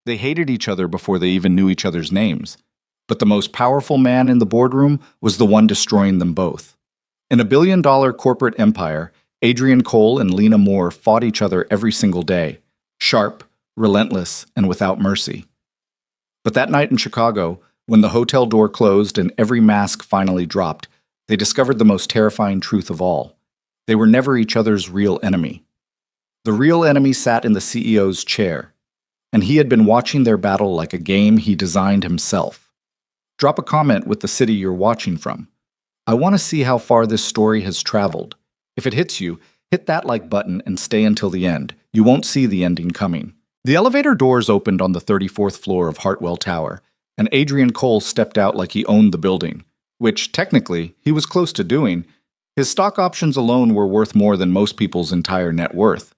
They hated each other before they even knew each other's names. But the most powerful man in the boardroom was the one destroying them both. In a billion-dollar corporate empire, Adrian Cole and Lena Moore fought each other every single day, sharp, relentless, and without mercy. But that night in Chicago, when the hotel door closed and every mask finally dropped, they discovered the most terrifying truth of all. They were never each other's real enemy. The real enemy sat in the CEO's chair, and he had been watching their battle like a game he designed himself. Drop a comment with the city you're watching from. I want to see how far this story has traveled. If it hits you, hit that like button and stay until the end. You won't see the ending coming. The elevator doors opened on the 34th floor of Hartwell Tower, and Adrian Cole stepped out like he owned the building, which, technically, he was close to doing. His stock options alone were worth more than most people's entire net worth.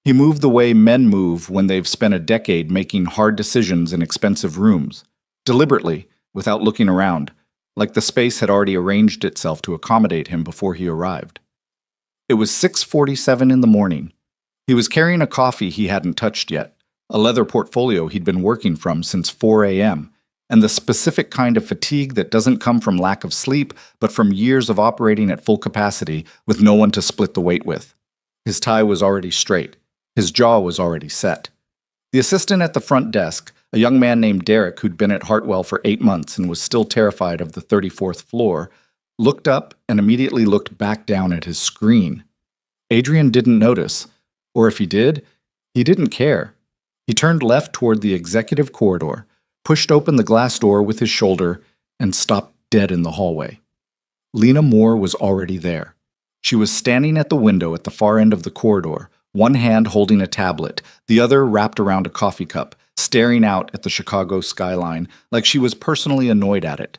He moved the way men move when they've spent a decade making hard decisions in expensive rooms, deliberately, without looking around, like the space had already arranged itself to accommodate him before he arrived. It was 6:47 in the morning. He was carrying a coffee he hadn't touched yet, a leather portfolio he'd been working from since 4 a.m., and the specific kind of fatigue that doesn't come from lack of sleep, but from years of operating at full capacity with no one to split the weight with. His tie was already straight. His jaw was already set. The assistant at the front desk, a young man named Derek who'd been at Hartwell for 8 months and was still terrified of the 34th floor, looked up and immediately looked back down at his screen. Adrian didn't notice, or if he did, he didn't care. He turned left toward the executive corridor, pushed open the glass door with his shoulder, and stopped dead in the hallway. Lena Moore was already there. She was standing at the window at the far end of the corridor, one hand holding a tablet, the other wrapped around a coffee cup, staring out at the Chicago skyline like she was personally annoyed at it.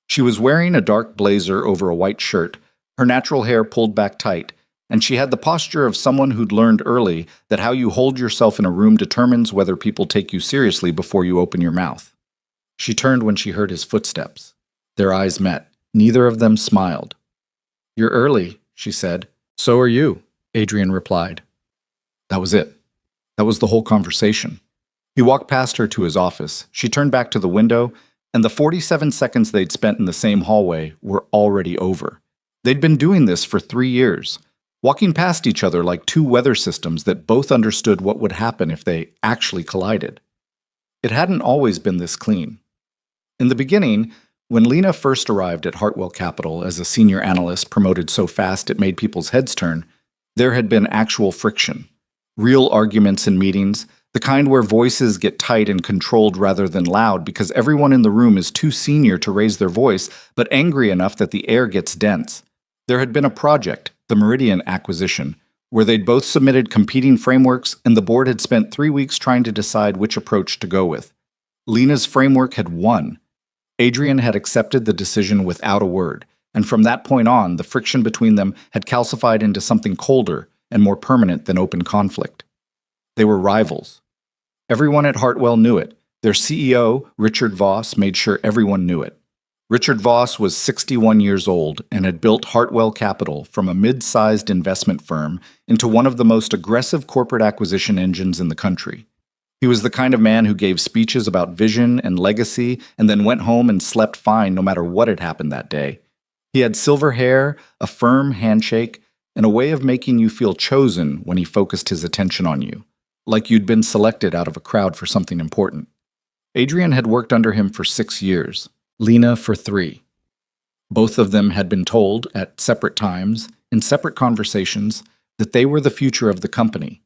She was wearing a dark blazer over a white shirt, her natural hair pulled back tight, and she had the posture of someone who'd learned early that how you hold yourself in a room determines whether people take you seriously before you open your mouth. She turned when she heard his footsteps. Their eyes met. Neither of them smiled. "You're early," she said. "So are you," Adrian replied. That was it. That was the whole conversation. He walked past her to his office. She turned back to the window, and the 47 seconds they'd spent in the same hallway were already over. They'd been doing this for 3 years, walking past each other like two weather systems that both understood what would happen if they actually collided. It hadn't always been this clean. In the beginning, when Lena first arrived at Hartwell Capital as a senior analyst promoted so fast it made people's heads turn, there had been actual friction. Real arguments in meetings, the kind where voices get tight and controlled rather than loud because everyone in the room is too senior to raise their voice, but angry enough that the air gets dense. There had been a project, the Meridian acquisition, where they'd both submitted competing frameworks and the board had spent 3 weeks trying to decide which approach to go with. Lena's framework had won. Adrian had accepted the decision without a word, and from that point on, the friction between them had calcified into something colder and more permanent than open conflict. They were rivals. Everyone at Hartwell knew it. Their CEO, Richard Voss, made sure everyone knew it. Richard Voss was 61 years old and had built Hartwell Capital from a mid-sized investment firm into one of the most aggressive corporate acquisition engines in the country. He was the kind of man who gave speeches about vision and legacy and then went home and slept fine no matter what had happened that day. He had silver hair, a firm handshake, and a way of making you feel chosen when he focused his attention on you, like you'd been selected out of a crowd for something important. Adrian had worked under him for 6 years, Lena for 3. Both of them had been told, at separate times, in separate conversations, that they were the future of the company.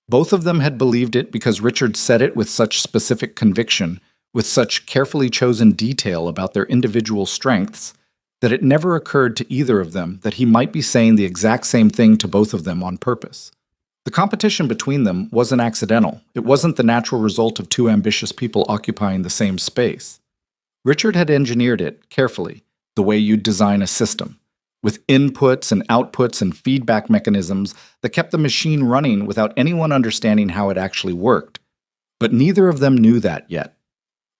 Both of them had believed it because Richard said it with such specific conviction, with such carefully chosen detail about their individual strengths, that it never occurred to either of them that he might be saying the exact same thing to both of them on purpose. The competition between them wasn't accidental. It wasn't the natural result of two ambitious people occupying the same space. Richard had engineered it carefully, the way you'd design a system, with inputs and outputs and feedback mechanisms that kept the machine running without anyone understanding how it actually worked. But neither of them knew that yet.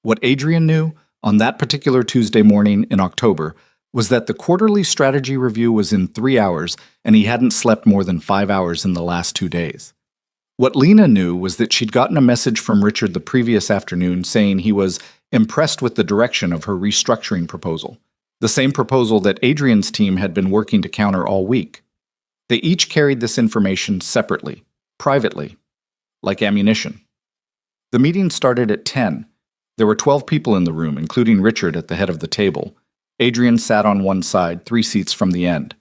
What Adrian knew, on that particular Tuesday morning in October, was that the quarterly strategy review was in 3 hours, and he hadn't slept more than 5 hours in the last 2 days. What Lena knew was that she'd gotten a message from Richard the previous afternoon saying he was impressed with the direction of her restructuring proposal, the same proposal that Adrian's team had been working to counter all week. They each carried this information separately, privately, like ammunition. The meeting started at 10. There were 12 people in the room, including Richard at the head of the table. Adrian sat on one side, 3 seats from the end.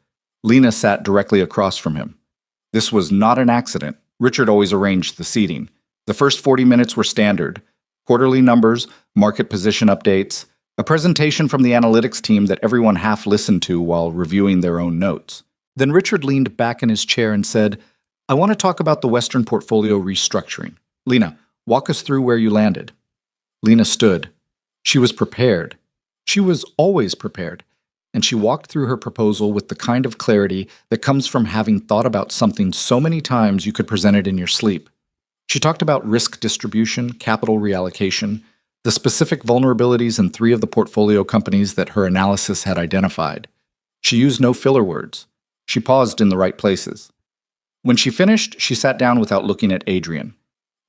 Lena sat directly across from him. This was not an accident. Richard always arranged the seating. The first 40 minutes were standard. Quarterly numbers, market position updates, a presentation from the analytics team that everyone half listened to while reviewing their own notes. Then Richard leaned back in his chair and said, "I want to talk about the Western portfolio restructuring. Lena, walk us through where you landed." Lena stood. She was prepared. She was always prepared, and she walked through her proposal with the kind of clarity that comes from having thought about something so many times you could present it in your sleep. She talked about risk distribution, capital reallocation, the specific vulnerabilities in 3 of the portfolio companies that her analysis had identified. She used no filler words. She paused in the right places. When she finished, she sat down without looking at Adrian.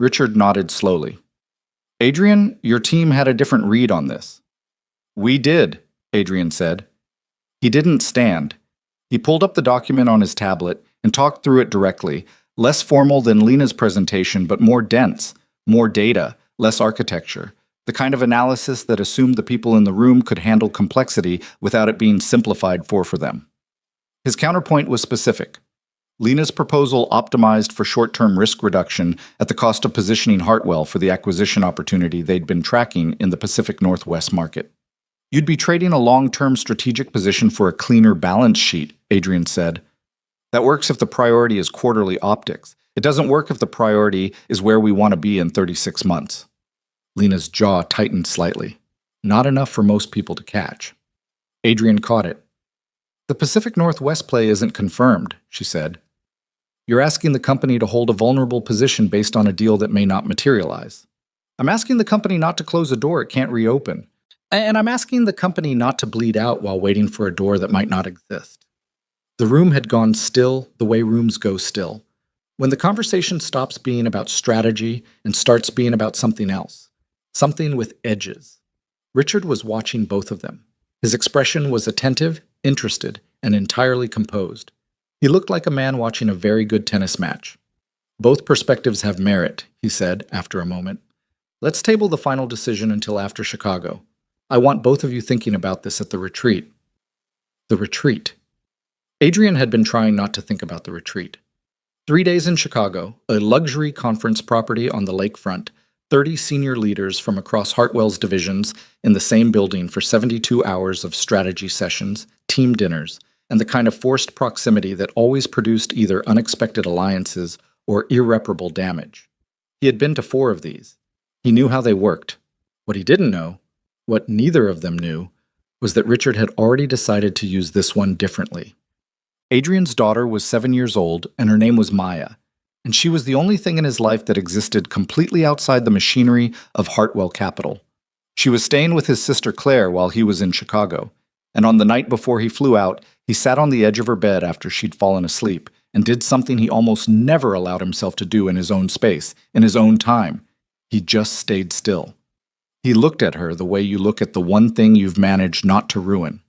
Richard nodded slowly. "Adrian, your team had a different read on this." "We did," Adrian said. He didn't stand. He pulled up the document on his tablet and talked through it directly, less formal than Lena's presentation, but more dense, more data, less architecture, the kind of analysis that assumed the people in the room could handle complexity without it being simplified for them. His counterpoint was specific. Lena's proposal optimized for short-term risk reduction at the cost of positioning Hartwell for the acquisition opportunity they'd been tracking in the Pacific Northwest market. "You'd be trading a long-term strategic position for a cleaner balance sheet," Adrian said. "That works if the priority is quarterly optics. It doesn't work if the priority is where we want to be in 36 months. Lena's jaw tightened slightly. Not enough for most people to catch. Adrian caught it. "The Pacific Northwest play isn't confirmed," she said. "You're asking the company to hold a vulnerable position based on a deal that may not materialize. I'm asking the company not to close a door it can't reopen. And I'm asking the company not to bleed out while waiting for a door that might not exist." The room had gone still the way rooms go still, when the conversation stops being about strategy and starts being about something else, something with edges. Richard was watching both of them. His expression was attentive, interested, and entirely composed. He looked like a man watching a very good tennis match. "Both perspectives have merit," he said after a moment. "Let's table the final decision until after Chicago. I want both of you thinking about this at the retreat." The retreat. Adrian had been trying not to think about the retreat. 3 days in Chicago, a luxury conference property on the lakefront, 30 senior leaders from across Hartwell's divisions in the same building for 72 hours of strategy sessions, team dinners, and the kind of forced proximity that always produced either unexpected alliances or irreparable damage. He had been to 4 of these. He knew how they worked. What he didn't know, what neither of them knew, was that Richard had already decided to use this one differently. Adrian's daughter was 7 years old, and her name was Maya, and she was the only thing in his life that existed completely outside the machinery of Hartwell Capital. She was staying with his sister Claire while he was in Chicago, and on the night before he flew out, he sat on the edge of her bed after she'd fallen asleep and did something he almost never allowed himself to do in his own space, in his own time. He just stayed still. He looked at her the way you look at the one thing you've managed not to ruin.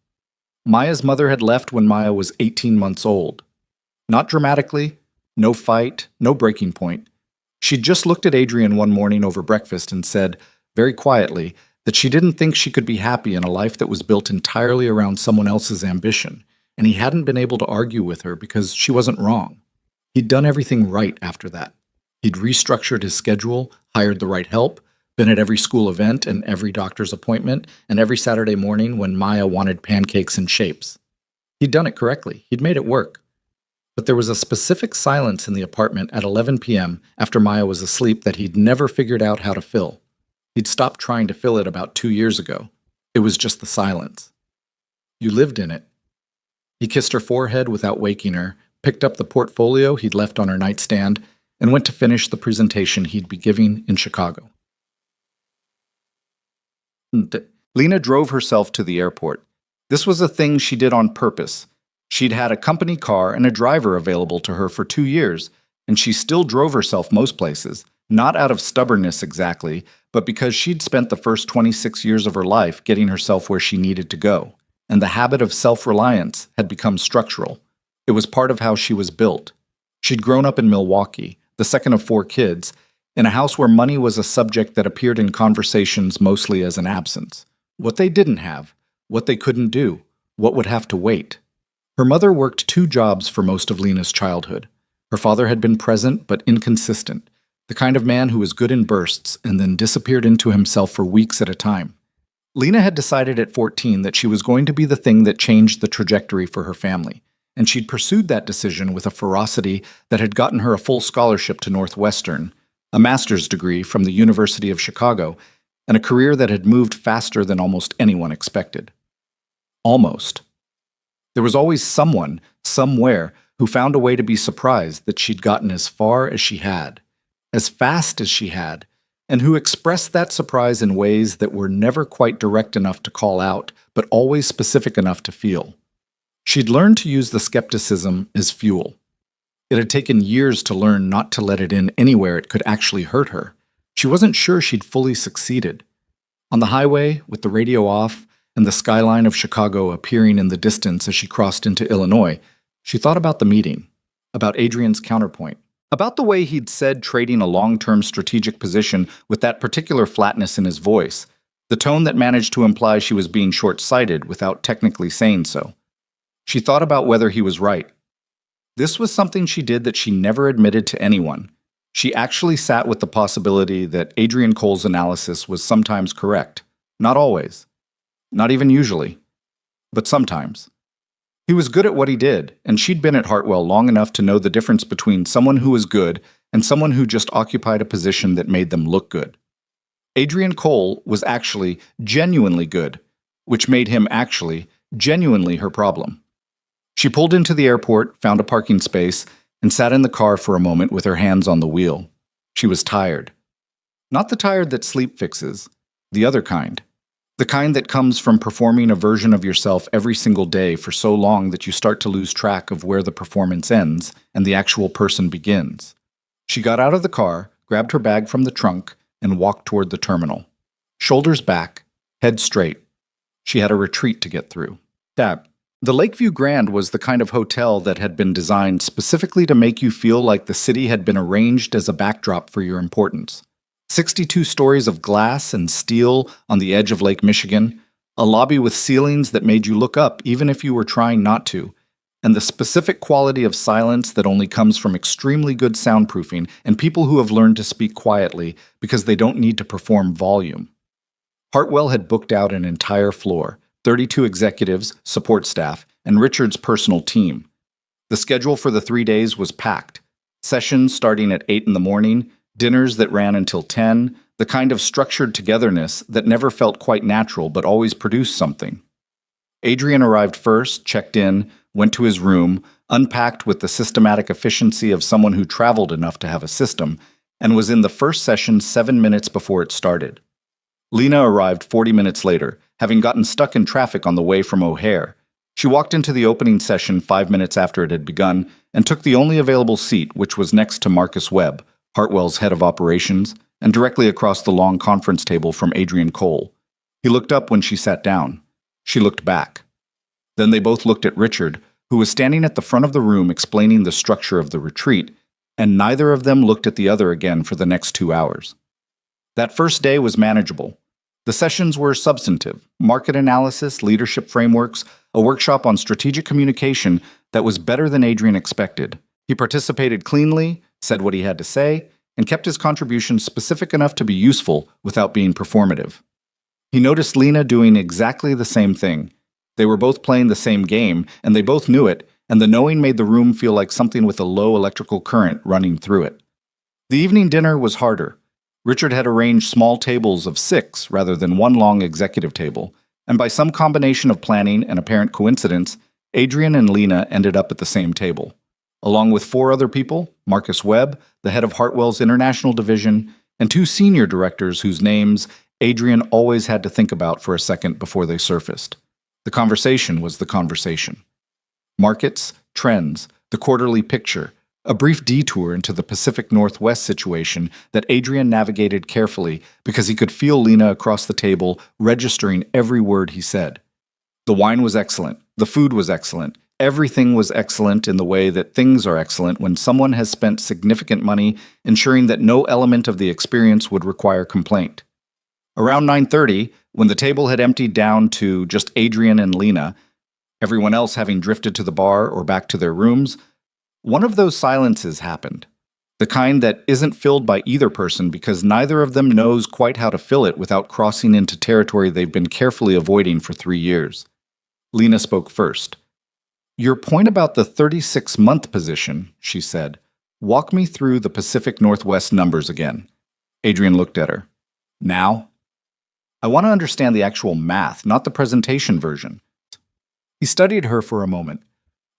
Maya's mother had left when Maya was 18 months old. Not dramatically, no fight, no breaking point. She'd just looked at Adrian one morning over breakfast and said, very quietly, that she didn't think she could be happy in a life that was built entirely around someone else's ambition, and he hadn't been able to argue with her because she wasn't wrong. He'd done everything right after that. He'd restructured his schedule, hired the right help, been at every school event and every doctor's appointment, and every Saturday morning when Maya wanted pancakes and shapes. He'd done it correctly. He'd made it work. But there was a specific silence in the apartment at 11 p.m. after Maya was asleep that he'd never figured out how to fill. He'd stopped trying to fill it about 2 years ago. It was just the silence. You lived in it. He kissed her forehead without waking her, picked up the portfolio he'd left on her nightstand, and went to finish the presentation he'd be giving in Chicago. Lena drove herself to the airport. This was a thing she did on purpose. She'd had a company car and a driver available to her for 2 years, and she still drove herself most places, not out of stubbornness exactly, but because she'd spent the first 26 years of her life getting herself where she needed to go, and the habit of self-reliance had become structural. It was part of how she was built. She'd grown up in Milwaukee, the second of 4 kids, in a house where money was a subject that appeared in conversations mostly as an absence. What they didn't have, what they couldn't do, what would have to wait. Her mother worked 2 jobs for most of Lena's childhood. Her father had been present but inconsistent, the kind of man who was good in bursts and then disappeared into himself for weeks at a time. Lena had decided at 14 that she was going to be the thing that changed the trajectory for her family, and she'd pursued that decision with a ferocity that had gotten her a full scholarship to Northwestern, a master's degree from the University of Chicago, and a career that had moved faster than almost anyone expected. Almost. There was always someone, somewhere, who found a way to be surprised that she'd gotten as far as she had, as fast as she had, and who expressed that surprise in ways that were never quite direct enough to call out, but always specific enough to feel. She'd learned to use the skepticism as fuel. It had taken years to learn not to let it in anywhere it could actually hurt her. She wasn't sure she'd fully succeeded. On the highway, with the radio off, and the skyline of Chicago appearing in the distance as she crossed into Illinois, she thought about the meeting, about Adrian's counterpoint, about the way he'd said trading a long-term strategic position with that particular flatness in his voice, the tone that managed to imply she was being short-sighted without technically saying so. She thought about whether he was right. This was something she did that she never admitted to anyone. She actually sat with the possibility that Adrian Cole's analysis was sometimes correct. Not always. Not even usually. But sometimes. He was good at what he did, and she'd been at Hartwell long enough to know the difference between someone who was good and someone who just occupied a position that made them look good. Adrian Cole was actually genuinely good, which made him actually genuinely her problem. She pulled into the airport, found a parking space, and sat in the car for a moment with her hands on the wheel. She was tired. Not the tired that sleep fixes, the other kind. The kind that comes from performing a version of yourself every single day for so long that you start to lose track of where the performance ends and the actual person begins. She got out of the car, grabbed her bag from the trunk, and walked toward the terminal. Shoulders back, head straight. She had a retreat to get through. The Lakeview Grand was the kind of hotel that had been designed specifically to make you feel like the city had been arranged as a backdrop for your importance. 62 stories of glass and steel on the edge of Lake Michigan, a lobby with ceilings that made you look up even if you were trying not to, and the specific quality of silence that only comes from extremely good soundproofing and people who have learned to speak quietly because they don't need to perform volume. Hartwell had booked out an entire floor, 32 executives, support staff, and Richard's personal team. The schedule for the 3 days was packed. Sessions starting at 8 in the morning, dinners that ran until 10, the kind of structured togetherness that never felt quite natural but always produced something. Adrian arrived first, checked in, went to his room, unpacked with the systematic efficiency of someone who traveled enough to have a system, and was in the first session 7 minutes before it started. Lena arrived 40 minutes later, having gotten stuck in traffic on the way from O'Hare. She walked into the opening session 5 minutes after it had begun and took the only available seat, which was next to Marcus Webb, Hartwell's head of operations, and directly across the long conference table from Adrian Cole. He looked up when she sat down. She looked back. Then they both looked at Richard, who was standing at the front of the room explaining the structure of the retreat, and neither of them looked at the other again for the next 2 hours. That first day was manageable. The sessions were substantive, market analysis, leadership frameworks, a workshop on strategic communication that was better than Adrian expected. He participated cleanly, said what he had to say, and kept his contributions specific enough to be useful without being performative. He noticed Lena doing exactly the same thing. They were both playing the same game, and they both knew it, and the knowing made the room feel like something with a low electrical current running through it. The evening dinner was harder. Richard had arranged small tables of 6 rather than one long executive table, and by some combination of planning and apparent coincidence, Adrian and Lena ended up at the same table. Along with 4 other people, Marcus Webb, the head of Hartwell's international division, and 2 senior directors whose names Adrian always had to think about for a second before they surfaced. The conversation was the conversation. Markets, trends, the quarterly picture, A brief detour into the Pacific Northwest situation that Adrian navigated carefully because he could feel Lena across the table registering every word he said. The wine was excellent. The food was excellent. Everything was excellent in the way that things are excellent when someone has spent significant money ensuring that no element of the experience would require complaint. Around 9:30, when the table had emptied down to just Adrian and Lena, everyone else having drifted to the bar or back to their rooms, one of those silences happened. The kind that isn't filled by either person because neither of them knows quite how to fill it without crossing into territory they've been carefully avoiding for 3 years. Lena spoke first. "Your point about the 36-month position," she said. "Walk me through the Pacific Northwest numbers again." Adrian looked at her. "Now?" "I want to understand the actual math, not the presentation version." He studied her for a moment.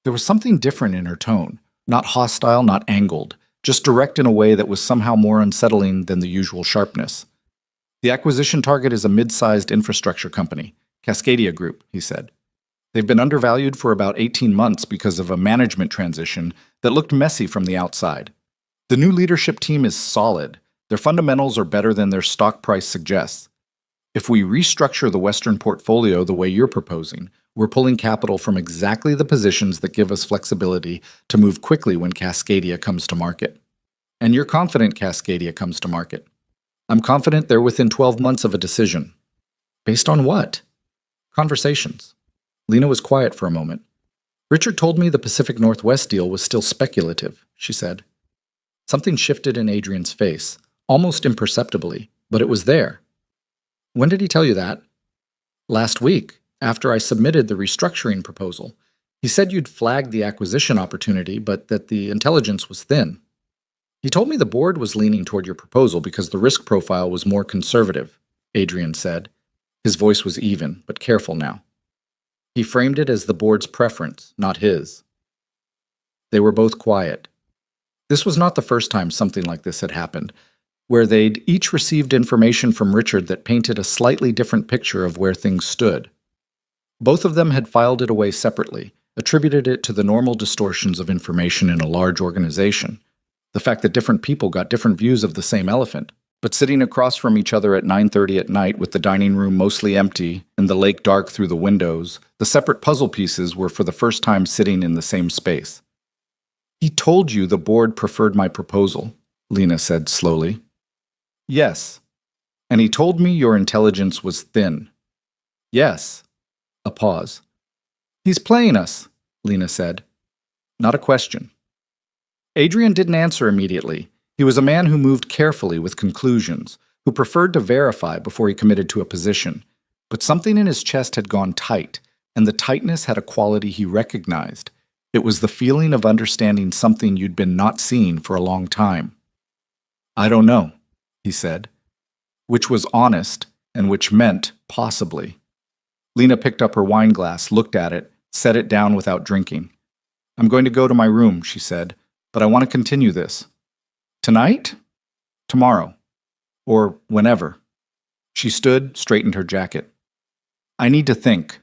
There was something different in her tone. Not hostile, not angled, just direct in a way that was somehow more unsettling than the usual sharpness. "The acquisition target is a mid-sized infrastructure company, Cascadia Group," he said. "They've been undervalued for about 18 months because of a management transition that looked messy from the outside. The new leadership team is solid. Their fundamentals are better than their stock price suggests. If we restructure the Western portfolio the way you're proposing, we're pulling capital from exactly the positions that give us flexibility to move quickly when Cascadia comes to market. And you're confident Cascadia comes to market. I'm confident they're within 12 months of a decision." "Based on what?" "Conversations." Lena was quiet for a moment. "Richard told me the Pacific Northwest deal was still speculative," she said. Something shifted in Adrian's face, almost imperceptibly, but it was there. "When did he tell you that?" "Last week, after I submitted the restructuring proposal. He said you'd flagged the acquisition opportunity, but that the intelligence was thin. He told me the board was leaning toward your proposal because the risk profile was more conservative," Adrian said. His voice was even, but careful now. "He framed it as the board's preference, not his." They were both quiet. This was not the first time something like this had happened, where they'd each received information from Richard that painted a slightly different picture of where things stood. Both of them had filed it away separately, attributed it to the normal distortions of information in a large organization, the fact that different people got different views of the same elephant. But sitting across from each other at 9:30 at night with the dining room mostly empty and the lake dark through the windows, the separate puzzle pieces were for the first time sitting in the same space. "He told you the board preferred my proposal," Lena said slowly. "Yes. And he told me your intelligence was thin." "Yes." A pause. "He's playing us," Lena said. Not a question. Adrian didn't answer immediately. He was a man who moved carefully with conclusions, who preferred to verify before he committed to a position. But something in his chest had gone tight, and the tightness had a quality he recognized. It was the feeling of understanding something you'd been not seeing for a long time. "I don't know," he said, which was honest and which meant possibly. Lena picked up her wine glass, looked at it, set it down without drinking. "I'm going to go to my room," she said, "but I want to continue this." "Tonight?" "Tomorrow. Or whenever." She stood, straightened her jacket. "I need to think."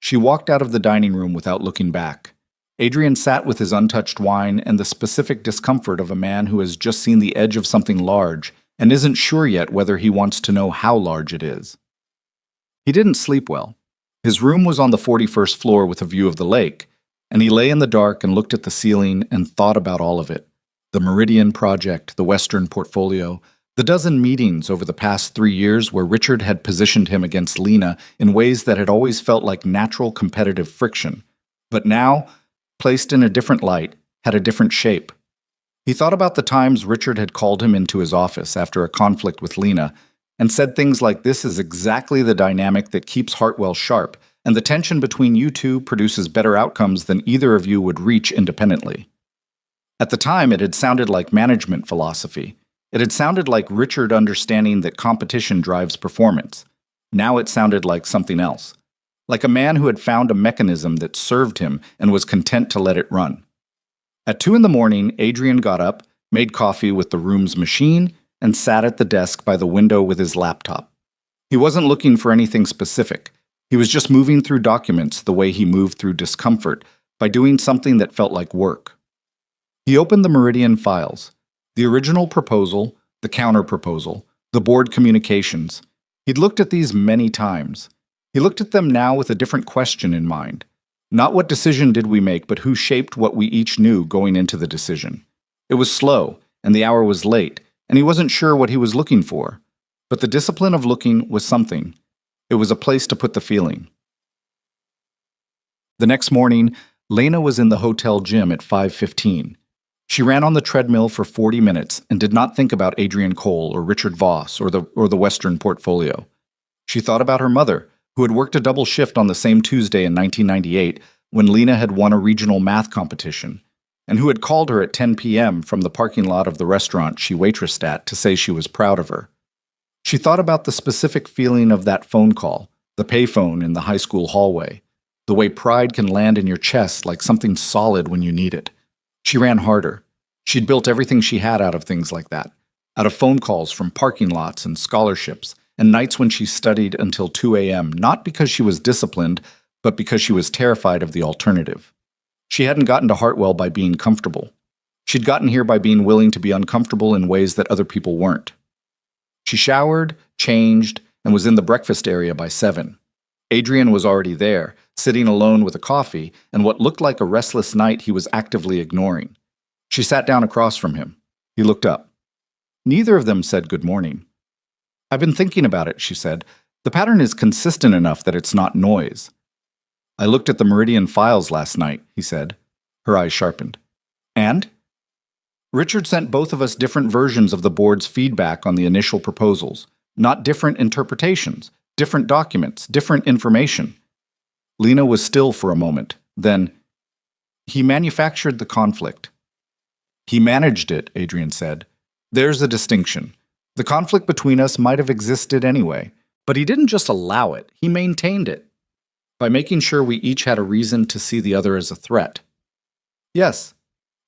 She walked out of the dining room without looking back. Adrian sat with his untouched wine and the specific discomfort of a man who has just seen the edge of something large and isn't sure yet whether he wants to know how large it is. He didn't sleep well. His room was on the 41st floor with a view of the lake, and he lay in the dark and looked at the ceiling and thought about all of it. The Meridian project, the Western portfolio, the dozen meetings over the past 3 years where Richard had positioned him against Lena in ways that had always felt like natural competitive friction, but now, placed in a different light, had a different shape. He thought about the times Richard had called him into his office after a conflict with Lena and said things like, "This is exactly the dynamic that keeps Hartwell sharp, and the tension between you two produces better outcomes than either of you would reach independently." At the time, it had sounded like management philosophy. It had sounded like Richard understanding that competition drives performance. Now it sounded like something else. Like a man who had found a mechanism that served him and was content to let it run. At 2 a.m, Adrian got up, made coffee with the room's machine, and sat at the desk by the window with his laptop. He wasn't looking for anything specific. He was just moving through documents the way he moved through discomfort, by doing something that felt like work. He opened the Meridian files, the original proposal, the counter-proposal, the board communications. He'd looked at these many times. He looked at them now with a different question in mind. Not what decision did we make, but who shaped what we each knew going into the decision. It was slow, and the hour was late, and he wasn't sure what he was looking for. But the discipline of looking was something. It was a place to put the feeling. The next morning, Lena was in the hotel gym at 5:15. She ran on the treadmill for 40 minutes and did not think about Adrian Cole or Richard Voss or the Western portfolio. She thought about her mother, who had worked a double shift on the same Tuesday in 1998 when Lena had won a regional math competition, and who had called her at 10 p.m. from the parking lot of the restaurant she waitressed at to say she was proud of her. She thought about the specific feeling of that phone call, the payphone in the high school hallway, the way pride can land in your chest like something solid when you need it. She ran harder. She'd built everything she had out of things like that, out of phone calls from parking lots and scholarships, and nights when she studied until 2 a.m., not because she was disciplined, but because she was terrified of the alternative. She hadn't gotten to Hartwell by being comfortable. She'd gotten here by being willing to be uncomfortable in ways that other people weren't. She showered, changed, and was in the breakfast area by 7. Adrian was already there, sitting alone with a coffee, and what looked like a restless night he was actively ignoring. She sat down across from him. He looked up. Neither of them said good morning. "I've been thinking about it," she said. "The pattern is consistent enough that it's not noise." "I looked at the Meridian files last night," he said. Her eyes sharpened. "And?" "Richard sent both of us different versions of the board's feedback on the initial proposals. Not different interpretations, different documents, different information." Lena was still for a moment. Then, "He manufactured the conflict." "He managed it," Adrian said. "There's a distinction. The conflict between us might have existed anyway, but he didn't just allow it, he maintained it, by making sure we each had a reason to see the other as a threat." Yes,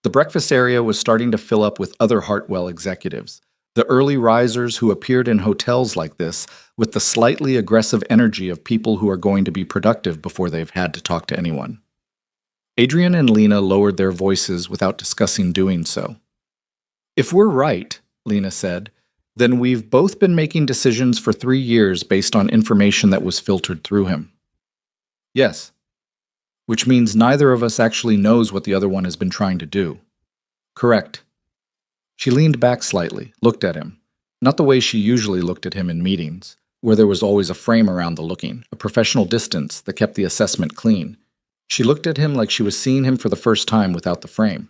the breakfast area was starting to fill up with other Hartwell executives, the early risers who appeared in hotels like this with the slightly aggressive energy of people who are going to be productive before they've had to talk to anyone. Adrian and Lena lowered their voices without discussing doing so. "If we're right," Lena said, "then we've both been making decisions for 3 years based on information that was filtered through him." "Yes." "Which means neither of us actually knows what the other one has been trying to do." "Correct." She leaned back slightly, looked at him, not the way she usually looked at him in meetings, where there was always a frame around the looking, a professional distance that kept the assessment clean. She looked at him like she was seeing him for the first time without the frame.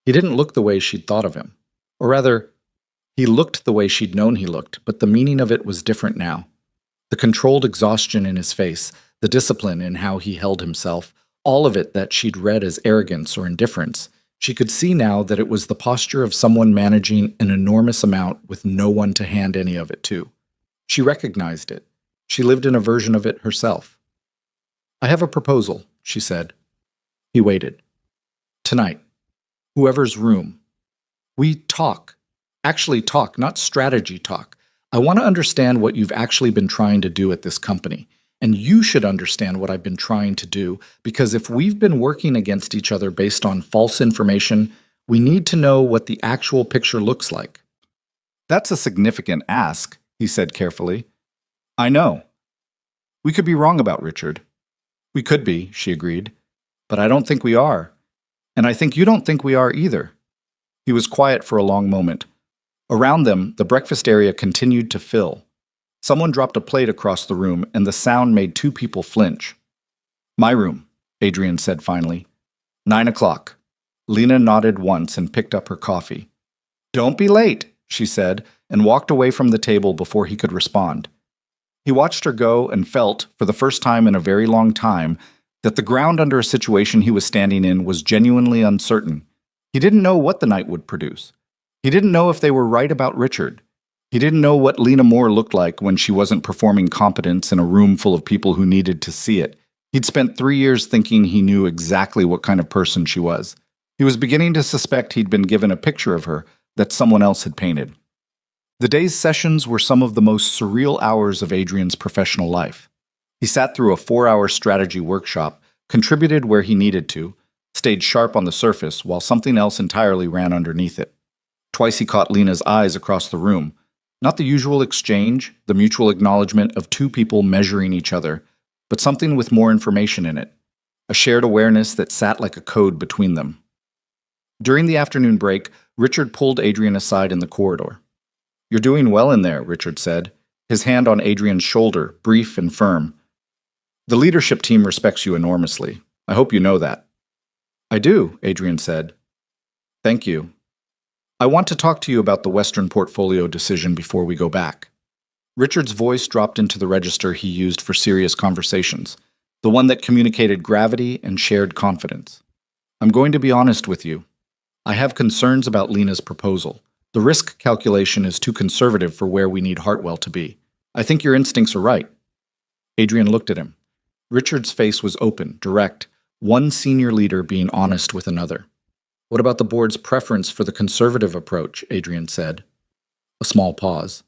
He didn't look the way she'd thought of him. Or rather, he looked the way she'd known he looked, but the meaning of it was different now. The controlled exhaustion in his face, the discipline in how he held himself, all of it that she'd read as arrogance or indifference, she could see now that it was the posture of someone managing an enormous amount with no one to hand any of it to. She recognized it. She lived in a version of it herself. "I have a proposal," she said. He waited. "Tonight. Whoever's room. We talk. Actually talk, not strategy talk. I want to understand what you've actually been trying to do at this company. And you should understand what I've been trying to do, because if we've been working against each other based on false information, we need to know what the actual picture looks like." "That's a significant ask," he said carefully. "I know. We could be wrong about Richard." "We could be," she agreed. "But I don't think we are. And I think you don't think we are either." He was quiet for a long moment. Around them, the breakfast area continued to fill. Someone dropped a plate across the room, and the sound made 2 people flinch. "My room," Adrian said finally. 9 o'clock. Lena nodded once and picked up her coffee. "Don't be late," she said, and walked away from the table before he could respond. He watched her go and felt, for the first time in a very long time, that the ground under a situation he was standing in was genuinely uncertain. He didn't know what the night would produce. He didn't know if they were right about Richard. He didn't know what Lena Moore looked like when she wasn't performing competence in a room full of people who needed to see it. He'd spent 3 years thinking he knew exactly what kind of person she was. He was beginning to suspect he'd been given a picture of her that someone else had painted. The day's sessions were some of the most surreal hours of Adrian's professional life. He sat through a 4-hour strategy workshop, contributed where he needed to, stayed sharp on the surface while something else entirely ran underneath it. Twice he caught Lena's eyes across the room. Not the usual exchange, the mutual acknowledgement of two people measuring each other, but something with more information in it. A shared awareness that sat like a code between them. During the afternoon break, Richard pulled Adrian aside in the corridor. "You're doing well in there," Richard said, his hand on Adrian's shoulder, brief and firm. "The leadership team respects you enormously. I hope you know that." "I do," Adrian said. "Thank you. I want to talk to you about the Western portfolio decision before we go back." Richard's voice dropped into the register he used for serious conversations, the one that communicated gravity and shared confidence. "I'm going to be honest with you. I have concerns about Lena's proposal. The risk calculation is too conservative for where we need Hartwell to be. I think your instincts are right." Adrian looked at him. Richard's face was open, direct, one senior leader being honest with another. "What about the board's preference for the conservative approach?" Adrian said. A small pause.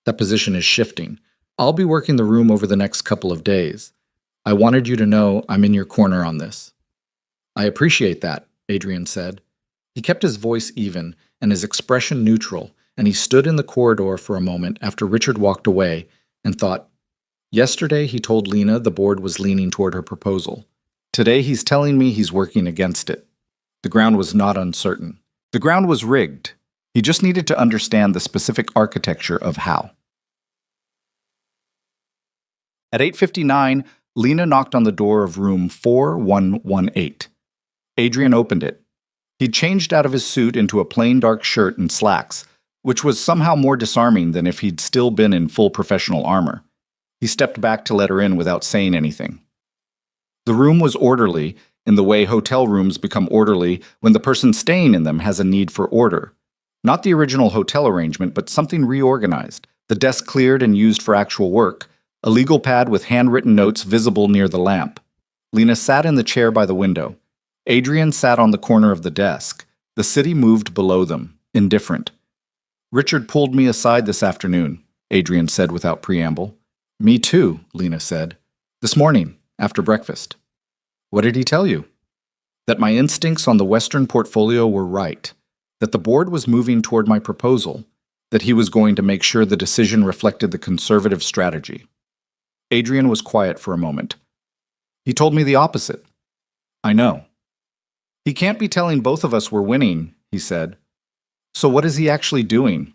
"That position is shifting. I'll be working the room over the next couple of days. I wanted you to know I'm in your corner on this." "I appreciate that," Adrian said. He kept his voice even and his expression neutral, and he stood in the corridor for a moment after Richard walked away and thought, yesterday he told Lena the board was leaning toward her proposal. Today he's telling me he's working against it. The ground was not uncertain. The ground was rigged. He just needed to understand the specific architecture of how. At 8:59, Lena knocked on the door of room 4118. Adrian opened it. He'd changed out of his suit into a plain dark shirt and slacks, which was somehow more disarming than if he'd still been in full professional armor. He stepped back to let her in without saying anything. The room was orderly, in the way hotel rooms become orderly when the person staying in them has a need for order. Not the original hotel arrangement, but something reorganized, the desk cleared and used for actual work, a legal pad with handwritten notes visible near the lamp. Lena sat in the chair by the window. Adrian sat on the corner of the desk. The city moved below them, indifferent. "Richard pulled me aside this afternoon," Adrian said without preamble. "Me too," Lena said. "This morning, after breakfast." "What did he tell you?" "That my instincts on the Western portfolio were right, that the board was moving toward my proposal, that he was going to make sure the decision reflected the conservative strategy." Adrian was quiet for a moment. "He told me the opposite." "I know." "He can't be telling both of us we're winning," he said. "So what is he actually doing?"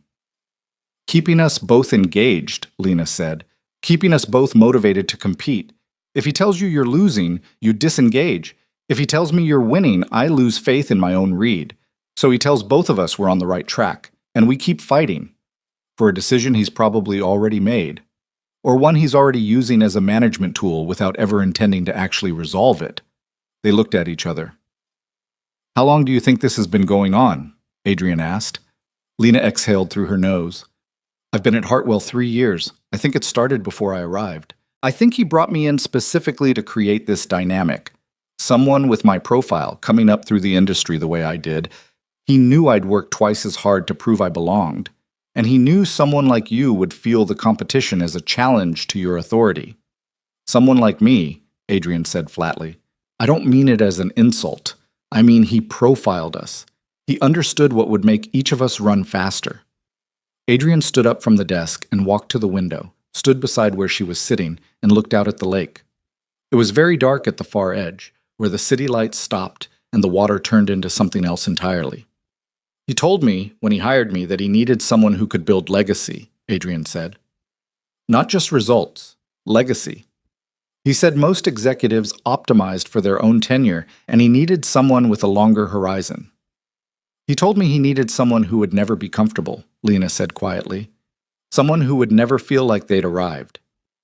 "Keeping us both engaged," Lena said. "Keeping us both motivated to compete. If he tells you you're losing, you disengage. If he tells me you're winning, I lose faith in my own read. So he tells both of us we're on the right track, and we keep fighting. For a decision he's probably already made. Or one he's already using as a management tool without ever intending to actually resolve it." They looked at each other. "How long do you think this has been going on?" Adrian asked. Lena exhaled through her nose. "I've been at Hartwell 3 years. I think it started before I arrived. I think he brought me in specifically to create this dynamic. Someone with my profile, coming up through the industry the way I did. He knew I'd work twice as hard to prove I belonged. And he knew someone like you would feel the competition as a challenge to your authority." "Someone like me," Adrian said flatly. "I don't mean it as an insult. I mean he profiled us. He understood what would make each of us run faster." Adrian stood up from the desk and walked to the window, stood beside where she was sitting, and looked out at the lake. It was very dark at the far edge, where the city lights stopped and the water turned into something else entirely. "He told me, when he hired me, that he needed someone who could build legacy," Adrian said. "Not just results, legacy. He said most executives optimized for their own tenure, and he needed someone with a longer horizon." "He told me he needed someone who would never be comfortable," Lena said quietly. "Someone who would never feel like they'd arrived.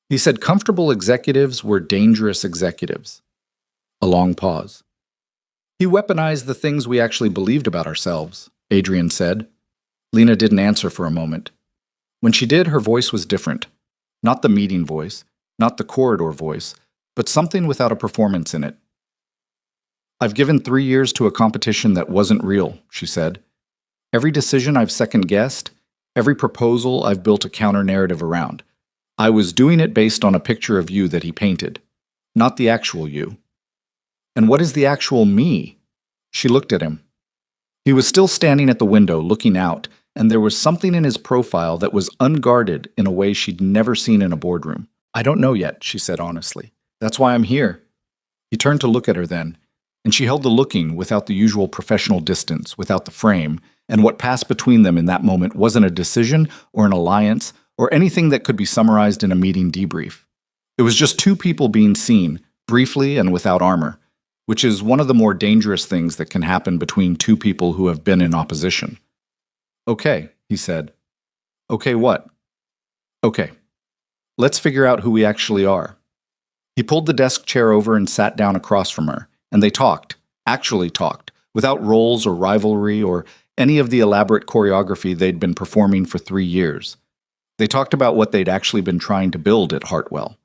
He said comfortable executives were dangerous executives." A long pause. "He weaponized the things we actually believed about ourselves," Adrian said. Lena didn't answer for a moment. When she did, her voice was different. Not the meeting voice, not the corridor voice, but something without a performance in it. "I've given 3 years to a competition that wasn't real," she said. "Every decision I've second-guessed, every proposal I've built a counter-narrative around. I was doing it based on a picture of you that he painted, not the actual you." "And what is the actual me?" She looked at him. He was still standing at the window, looking out, and there was something in his profile that was unguarded in a way she'd never seen in a boardroom. "I don't know yet," she said honestly. "That's why I'm here." He turned to look at her then, and she held the looking without the usual professional distance, without the frame, and what passed between them in that moment wasn't a decision or an alliance or anything that could be summarized in a meeting debrief. It was just two people being seen, briefly and without armor, which is one of the more dangerous things that can happen between two people who have been in opposition. "Okay," he said. "Okay, what?" "Okay. Let's figure out who we actually are." He pulled the desk chair over and sat down across from her, and they actually talked, without roles or rivalry or any of the elaborate choreography they'd been performing for 3 years. They talked about what they'd actually been trying to build at Hartwell,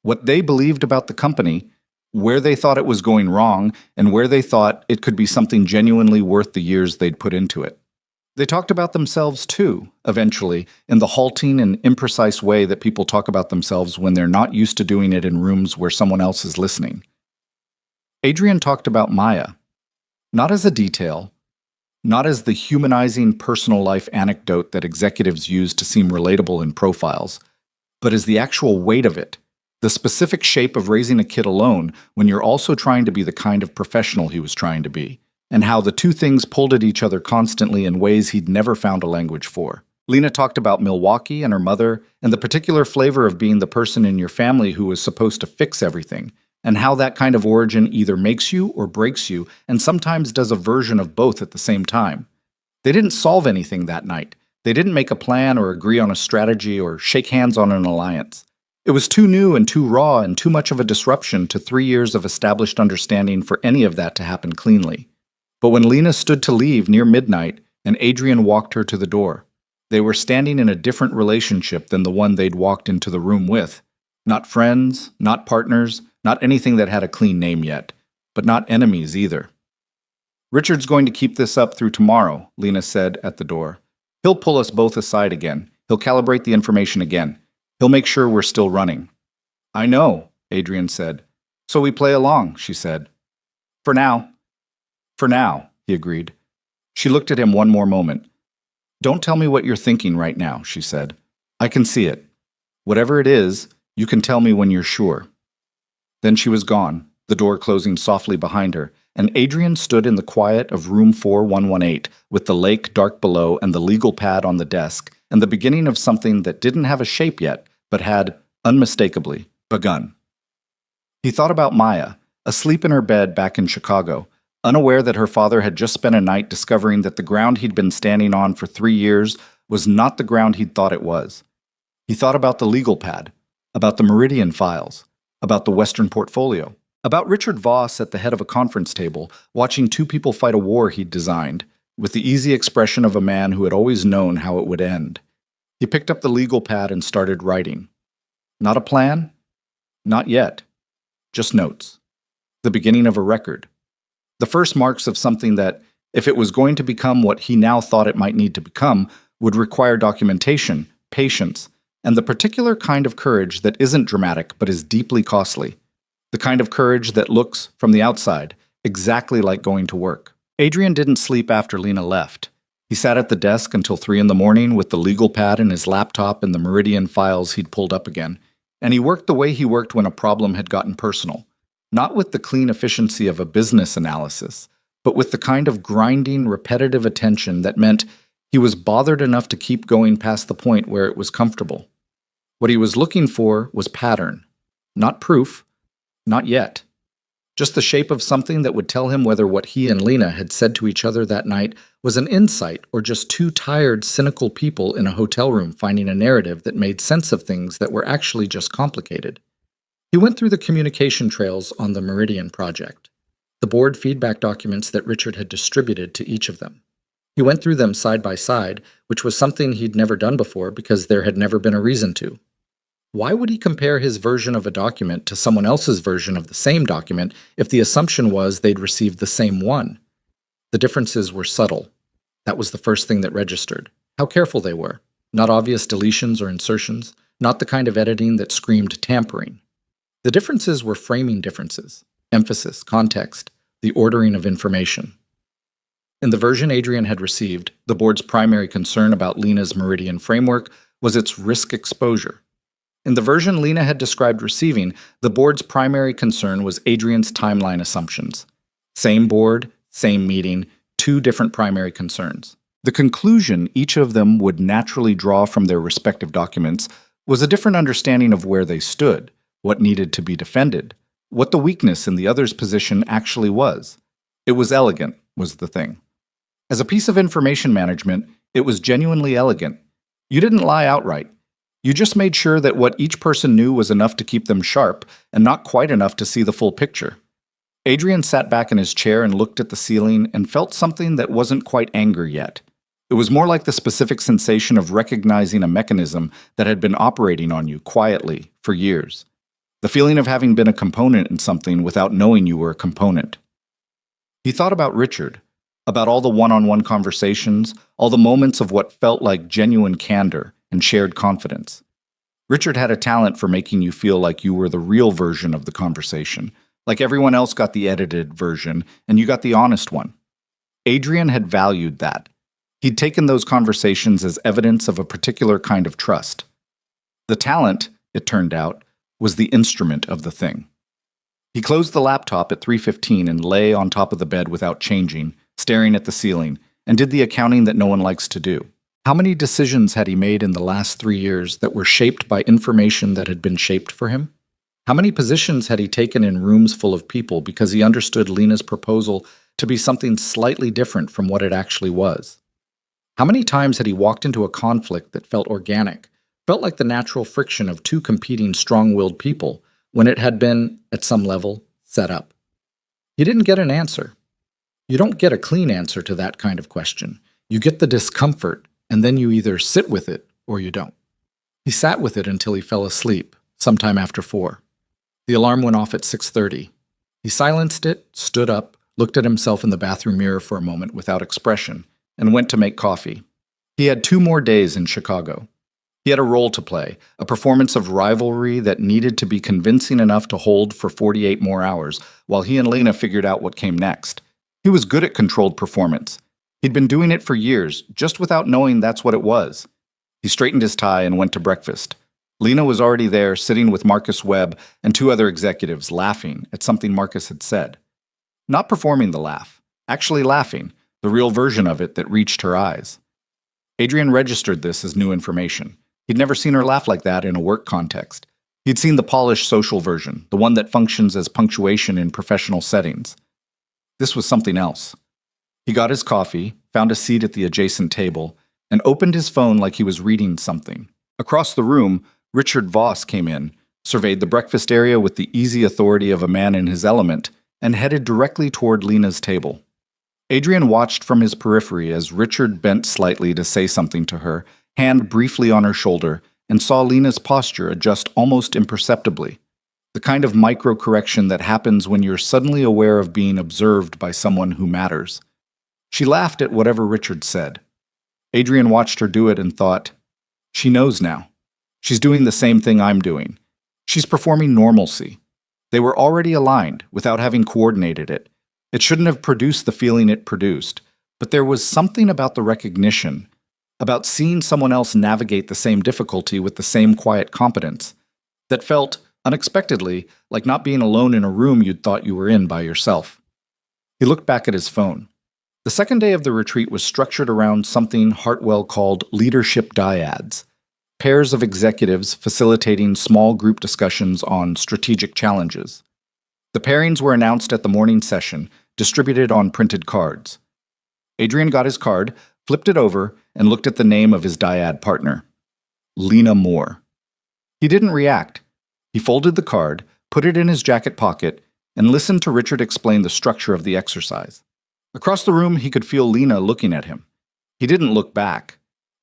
what they believed about the company, where they thought it was going wrong, and where they thought it could be something genuinely worth the years they'd put into it. They talked about themselves too, eventually, in the halting and imprecise way that people talk about themselves when they're not used to doing it in rooms where someone else is listening. Adrian talked about Maya, not as a detail, not as the humanizing personal life anecdote that executives use to seem relatable in profiles, but as the actual weight of it, the specific shape of raising a kid alone when you're also trying to be the kind of professional he was trying to be, and how the two things pulled at each other constantly in ways he'd never found a language for. Lena talked about Milwaukee and her mother, and the particular flavor of being the person in your family who was supposed to fix everything, and how that kind of origin either makes you or breaks you, and sometimes does a version of both at the same time. They didn't solve anything that night. They didn't make a plan or agree on a strategy or shake hands on an alliance. It was too new and too raw and too much of a disruption to 3 years of established understanding for any of that to happen cleanly. But when Lena stood to leave near midnight and Adrian walked her to the door, they were standing in a different relationship than the one they'd walked into the room with. Not friends, not partners, not anything that had a clean name yet, but not enemies either. "Richard's going to keep this up through tomorrow," Lena said at the door. "He'll pull us both aside again. He'll calibrate the information again. He'll make sure we're still running." "I know," Adrian said. "So we play along," she said. "For now." "For now," he agreed. She looked at him one more moment. "Don't tell me what you're thinking right now," she said. "I can see it. Whatever it is, you can tell me when you're sure." Then she was gone, the door closing softly behind her, and Adrian stood in the quiet of room 4118, with the lake dark below and the legal pad on the desk, and the beginning of something that didn't have a shape yet, but had, unmistakably, begun. He thought about Maya, asleep in her bed back in Chicago, unaware that her father had just spent a night discovering that the ground he'd been standing on for 3 years was not the ground he'd thought it was. He thought about the legal pad, about the Meridian files, about the Western portfolio, about Richard Voss at the head of a conference table, watching two people fight a war he'd designed, with the easy expression of a man who had always known how it would end. He picked up the legal pad and started writing. Not a plan? Not yet. Just notes. The beginning of a record. The first marks of something that, if it was going to become what he now thought it might need to become, would require documentation, patience, and the particular kind of courage that isn't dramatic but is deeply costly. The kind of courage that looks, from the outside, exactly like going to work. Adrian didn't sleep after Lena left. He sat at the desk until 3 in the morning with the legal pad and his laptop and the Meridian files he'd pulled up again, and he worked the way he worked when a problem had gotten personal. Not with the clean efficiency of a business analysis, but with the kind of grinding, repetitive attention that meant he was bothered enough to keep going past the point where it was comfortable. What he was looking for was pattern, not proof, not yet. Just the shape of something that would tell him whether what he and Lena had said to each other that night was an insight or just two tired, cynical people in a hotel room finding a narrative that made sense of things that were actually just complicated. He went through the communication trails on the Meridian project, the board feedback documents that Richard had distributed to each of them. He went through them side by side, which was something he'd never done before because there had never been a reason to. Why would he compare his version of a document to someone else's version of the same document if the assumption was they'd received the same one? The differences were subtle. That was the first thing that registered. How careful they were. Not obvious deletions or insertions, not the kind of editing that screamed tampering. The differences were framing differences, emphasis, context, the ordering of information. In the version Adrian had received, the board's primary concern about Lena's Meridian framework was its risk exposure. In the version Lena had described receiving, the board's primary concern was Adrian's timeline assumptions. Same board, same meeting, two different primary concerns. The conclusion each of them would naturally draw from their respective documents was a different understanding of where they stood, what needed to be defended, what the weakness in the other's position actually was. It was elegant, was the thing. As a piece of information management, it was genuinely elegant. You didn't lie outright. You just made sure that what each person knew was enough to keep them sharp and not quite enough to see the full picture. Adrian sat back in his chair and looked at the ceiling and felt something that wasn't quite anger yet. It was more like the specific sensation of recognizing a mechanism that had been operating on you quietly for years. The feeling of having been a component in something without knowing you were a component. He thought about Richard, about all the one-on-one conversations, all the moments of what felt like genuine candor and shared confidence. Richard had a talent for making you feel like you were the real version of the conversation, like everyone else got the edited version and you got the honest one. Adrian had valued that. He'd taken those conversations as evidence of a particular kind of trust. The talent, it turned out, was the instrument of the thing. He closed the laptop at 3:15 and lay on top of the bed without changing, staring at the ceiling, and did the accounting that no one likes to do. How many decisions had he made in the last 3 years that were shaped by information that had been shaped for him? How many positions had he taken in rooms full of people because he understood Lena's proposal to be something slightly different from what it actually was? How many times had he walked into a conflict that felt organic, felt like the natural friction of two competing strong-willed people, when it had been, at some level, set up? He didn't get an answer. You don't get a clean answer to that kind of question. You get the discomfort, and then you either sit with it or you don't. He sat with it until he fell asleep, sometime after 4. The alarm went off at 6:30. He silenced it, stood up, looked at himself in the bathroom mirror for a moment without expression, and went to make coffee. He had 2 more days in Chicago. He had a role to play, a performance of rivalry that needed to be convincing enough to hold for 48 more hours, while he and Lena figured out what came next. He was good at controlled performance. He'd been doing it for years, just without knowing that's what it was. He straightened his tie and went to breakfast. Lena was already there, sitting with Marcus Webb and 2 other executives, laughing at something Marcus had said. Not performing the laugh, actually laughing, the real version of it that reached her eyes. Adrian registered this as new information. He'd never seen her laugh like that in a work context. He'd seen the polished social version, the one that functions as punctuation in professional settings. This was something else. He got his coffee, found a seat at the adjacent table, and opened his phone like he was reading something. Across the room, Richard Voss came in, surveyed the breakfast area with the easy authority of a man in his element, and headed directly toward Lena's table. Adrian watched from his periphery as Richard bent slightly to say something to her, hand briefly on her shoulder, and saw Lena's posture adjust almost imperceptibly. The kind of micro-correction that happens when you're suddenly aware of being observed by someone who matters. She laughed at whatever Richard said. Adrian watched her do it and thought, she knows now. She's doing the same thing I'm doing. She's performing normalcy. They were already aligned without having coordinated it. It shouldn't have produced the feeling it produced, but there was something about the recognition, about seeing someone else navigate the same difficulty with the same quiet competence, that felt, unexpectedly, like not being alone in a room you'd thought you were in by yourself. He looked back at his phone. The second day of the retreat was structured around something Hartwell called leadership dyads, pairs of executives facilitating small group discussions on strategic challenges. The pairings were announced at the morning session, distributed on printed cards. Adrian got his card, flipped it over, and looked at the name of his dyad partner, Lena Moore. He didn't react. He folded the card, put it in his jacket pocket, and listened to Richard explain the structure of the exercise. Across the room, he could feel Lena looking at him. He didn't look back.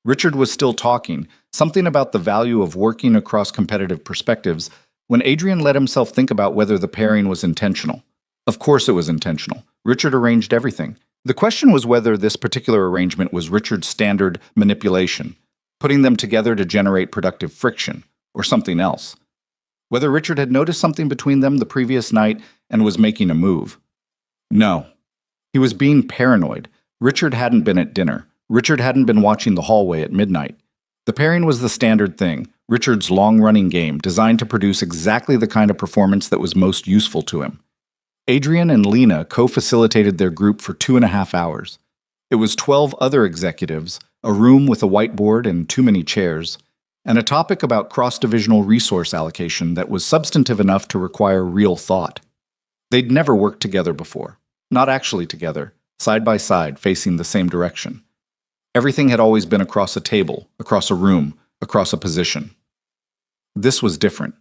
Richard was still talking, something about the value of working across competitive perspectives, when Adrian let himself think about whether the pairing was intentional. Of course it was intentional. Richard arranged everything. The question was whether this particular arrangement was Richard's standard manipulation, putting them together to generate productive friction, or something else. Whether Richard had noticed something between them the previous night and was making a move. No. He was being paranoid, Richard hadn't been at dinner. Richard hadn't been watching the hallway at midnight. The pairing was the standard thing, Richard's long-running game designed to produce exactly the kind of performance that was most useful to him. Adrian and Lena co-facilitated their group for 2.5 hours. It was 12 other executives, a room with a whiteboard and too many chairs, and a topic about cross-divisional resource allocation that was substantive enough to require real thought. They'd never worked together before. Not actually together, side by side, facing the same direction. Everything had always been across a table, across a room, across a position. This was different.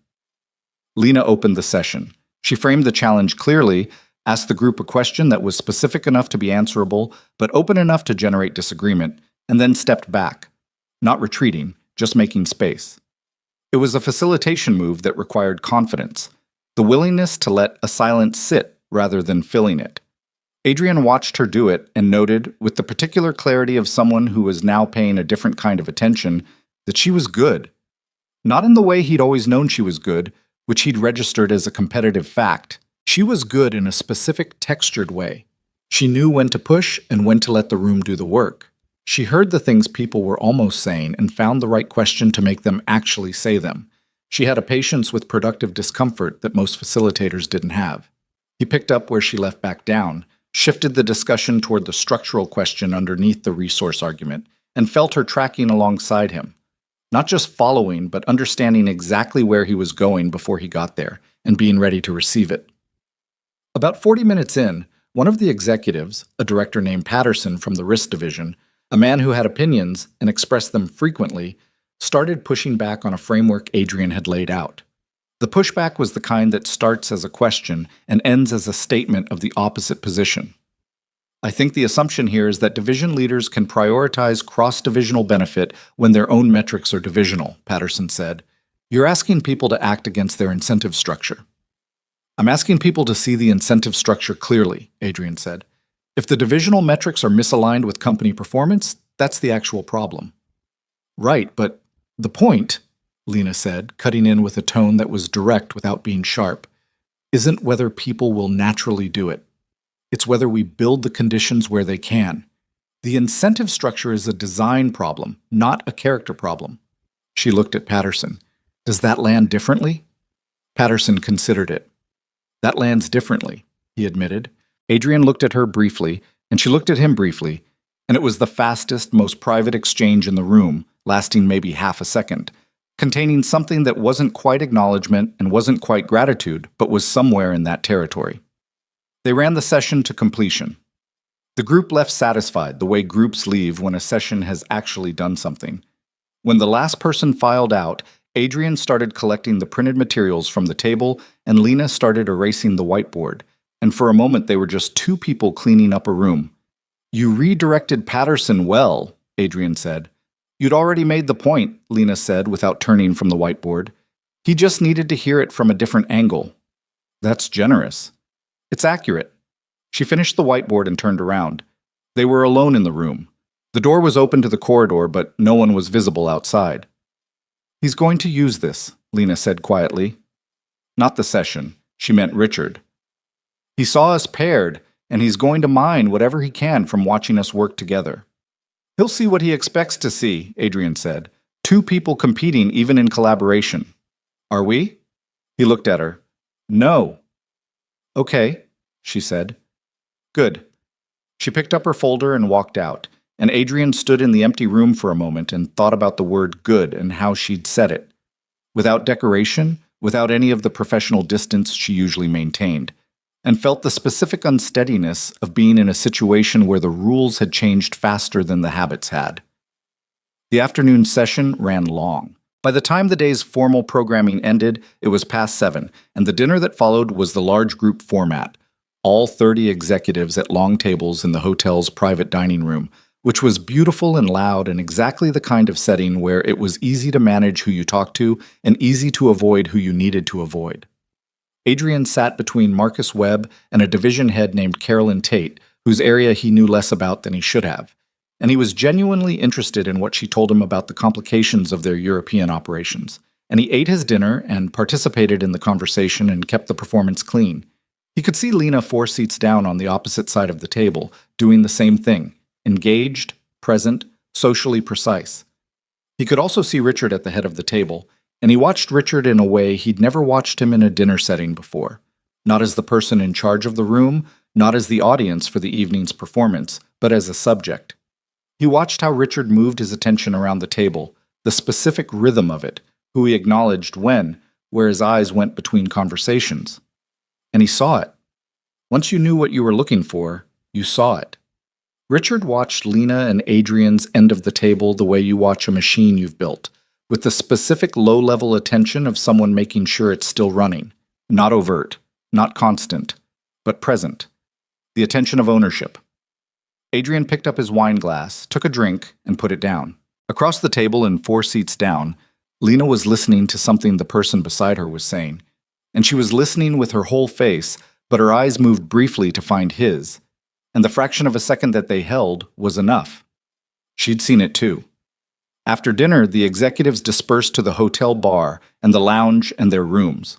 Lena opened the session. She framed the challenge clearly, asked the group a question that was specific enough to be answerable, but open enough to generate disagreement, and then stepped back, not retreating, just making space. It was a facilitation move that required confidence, the willingness to let a silence sit rather than filling it. Adrian watched her do it and noted, with the particular clarity of someone who was now paying a different kind of attention, that she was good. Not in the way he'd always known she was good, which he'd registered as a competitive fact. She was good in a specific textured way. She knew when to push and when to let the room do the work. She heard the things people were almost saying and found the right question to make them actually say them. She had a patience with productive discomfort that most facilitators didn't have. He picked up where she left back down, shifted the discussion toward the structural question underneath the resource argument, and felt her tracking alongside him. Not just following, but understanding exactly where he was going before he got there, and being ready to receive it. About 40 minutes in, one of the executives, a director named Patterson from the risk division, a man who had opinions and expressed them frequently, started pushing back on a framework Adrian had laid out. The pushback was the kind that starts as a question and ends as a statement of the opposite position. I think the assumption here is that division leaders can prioritize cross-divisional benefit when their own metrics are divisional, Patterson said. You're asking people to act against their incentive structure. I'm asking people to see the incentive structure clearly, Adrian said. If the divisional metrics are misaligned with company performance, that's the actual problem. Right, but the point, Lena said, cutting in with a tone that was direct without being sharp, isn't whether people will naturally do it. It's whether we build the conditions where they can. The incentive structure is a design problem, not a character problem. She looked at Patterson. Does that land differently? Patterson considered it. That lands differently, he admitted. Adrian looked at her briefly, and she looked at him briefly, and it was the fastest, most private exchange in the room, lasting maybe half a second, containing something that wasn't quite acknowledgement and wasn't quite gratitude, but was somewhere in that territory. They ran the session to completion. The group left satisfied the way groups leave when a session has actually done something. When the last person filed out, Adrian started collecting the printed materials from the table and Lena started erasing the whiteboard, and for a moment they were just two people cleaning up a room. You redirected Patterson well, Adrian said. You'd already made the point, Lena said without turning from the whiteboard. He just needed to hear it from a different angle. That's generous. It's accurate. She finished the whiteboard and turned around. They were alone in the room. The door was open to the corridor, but no one was visible outside. He's going to use this, Lena said quietly. Not the session. She meant Richard. He saw us paired, and he's going to mine whatever he can from watching us work together. He'll see what he expects to see, Adrian said. Two people competing even in collaboration. Are we? He looked at her. No. Okay, she said. Good. She picked up her folder and walked out, and Adrian stood in the empty room for a moment and thought about the word good and how she'd said it. Without decoration, without any of the professional distance she usually maintained, and felt the specific unsteadiness of being in a situation where the rules had changed faster than the habits had. The afternoon session ran long. By the time the day's formal programming ended, it was past 7, and the dinner that followed was the large group format, all 30 executives at long tables in the hotel's private dining room, which was beautiful and loud and exactly the kind of setting where it was easy to manage who you talked to and easy to avoid who you needed to avoid. Adrian sat between Marcus Webb and a division head named Carolyn Tate, whose area he knew less about than he should have, and he was genuinely interested in what she told him about the complications of their European operations, and he ate his dinner and participated in the conversation and kept the performance clean. He could see Lena 4 seats down on the opposite side of the table, doing the same thing, engaged, present, socially precise. He could also see Richard at the head of the table, and he watched Richard in a way he'd never watched him in a dinner setting before. Not as the person in charge of the room, not as the audience for the evening's performance, but as a subject. He watched how Richard moved his attention around the table, the specific rhythm of it, who he acknowledged when, where his eyes went between conversations. And he saw it. Once you knew what you were looking for, you saw it. Richard watched Lena and Adrian's end of the table the way you watch a machine you've built, with the specific low-level attention of someone making sure it's still running. Not overt, not constant, but present. The attention of ownership. Adrian picked up his wine glass, took a drink, and put it down. Across the table and 4 seats down, Lena was listening to something the person beside her was saying, and she was listening with her whole face, but her eyes moved briefly to find his, and the fraction of a second that they held was enough. She'd seen it too. After dinner, the executives dispersed to the hotel bar and the lounge and their rooms.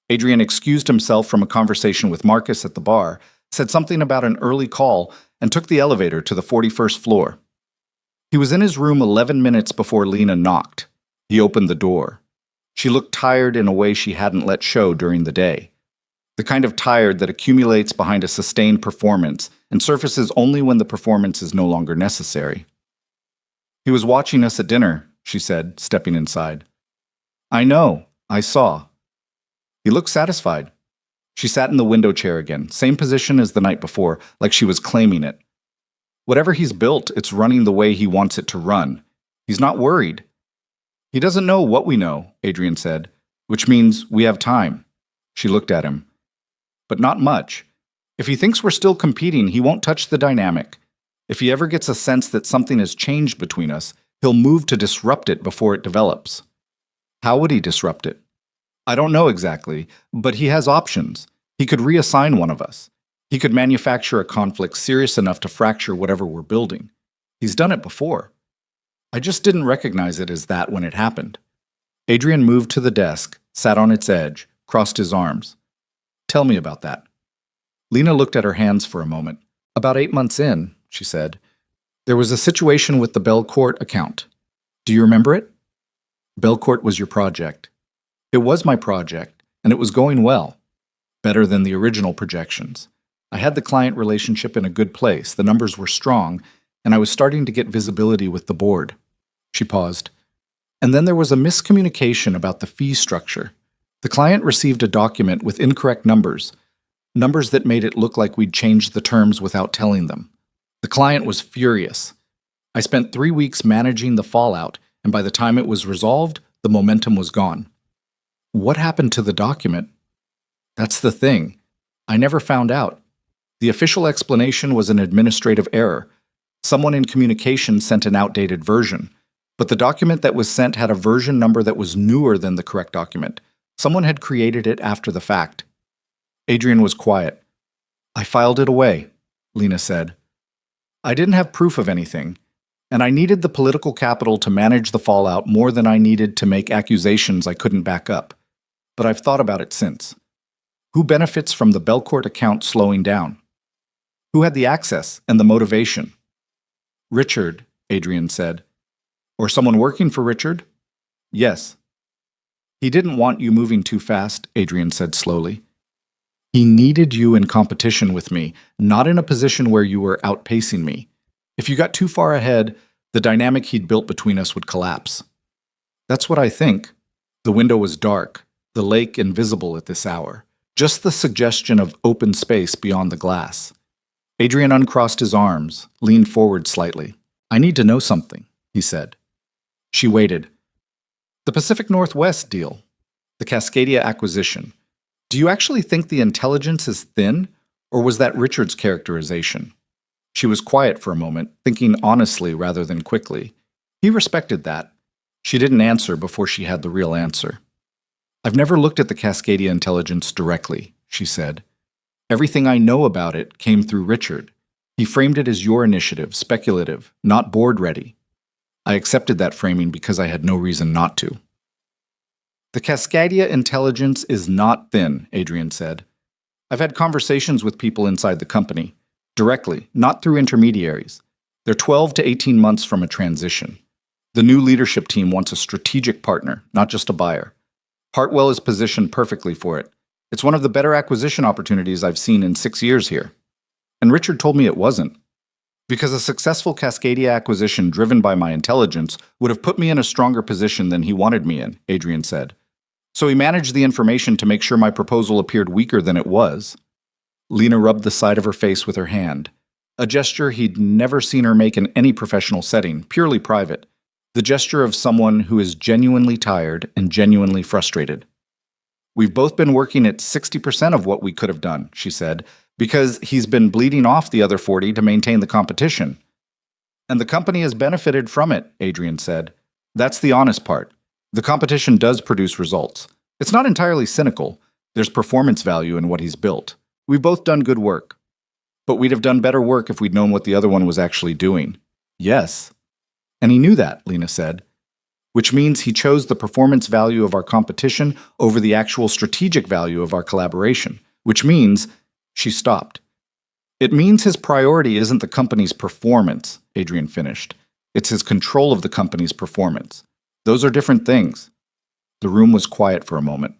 Adrian excused himself from a conversation with Marcus at the bar, said something about an early call, and took the elevator to the 41st floor. He was in his room 11 minutes before Lena knocked. He opened the door. She looked tired in a way she hadn't let show during the day. The kind of tired that accumulates behind a sustained performance and surfaces only when the performance is no longer necessary. "He was watching us at dinner," she said, stepping inside. "I know, I saw." He looked satisfied. She sat in the window chair again, same position as the night before, like she was claiming it. Whatever he's built, it's running the way he wants it to run. He's not worried. "He doesn't know what we know," Adrian said, "which means we have time." She looked at him. "But not much. If he thinks we're still competing, he won't touch the dynamic. If he ever gets a sense that something has changed between us, he'll move to disrupt it before it develops." "How would he disrupt it?" "I don't know exactly, but he has options. He could reassign one of us. He could manufacture a conflict serious enough to fracture whatever we're building. He's done it before. I just didn't recognize it as that when it happened." Adrian moved to the desk, sat on its edge, crossed his arms. "Tell me about that." Lena looked at her hands for a moment. "About 8 months in," she said, "there was a situation with the Belcourt account. Do you remember it?" "Belcourt was your project." "It was my project, and it was going well. Better than the original projections. I had the client relationship in a good place, the numbers were strong, and I was starting to get visibility with the board." She paused. "And then there was a miscommunication about the fee structure. The client received a document with incorrect numbers that made it look like we'd changed the terms without telling them. The client was furious. I spent 3 weeks managing the fallout, and by the time it was resolved, the momentum was gone." "What happened to the document?" "That's the thing. I never found out. The official explanation was an administrative error. Someone in communication sent an outdated version, but the document that was sent had a version number that was newer than the correct document. Someone had created it after the fact." Adrian was quiet. "I filed it away," Lena said. "I didn't have proof of anything, and I needed the political capital to manage the fallout more than I needed to make accusations I couldn't back up. But I've thought about it since. Who benefits from the Belcourt account slowing down? Who had the access and the motivation?" "Richard," Adrian said. "Or someone working for Richard?" "Yes." "He didn't want you moving too fast," Adrian said slowly. "He needed you in competition with me, not in a position where you were outpacing me. If you got too far ahead, the dynamic he'd built between us would collapse." "That's what I think." The window was dark, the lake invisible at this hour, just the suggestion of open space beyond the glass. Adrian uncrossed his arms, leaned forward slightly. "I need to know something," he said. She waited. "The Pacific Northwest deal, the Cascadia acquisition. Do you actually think the intelligence is thin, or was that Richard's characterization?" She was quiet for a moment, thinking honestly rather than quickly. He respected that. She didn't answer before she had the real answer. "I've never looked at the Cascadia intelligence directly," she said. "Everything I know about it came through Richard. He framed it as your initiative, speculative, not board-ready. I accepted that framing because I had no reason not to." "The Cascadia intelligence is not thin," Adrian said. "I've had conversations with people inside the company, directly, not through intermediaries. They're 12 to 18 months from a transition. The new leadership team wants a strategic partner, not just a buyer. Hartwell is positioned perfectly for it. It's one of the better acquisition opportunities I've seen in 6 years here. And Richard told me it wasn't. Because a successful Cascadia acquisition driven by my intelligence would have put me in a stronger position than he wanted me in, Adrian said. So he managed the information to make sure my proposal appeared weaker than it was. Lena rubbed the side of her face with her hand, a gesture he'd never seen her make in any professional setting, purely private, the gesture of someone who is genuinely tired and genuinely frustrated. We've both been working at 60% of what we could have done, she said, because he's been bleeding off the other 40 to maintain the competition. And the company has benefited from it, Adrian said. That's the honest part. The competition does produce results. It's not entirely cynical. There's performance value in what he's built. We've both done good work. But we'd have done better work if we'd known what the other one was actually doing. Yes. And he knew that, Lena said. Which means he chose the performance value of our competition over the actual strategic value of our collaboration. Which means... She stopped. It means his priority isn't the company's performance, Adrian finished. It's his control of the company's performance. Those are different things. The room was quiet for a moment.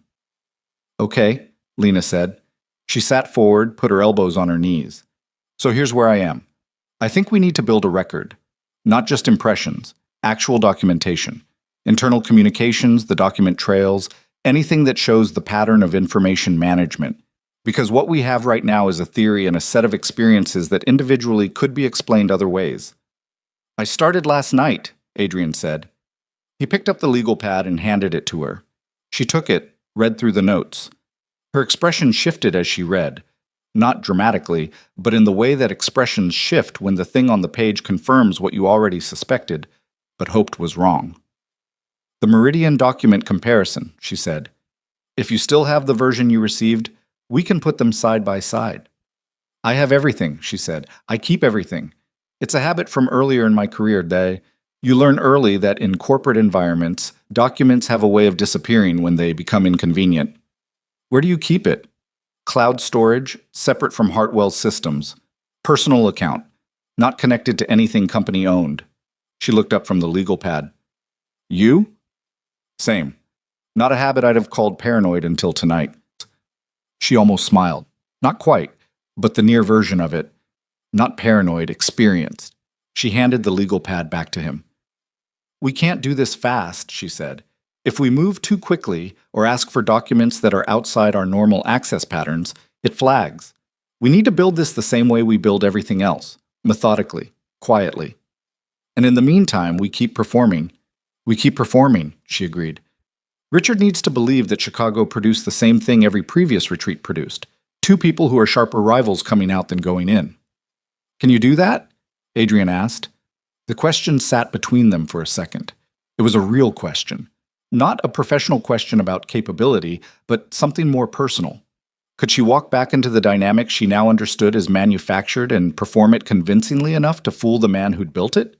Okay, Lena said. She sat forward, put her elbows on her knees. So here's where I am. I think we need to build a record. Not just impressions, actual documentation. Internal communications, the document trails, anything that shows the pattern of information management. Because what we have right now is a theory and a set of experiences that individually could be explained other ways. I started last night, Adrian said. He picked up the legal pad and handed it to her. She took it, read through the notes. Her expression shifted as she read. Not dramatically, but in the way that expressions shift when the thing on the page confirms what you already suspected, but hoped was wrong. The Meridian document comparison, she said. If you still have the version you received, we can put them side by side. I have everything, she said. I keep everything. It's a habit from earlier in my career, you learn early that in corporate environments, documents have a way of disappearing when they become inconvenient. Where do you keep it? Cloud storage, separate from Hartwell's systems. Personal account, not connected to anything company owned. She looked up from the legal pad. You? Same. Not a habit I'd have called paranoid until tonight. She almost smiled. Not quite, but the near version of it. Not paranoid, experienced. She handed the legal pad back to him. We can't do this fast, she said. If we move too quickly or ask for documents that are outside our normal access patterns, it flags. We need to build this the same way we build everything else, methodically, quietly. And in the meantime, we keep performing. We keep performing, she agreed. Richard needs to believe that Chicago produced the same thing every previous retreat produced. 2 people who are sharper rivals coming out than going in. Can you do that? Adrian asked. The question sat between them for a second. It was a real question. Not a professional question about capability, but something more personal. Could she walk back into the dynamic she now understood as manufactured and perform it convincingly enough to fool the man who'd built it?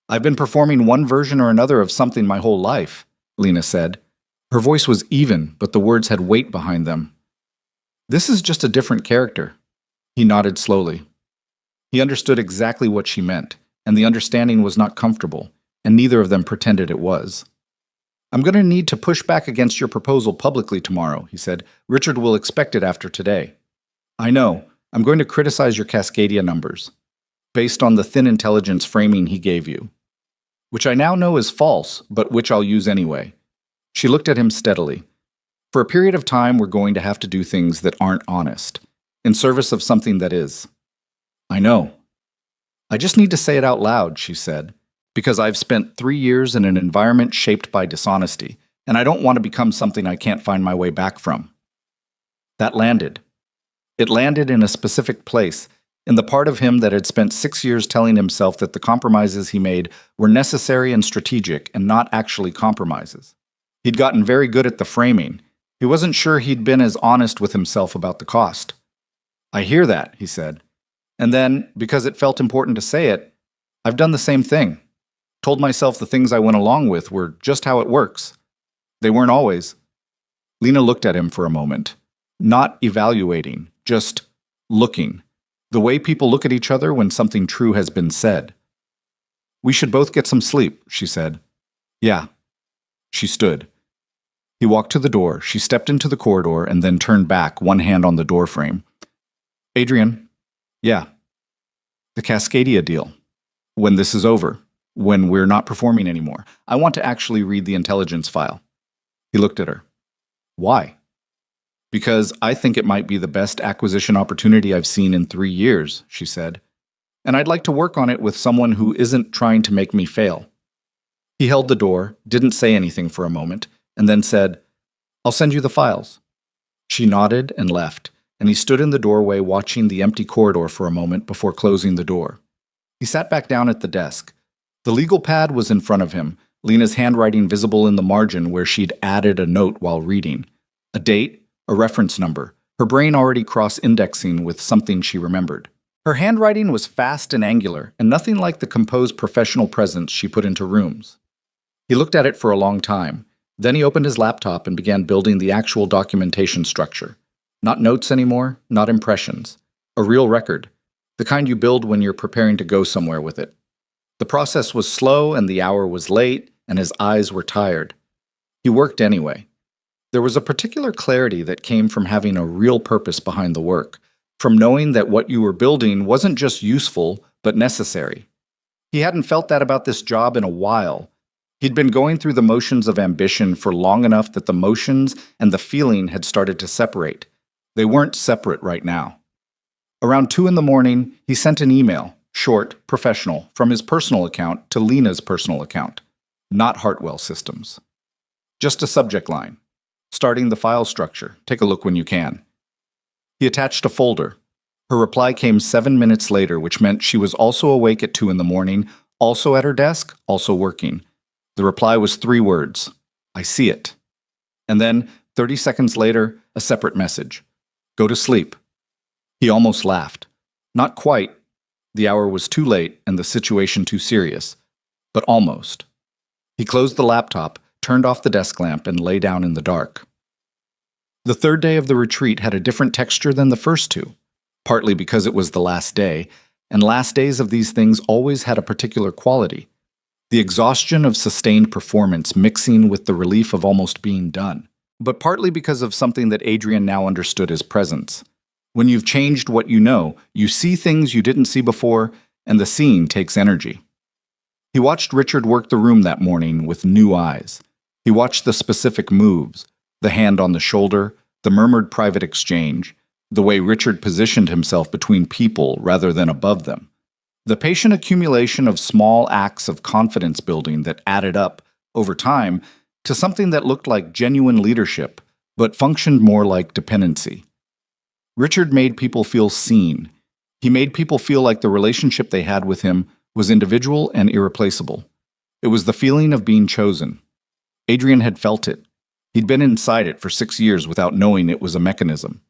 I've been performing one version or another of something my whole life, Lena said. Her voice was even, but the words had weight behind them. This is just a different character. He nodded slowly. He understood exactly what she meant, and the understanding was not comfortable, and neither of them pretended it was. I'm going to need to push back against your proposal publicly tomorrow, he said. Richard will expect it after today. I know. I'm going to criticize your Cascadia numbers, based on the thin intelligence framing he gave you. Which I now know is false, but which I'll use anyway. She looked at him steadily. For a period of time, we're going to have to do things that aren't honest, in service of something that is. I know. I just need to say it out loud, she said, because I've spent 3 years in an environment shaped by dishonesty, and I don't want to become something I can't find my way back from. That landed. It landed in a specific place, in the part of him that had spent 6 years telling himself that the compromises he made were necessary and strategic and not actually compromises. He'd gotten very good at the framing. He wasn't sure he'd been as honest with himself about the cost. I hear that, he said. And then, because it felt important to say it, I've done the same thing. Told myself the things I went along with were just how it works. They weren't always. Lena looked at him for a moment, not evaluating, just looking. The way people look at each other when something true has been said. We should both get some sleep, she said. Yeah. She stood. He walked to the door. She stepped into the corridor and then turned back, one hand on the door frame. Adrian. Yeah. The Cascadia deal. When this is over. When we're not performing anymore. I want to actually read the intelligence file. He looked at her. Why? Because I think it might be the best acquisition opportunity I've seen in 3 years, she said. And I'd like to work on it with someone who isn't trying to make me fail. He held the door, didn't say anything for a moment, and then said, I'll send you the files. She nodded and left, and he stood in the doorway watching the empty corridor for a moment before closing the door. He sat back down at the desk. The legal pad was in front of him, Lena's handwriting visible in the margin where she'd added a note while reading. A date, a reference number, her brain already cross-indexing with something she remembered. Her handwriting was fast and angular, and nothing like the composed professional presence she put into rooms. He looked at it for a long time. Then he opened his laptop and began building the actual documentation structure. Not notes anymore, not impressions. A real record. The kind you build when you're preparing to go somewhere with it. The process was slow and the hour was late, and his eyes were tired. He worked anyway. There was a particular clarity that came from having a real purpose behind the work, from knowing that what you were building wasn't just useful, but necessary. He hadn't felt that about this job in a while. He'd been going through the motions of ambition for long enough that the motions and the feeling had started to separate. They weren't separate right now. Around 2 a.m, he sent an email, short, professional, from his personal account to Lena's personal account, not Hartwell Systems. Just a subject line. Starting the file structure. Take a look when you can. He attached a folder. Her reply came 7 minutes later, which meant she was also awake at 2 a.m, also at her desk, also working. The reply was 3 words. I see it. And then, 30 seconds later, a separate message. Go to sleep. He almost laughed. Not quite. The hour was too late and the situation too serious. But almost. He closed the laptop, turned off the desk lamp, and lay down in the dark. The third day of the retreat had a different texture than the first 2, partly because it was the last day, and last days of these things always had a particular quality. The exhaustion of sustained performance mixing with the relief of almost being done, but partly because of something that Adrian now understood as presence. When you've changed what you know, you see things you didn't see before, and the seeing takes energy. He watched Richard work the room that morning with new eyes. He watched the specific moves, the hand on the shoulder, the murmured private exchange, the way Richard positioned himself between people rather than above them. The patient accumulation of small acts of confidence building that added up, over time, to something that looked like genuine leadership, but functioned more like dependency. Richard made people feel seen. He made people feel like the relationship they had with him was individual and irreplaceable. It was the feeling of being chosen. Adrian had felt it. He'd been inside it for 6 years without knowing it was a mechanism.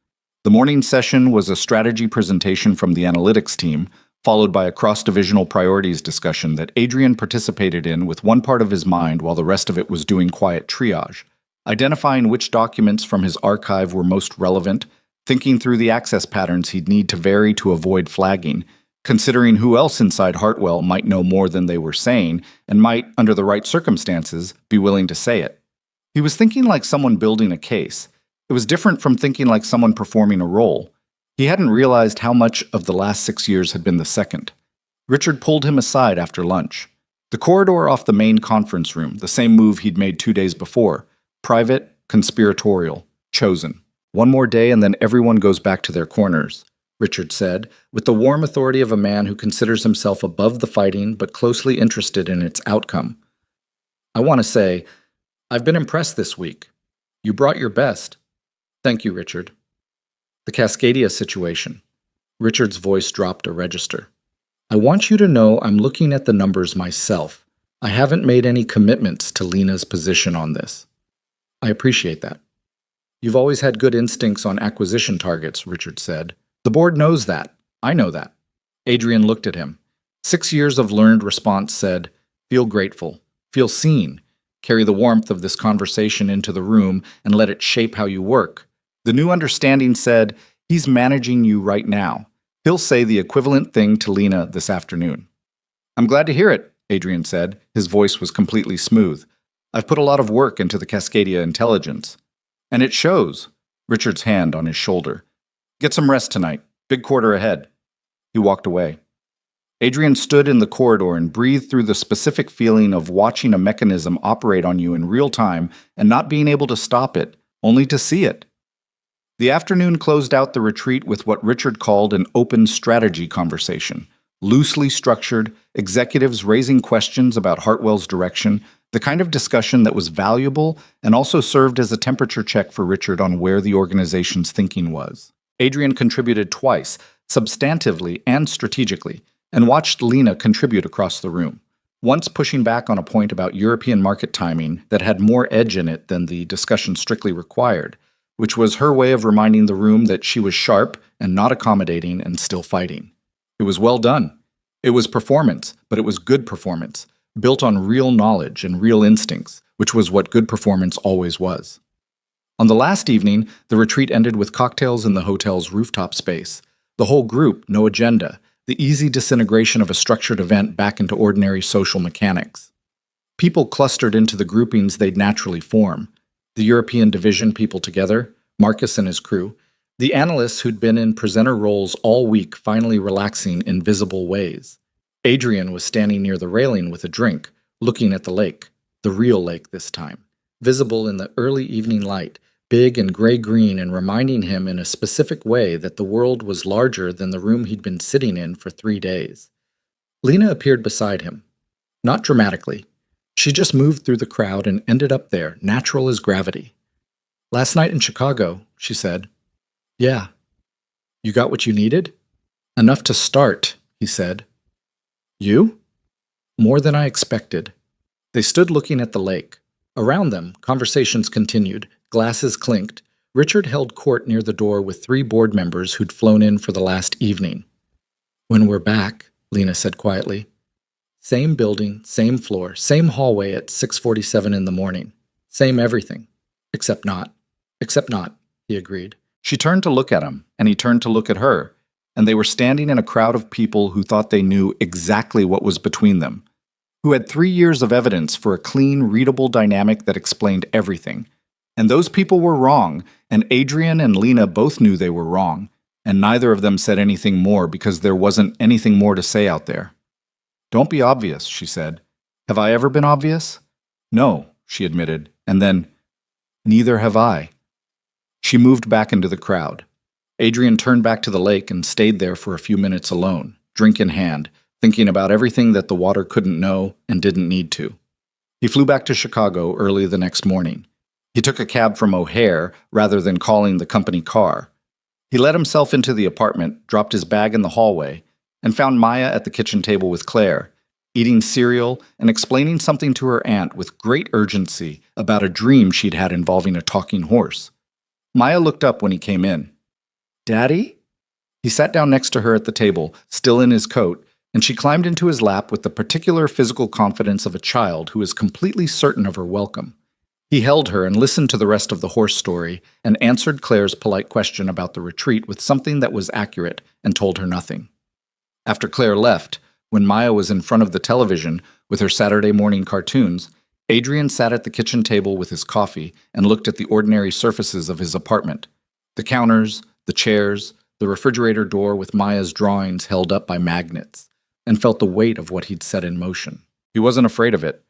The morning session was a strategy presentation from the analytics team, followed by a cross-divisional priorities discussion that Adrian participated in with one part of his mind while the rest of it was doing quiet triage, identifying which documents from his archive were most relevant, thinking through the access patterns he'd need to vary to avoid flagging, considering who else inside Hartwell might know more than they were saying and might, under the right circumstances, be willing to say it. He was thinking like someone building a case. It was different from thinking like someone performing a role. He hadn't realized how much of the last 6 years had been the second. Richard pulled him aside after lunch. The corridor off the main conference room, the same move he'd made 2 days before. Private, conspiratorial, chosen. One more day and then everyone goes back to their corners, Richard said, with the warm authority of a man who considers himself above the fighting but closely interested in its outcome. I want to say, I've been impressed this week. You brought your best. Thank you, Richard. The Cascadia situation. Richard's voice dropped a register. I want you to know I'm looking at the numbers myself. I haven't made any commitments to Lena's position on this. I appreciate that. You've always had good instincts on acquisition targets, Richard said. The board knows that. I know that. Adrian looked at him. 6 years of learned response said, feel grateful, feel seen, carry the warmth of this conversation into the room and let it shape how you work. The new understanding said, he's managing you right now. He'll say the equivalent thing to Lena this afternoon. I'm glad to hear it, Adrian said. His voice was completely smooth. I've put a lot of work into the Cascadia intelligence. And it shows. Richard's hand on his shoulder. Get some rest tonight. Big quarter ahead. He walked away. Adrian stood in the corridor and breathed through the specific feeling of watching a mechanism operate on you in real time and not being able to stop it, only to see it. The afternoon closed out the retreat with what Richard called an open strategy conversation. Loosely structured, executives raising questions about Hartwell's direction, the kind of discussion that was valuable and also served as a temperature check for Richard on where the organization's thinking was. Adrian contributed twice, substantively and strategically, and watched Lena contribute across the room, once pushing back on a point about European market timing that had more edge in it than the discussion strictly required, which was her way of reminding the room that she was sharp and not accommodating and still fighting. It was well done. It was performance, but it was good performance, built on real knowledge and real instincts, which was what good performance always was. On the last evening, the retreat ended with cocktails in the hotel's rooftop space. The whole group, no agenda, the easy disintegration of a structured event back into ordinary social mechanics. People clustered into the groupings they'd naturally form. The European division people together, Marcus and his crew, the analysts who'd been in presenter roles all week finally relaxing in visible ways. Adrian was standing near the railing with a drink, looking at the lake, the real lake this time, visible in the early evening light, big and gray-green and reminding him in a specific way that the world was larger than the room he'd been sitting in for 3 days. Lena appeared beside him. Not dramatically. She just moved through the crowd and ended up there, natural as gravity. Last night in Chicago, she said. Yeah. You got what you needed? Enough to start, he said. You? More than I expected. They stood looking at the lake. Around them, conversations continued. Glasses clinked. Richard held court near the door with 3 board members who'd flown in for the last evening. When we're back, Lena said quietly. Same building, same floor, same hallway at 6:47 in the morning. Same everything. Except not. Except not, he agreed. She turned to look at him, and he turned to look at her, and they were standing in a crowd of people who thought they knew exactly what was between them, who had 3 years of evidence for a clean, readable dynamic that explained everything. And those people were wrong, and Adrian and Lena both knew they were wrong, and neither of them said anything more because there wasn't anything more to say out there. Don't be obvious, she said. Have I ever been obvious? No, she admitted, and then, neither have I. She moved back into the crowd. Adrian turned back to the lake and stayed there for a few minutes alone, drink in hand, thinking about everything that the water couldn't know and didn't need to. He flew back to Chicago early the next morning. He took a cab from O'Hare rather than calling the company car. He let himself into the apartment, dropped his bag in the hallway, and found Maya at the kitchen table with Claire, eating cereal and explaining something to her aunt with great urgency about a dream she'd had involving a talking horse. Maya looked up when he came in. Daddy? He sat down next to her at the table, still in his coat, and she climbed into his lap with the particular physical confidence of a child who is completely certain of her welcome. He held her and listened to the rest of the horse story and answered Claire's polite question about the retreat with something that was accurate and told her nothing. After Claire left, when Maya was in front of the television with her Saturday morning cartoons, Adrian sat at the kitchen table with his coffee and looked at the ordinary surfaces of his apartment. The counters, the chairs, the refrigerator door with Maya's drawings held up by magnets, and felt the weight of what he'd set in motion. He wasn't afraid of it.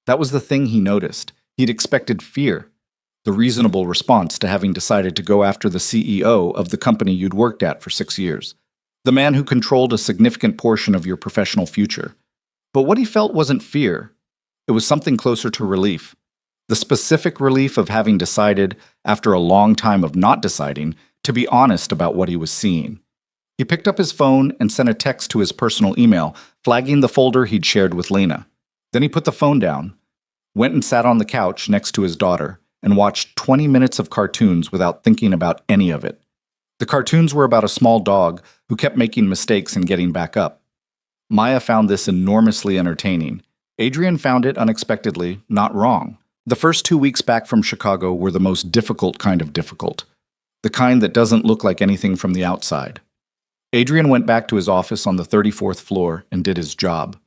That was the thing he noticed. He'd expected fear, the reasonable response to having decided to go after the CEO of the company you'd worked at for 6 years, the man who controlled a significant portion of your professional future. But what he felt wasn't fear. It was something closer to relief. The specific relief of having decided, after a long time of not deciding, to be honest about what he was seeing. He picked up his phone and sent a text to his personal email, flagging the folder he'd shared with Lena. Then he put the phone down, went and sat on the couch next to his daughter, and watched 20 minutes of cartoons without thinking about any of it. The cartoons were about a small dog who kept making mistakes and getting back up. Maya found this enormously entertaining. Adrian found it unexpectedly not wrong. The first 2 weeks back from Chicago were the most difficult kind of difficult. The kind that doesn't look like anything from the outside. Adrian went back to his office on the 34th floor and did his job.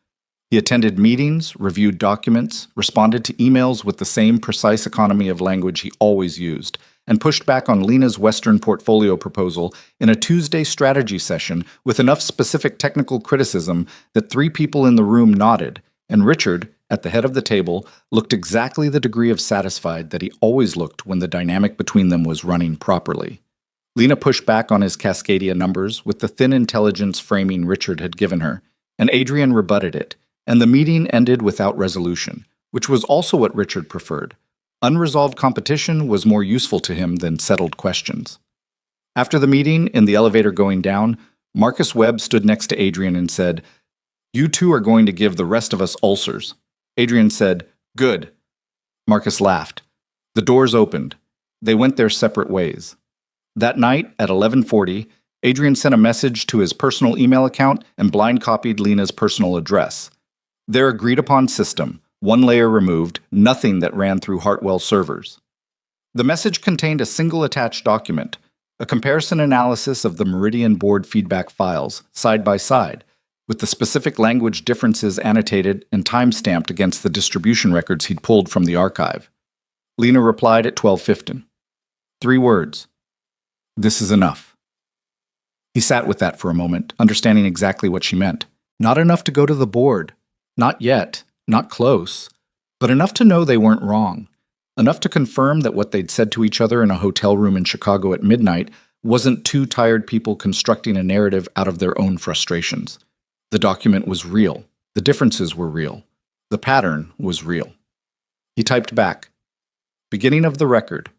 He attended meetings, reviewed documents, responded to emails with the same precise economy of language he always used, and pushed back on Lena's Western portfolio proposal in a Tuesday strategy session with enough specific technical criticism that 3 people in the room nodded, and Richard, at the head of the table, looked exactly the degree of satisfied that he always looked when the dynamic between them was running properly. Lena pushed back on his Cascadia numbers with the thin intelligence framing Richard had given her, and Adrian rebutted it, and the meeting ended without resolution, which was also what Richard preferred. Unresolved competition was more useful to him than settled questions. After the meeting, in the elevator going down, Marcus Webb stood next to Adrian and said, "You two are going to give the rest of us ulcers." Adrian said, "Good." Marcus laughed. The doors opened. They went their separate ways. That night, at 11:40, Adrian sent a message to his personal email account and blind copied Lena's personal address. Their agreed-upon system, 1 layer removed, nothing that ran through Hartwell servers. The message contained a single attached document, a comparison analysis of the Meridian board feedback files, side by side, with the specific language differences annotated and time-stamped against the distribution records he'd pulled from the archive. Lena replied at 12:15. 3 words. "This is enough." He sat with that for a moment, understanding exactly what she meant. Not enough to go to the board. Not yet. Not close. But enough to know they weren't wrong. Enough to confirm that what they'd said to each other in a hotel room in Chicago at midnight wasn't 2 tired people constructing a narrative out of their own frustrations. The document was real. The differences were real. The pattern was real. He typed back, "Beginning of the record.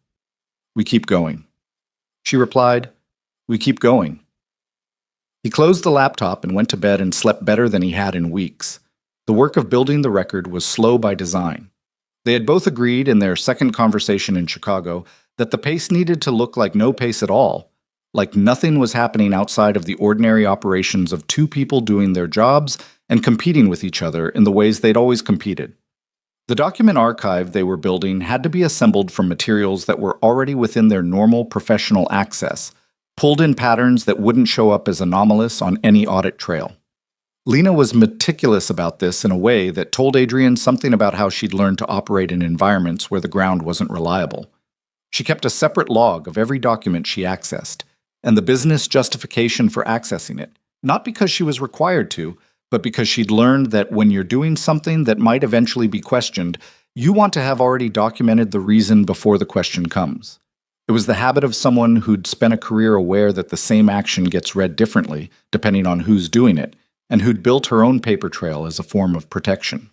We keep going." She replied, "We keep going." He closed the laptop and went to bed and slept better than he had in weeks. The work of building the record was slow by design. They had both agreed in their second conversation in Chicago that the pace needed to look like no pace at all, like nothing was happening outside of the ordinary operations of 2 people doing their jobs and competing with each other in the ways they'd always competed. The document archive they were building had to be assembled from materials that were already within their normal professional access, pulled in patterns that wouldn't show up as anomalous on any audit trail. Lena was meticulous about this in a way that told Adrian something about how she'd learned to operate in environments where the ground wasn't reliable. She kept a separate log of every document she accessed, and the business justification for accessing it, not because she was required to, but because she'd learned that when you're doing something that might eventually be questioned, you want to have already documented the reason before the question comes. It was the habit of someone who'd spent a career aware that the same action gets read differently, depending on who's doing it, and who'd built her own paper trail as a form of protection.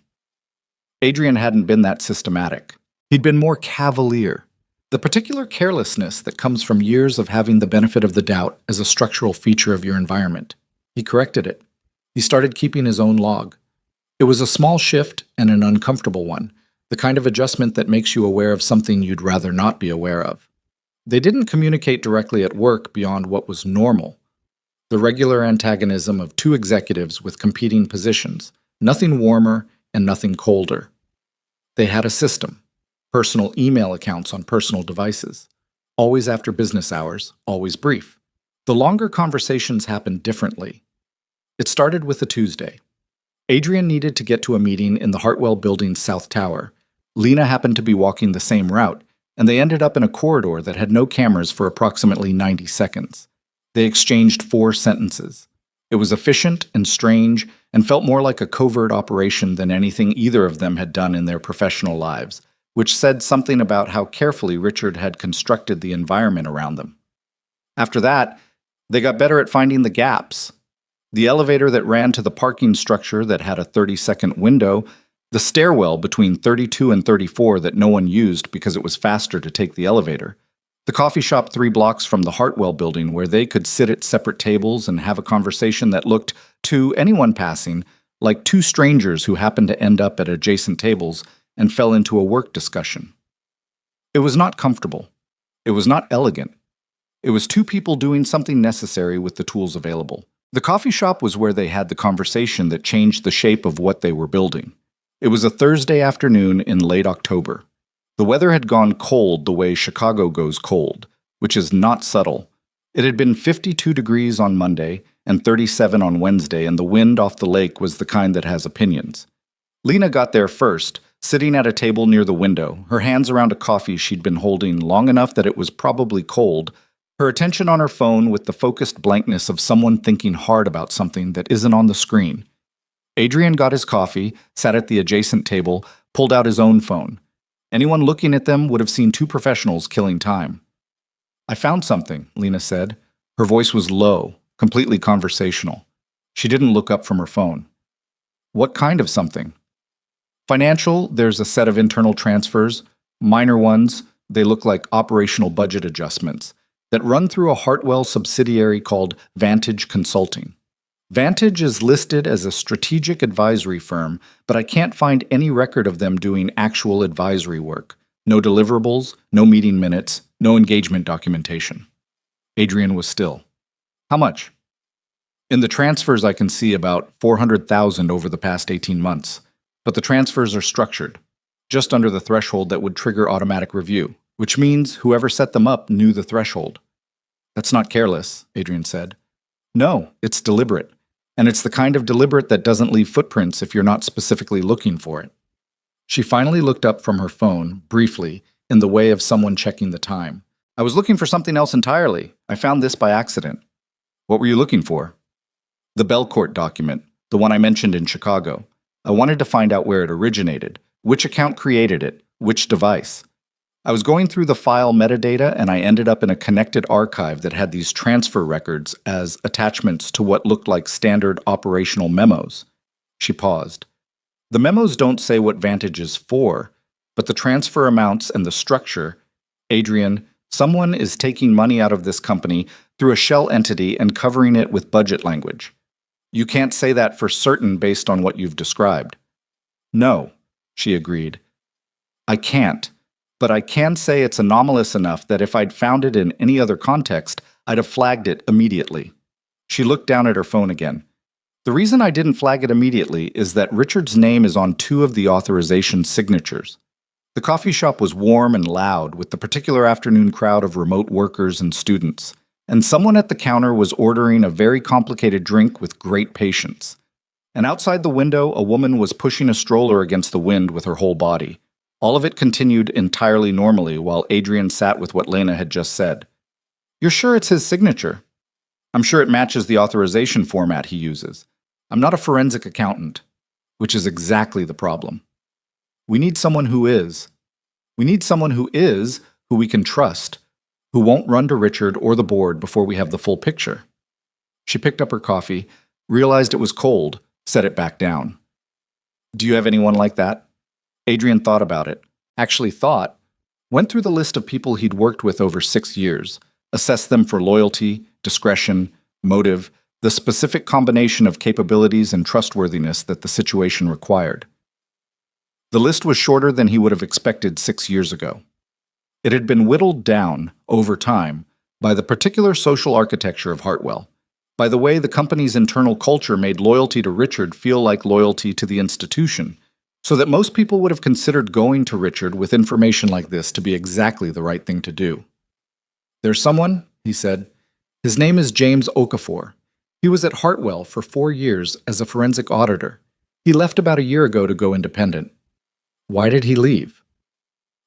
Adrian hadn't been that systematic. He'd been more cavalier. The particular carelessness that comes from years of having the benefit of the doubt as a structural feature of your environment. He corrected it. He started keeping his own log. It was a small shift and an uncomfortable one, the kind of adjustment that makes you aware of something you'd rather not be aware of. They didn't communicate directly at work beyond what was normal. The regular antagonism of 2 executives with competing positions, nothing warmer and nothing colder. They had a system, personal email accounts on personal devices, always after business hours, always brief. The longer conversations happened differently. It started with a Tuesday. Adrian needed to get to a meeting in the Hartwell Building's South Tower. Lena happened to be walking the same route, and they ended up in a corridor that had no cameras for approximately 90 seconds. They exchanged 4 sentences. It was efficient and strange and felt more like a covert operation than anything either of them had done in their professional lives, which said something about how carefully Richard had constructed the environment around them. After that, they got better at finding the gaps. The elevator that ran to the parking structure that had a 30-second window, the stairwell between 32 and 34 that no one used because it was faster to take the elevator, the coffee shop 3 blocks from the Hartwell building where they could sit at separate tables and have a conversation that looked, to anyone passing, like 2 strangers who happened to end up at adjacent tables and fell into a work discussion. It was not comfortable. It was not elegant. It was 2 people doing something necessary with the tools available. The coffee shop was where they had the conversation that changed the shape of what they were building. It was a Thursday afternoon in late October. The weather had gone cold the way Chicago goes cold, which is not subtle. It had been 52 degrees on Monday and 37 on Wednesday, and the wind off the lake was the kind that has opinions. Lena got there first, sitting at a table near the window, her hands around a coffee she'd been holding long enough that it was probably cold, her attention on her phone with the focused blankness of someone thinking hard about something that isn't on the screen. Adrian got his coffee, sat at the adjacent table, pulled out his own phone. Anyone looking at them would have seen two professionals killing time. "I found something," Lena said. Her voice was low, completely conversational. She didn't look up from her phone. "What kind of something?" "Financial, there's a set of internal transfers. Minor ones, they look like operational budget adjustments, that run through a Hartwell subsidiary called Vantage Consulting. Vantage is listed as a strategic advisory firm, but I can't find any record of them doing actual advisory work. No deliverables, no meeting minutes, no engagement documentation." Adrian was still. "How much?" "In the transfers I can see about 400,000 over the past 18 months, but the transfers are structured, just under the threshold that would trigger automatic review, which means whoever set them up knew the threshold." "That's not careless," Adrian said. "No, it's deliberate. And it's the kind of deliberate that doesn't leave footprints if you're not specifically looking for it." She finally looked up from her phone, briefly, in the way of someone checking the time. "I was looking for something else entirely. I found this by accident." "What were you looking for?" "The Belcourt document, the one I mentioned in Chicago. I wanted to find out where it originated, which account created it, which device. I was going through the file metadata and I ended up in a connected archive that had these transfer records as attachments to what looked like standard operational memos." She paused. "The memos don't say what Vantage is for, but the transfer amounts and the structure. Adrian, someone is taking money out of this company through a shell entity and covering it with budget language. You can't say that for certain based on what you've described." "No," she agreed. "I can't. But I can say it's anomalous enough that if I'd found it in any other context, I'd have flagged it immediately." She looked down at her phone again. "The reason I didn't flag it immediately is that Richard's name is on 2 of the authorization signatures. The coffee shop was warm and loud with the particular afternoon crowd of remote workers and students, and someone at the counter was ordering a very complicated drink with great patience. And outside the window, a woman was pushing a stroller against the wind with her whole body. All of it continued entirely normally while Adrian sat with what Lena had just said. "You're sure it's his signature?" "I'm sure it matches the authorization format he uses. I'm not a forensic accountant," which is exactly the problem. We need someone who is. We need someone who is, who we can trust, who won't run to Richard or the board before we have the full picture. She picked up her coffee, realized it was cold, set it back down. "Do you have anyone like that?" Adrian thought about it. Went through the list of people he'd worked with over 6 years, assessed them for loyalty, discretion, motive, the specific combination of capabilities and trustworthiness that the situation required. The list was shorter than he would have expected 6 years ago. It had been whittled down, over time, by the particular social architecture of Hartwell, by the way the company's internal culture made loyalty to Richard feel like loyalty to the institution, so that most people would have considered going to Richard with information like this to be exactly the right thing to do. "There's someone," he said. "His name is James Okafor. He was at Hartwell for 4 years as a forensic auditor. He left about a year ago to go independent." "Why did he leave?"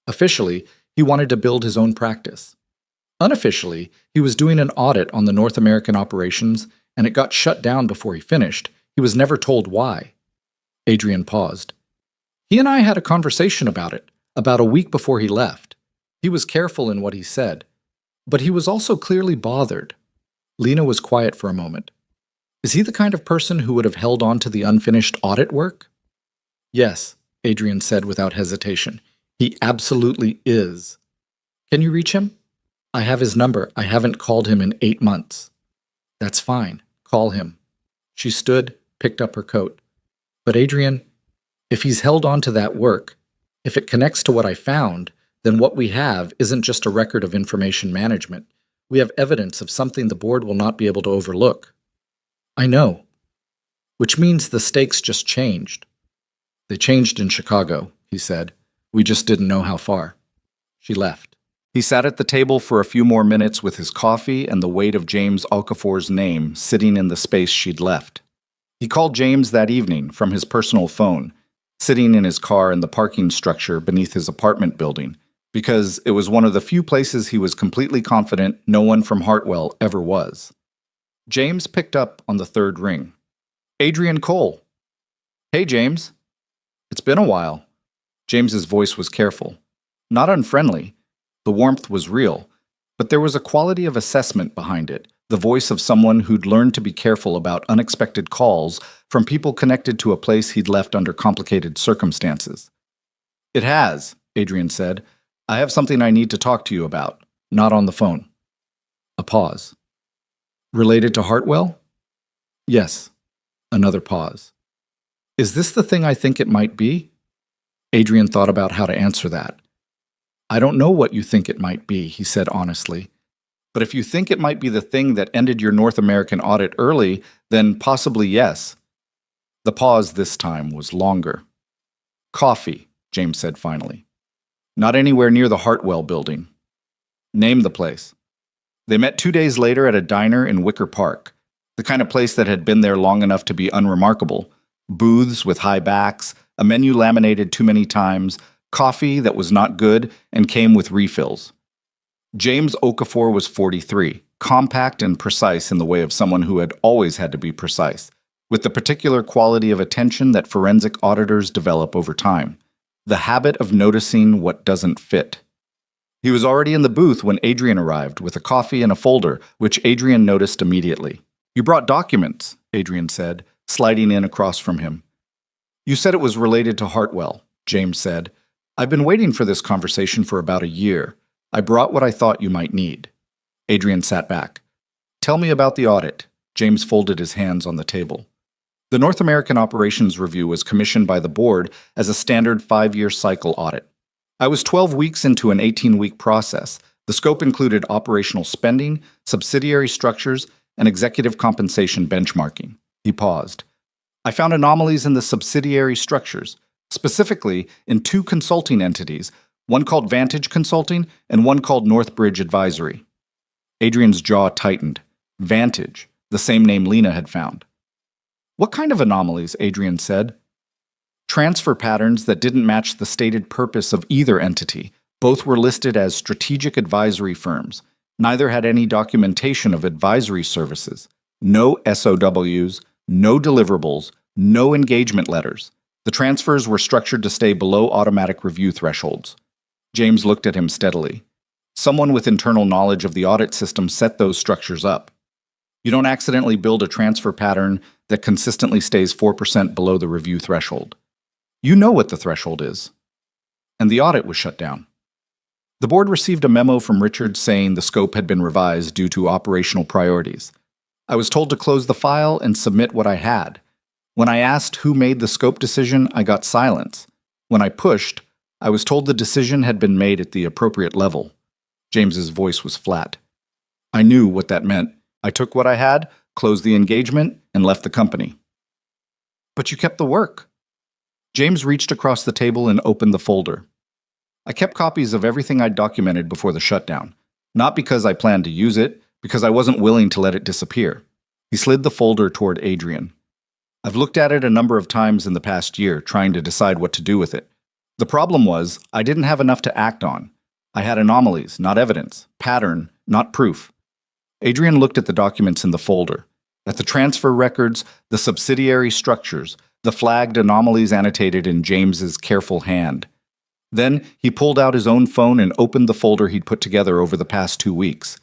"Officially, he wanted to build his own practice. Unofficially, he was doing an audit on the North American operations, and it got shut down before he finished. He was never told why." Adrian paused. "He and I had a conversation about it, about a week before he left. He was careful in what he said, but he was also clearly bothered." Lena was quiet for a moment. "Is he the kind of person who would have held on to the unfinished audit work?" "Yes," Adrian said without hesitation. "He absolutely is." "Can you reach him?" "I have his number. I haven't called him in 8 months." "That's fine. Call him." She stood, picked up her coat. "But Adrian, if he's held on to that work, if it connects to what I found, then what we have isn't just a record of information management. We have evidence of something the board will not be able to overlook." "I know." "Which means the stakes just changed." "They changed in Chicago," he said. "We just didn't know how far." She left. He sat at the table for a few more minutes with his coffee and the weight of James Okafor's name sitting in the space she'd left. He called James that evening from his personal phone, sitting in his car in the parking structure beneath his apartment building, because it was one of the few places he was completely confident no one from Hartwell ever was. James picked up on the third ring. Adrian Cole. Hey, James. It's been a while. James's voice was careful, not unfriendly. The warmth was real, but there was a quality of assessment behind it, the voice of someone who'd learned to be careful about unexpected calls from people connected to a place he'd left under complicated circumstances. It has, Adrian said. I have something I need to talk to you about, not on the phone. A pause. Related to Hartwell? Yes. Another pause. Is this the thing I think it might be? Adrian thought about how to answer that. I don't know what you think it might be, he said honestly. But if you think it might be the thing that ended your North American audit early, then possibly yes. The pause this time was longer. Coffee, James said finally. Not anywhere near the Hartwell building. Name the place. They met 2 days later at a diner in Wicker Park, the kind of place that had been there long enough to be unremarkable. Booths with high backs, a menu laminated too many times, coffee that was not good and came with refills. James Okafor was 43, compact and precise in the way of someone who had always had to be precise, with the particular quality of attention that forensic auditors develop over time, the habit of noticing what doesn't fit. He was already in the booth when Adrian arrived with a coffee and a folder, which Adrian noticed immediately. You brought documents, Adrian said, sliding in across from him. You said it was related to Hartwell, James said. I've been waiting for this conversation for about a year. I brought what I thought you might need. Adrian sat back. Tell me about the audit. James folded his hands on the table. The North American Operations Review was commissioned by the board as a standard 5-year cycle audit. I was 12 weeks into an 18-week process. The scope included operational spending, subsidiary structures, and executive compensation benchmarking. He paused. I found anomalies in the subsidiary structures, specifically in 2 consulting entities, one called Vantage Consulting and one called Northbridge Advisory. Adrian's jaw tightened. Vantage, the same name Lena had found. What kind of anomalies? Adrian said. Transfer patterns that didn't match the stated purpose of either entity. Both were listed as strategic advisory firms. Neither had any documentation of advisory services. No SOWs, no deliverables, no engagement letters. The transfers were structured to stay below automatic review thresholds. James looked at him steadily. Someone with internal knowledge of the audit system set those structures up. You don't accidentally build a transfer pattern that consistently stays 4% below the review threshold. You know what the threshold is. And the audit was shut down. The board received a memo from Richard saying the scope had been revised due to operational priorities. I was told to close the file and submit what I had. When I asked who made the scope decision, I got silence. When I pushed, I was told the decision had been made at the appropriate level. James's voice was flat. I knew what that meant. I took what I had, closed the engagement, and left the company. But you kept the work. James reached across the table and opened the folder. I kept copies of everything I'd documented before the shutdown, not because I planned to use it, because I wasn't willing to let it disappear. He slid the folder toward Adrian. I've looked at it a number of times in the past year, trying to decide what to do with it. The problem was, I didn't have enough to act on. I had anomalies, not evidence, pattern, not proof. Adrian looked at the documents in the folder, at the transfer records, the subsidiary structures, the flagged anomalies annotated in James's careful hand. Then he pulled out his own phone and opened the folder he'd put together over the past 2 weeks.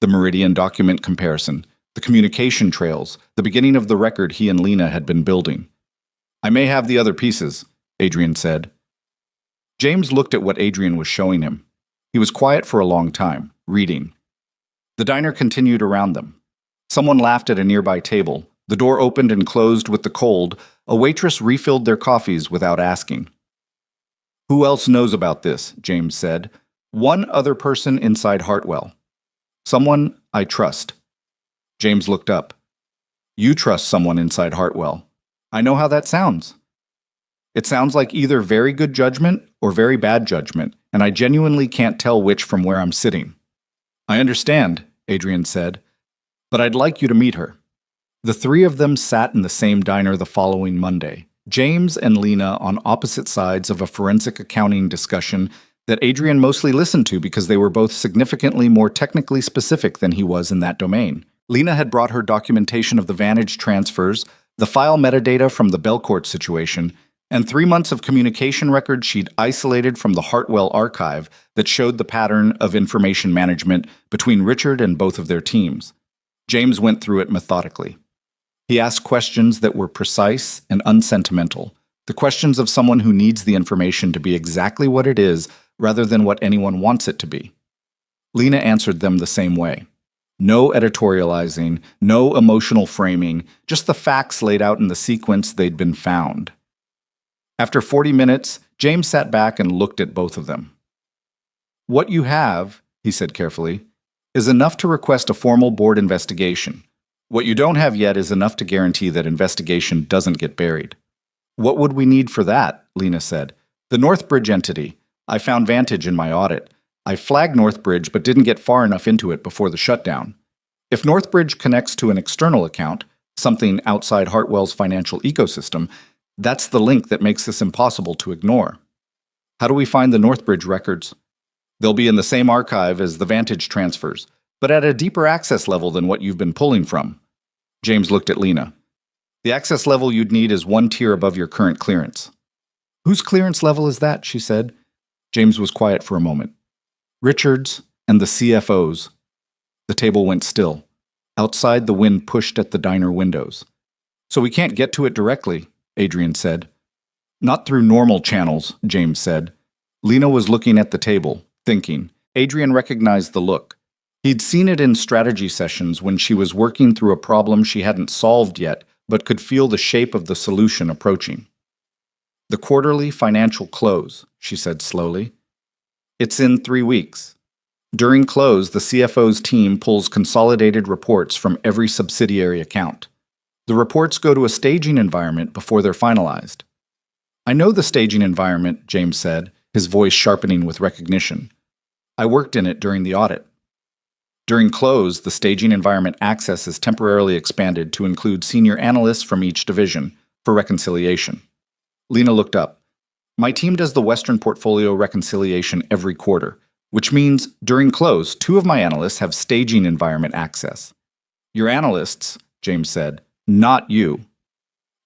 The Meridian document comparison, the communication trails, the beginning of the record he and Lena had been building. I may have the other pieces, Adrian said. James looked at what Adrian was showing him. He was quiet for a long time, reading. The diner continued around them. Someone laughed at a nearby table. The door opened and closed with the cold. A waitress refilled their coffees without asking. Who else knows about this? James said. One other person inside Hartwell. Someone I trust. James looked up. You trust someone inside Hartwell. I know how that sounds. It sounds like either very good judgment or very bad judgment, and I genuinely can't tell which from where I'm sitting. I understand, Adrian said, but I'd like you to meet her. The three of them sat in the same diner the following Monday, James and Lena on opposite sides of a forensic accounting discussion that Adrian mostly listened to because they were both significantly more technically specific than he was in that domain. Lena had brought her documentation of the Vantage transfers, the file metadata from the Belcourt situation, and 3 months of communication records she'd isolated from the Hartwell archive that showed the pattern of information management between Richard and both of their teams. James went through it methodically. He asked questions that were precise and unsentimental, the questions of someone who needs the information to be exactly what it is rather than what anyone wants it to be. Lena answered them the same way. No editorializing, no emotional framing, just the facts laid out in the sequence they'd been found. After 40 minutes, James sat back and looked at both of them. What you have, he said carefully, is enough to request a formal board investigation. What you don't have yet is enough to guarantee that investigation doesn't get buried. What would we need for that? Lena said. The Northbridge entity. I found Vantage in my audit. I flagged Northbridge but didn't get far enough into it before the shutdown. If Northbridge connects to an external account, something outside Hartwell's financial ecosystem, that's the link that makes this impossible to ignore. How do we find the Northbridge records? They'll be in the same archive as the Vantage transfers, but at a deeper access level than what you've been pulling from. James looked at Lena. The access level you'd need is 1 tier above your current clearance. Whose clearance level is that? She said. James was quiet for a moment. Richard's and the CFO's. The table went still. Outside, the wind pushed at the diner windows. So we can't get to it directly, Adrian said. Not through normal channels, James said. Lena was looking at the table, thinking. Adrian recognized the look. He'd seen it in strategy sessions when she was working through a problem she hadn't solved yet, but could feel the shape of the solution approaching. The quarterly financial close, she said slowly. It's in 3 weeks. During close, the CFO's team pulls consolidated reports from every subsidiary account. The reports go to a staging environment before they're finalized. I know the staging environment, James said, his voice sharpening with recognition. I worked in it during the audit. During close, the staging environment access is temporarily expanded to include senior analysts from each division for reconciliation. Lena looked up. My team does the Western portfolio reconciliation every quarter, which means during close, 2 of my analysts have staging environment access. Your analysts, James said, not you.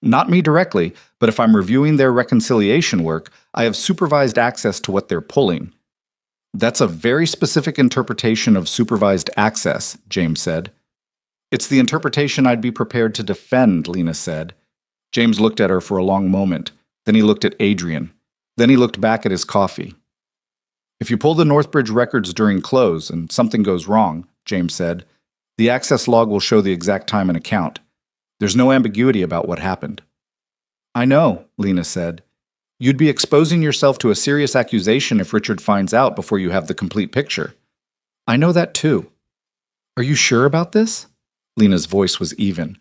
Not me directly, but if I'm reviewing their reconciliation work, I have supervised access to what they're pulling. That's a very specific interpretation of supervised access, James said. It's the interpretation I'd be prepared to defend, Lena said. James looked at her for a long moment. Then he looked at Adrian. Then he looked back at his coffee. If you pull the Northbridge records during close and something goes wrong, James said, the access log will show the exact time and account. There's no ambiguity about what happened. I know, Lena said. You'd be exposing yourself to a serious accusation if Richard finds out before you have the complete picture. I know that too. Are you sure about this? Lena's voice was even.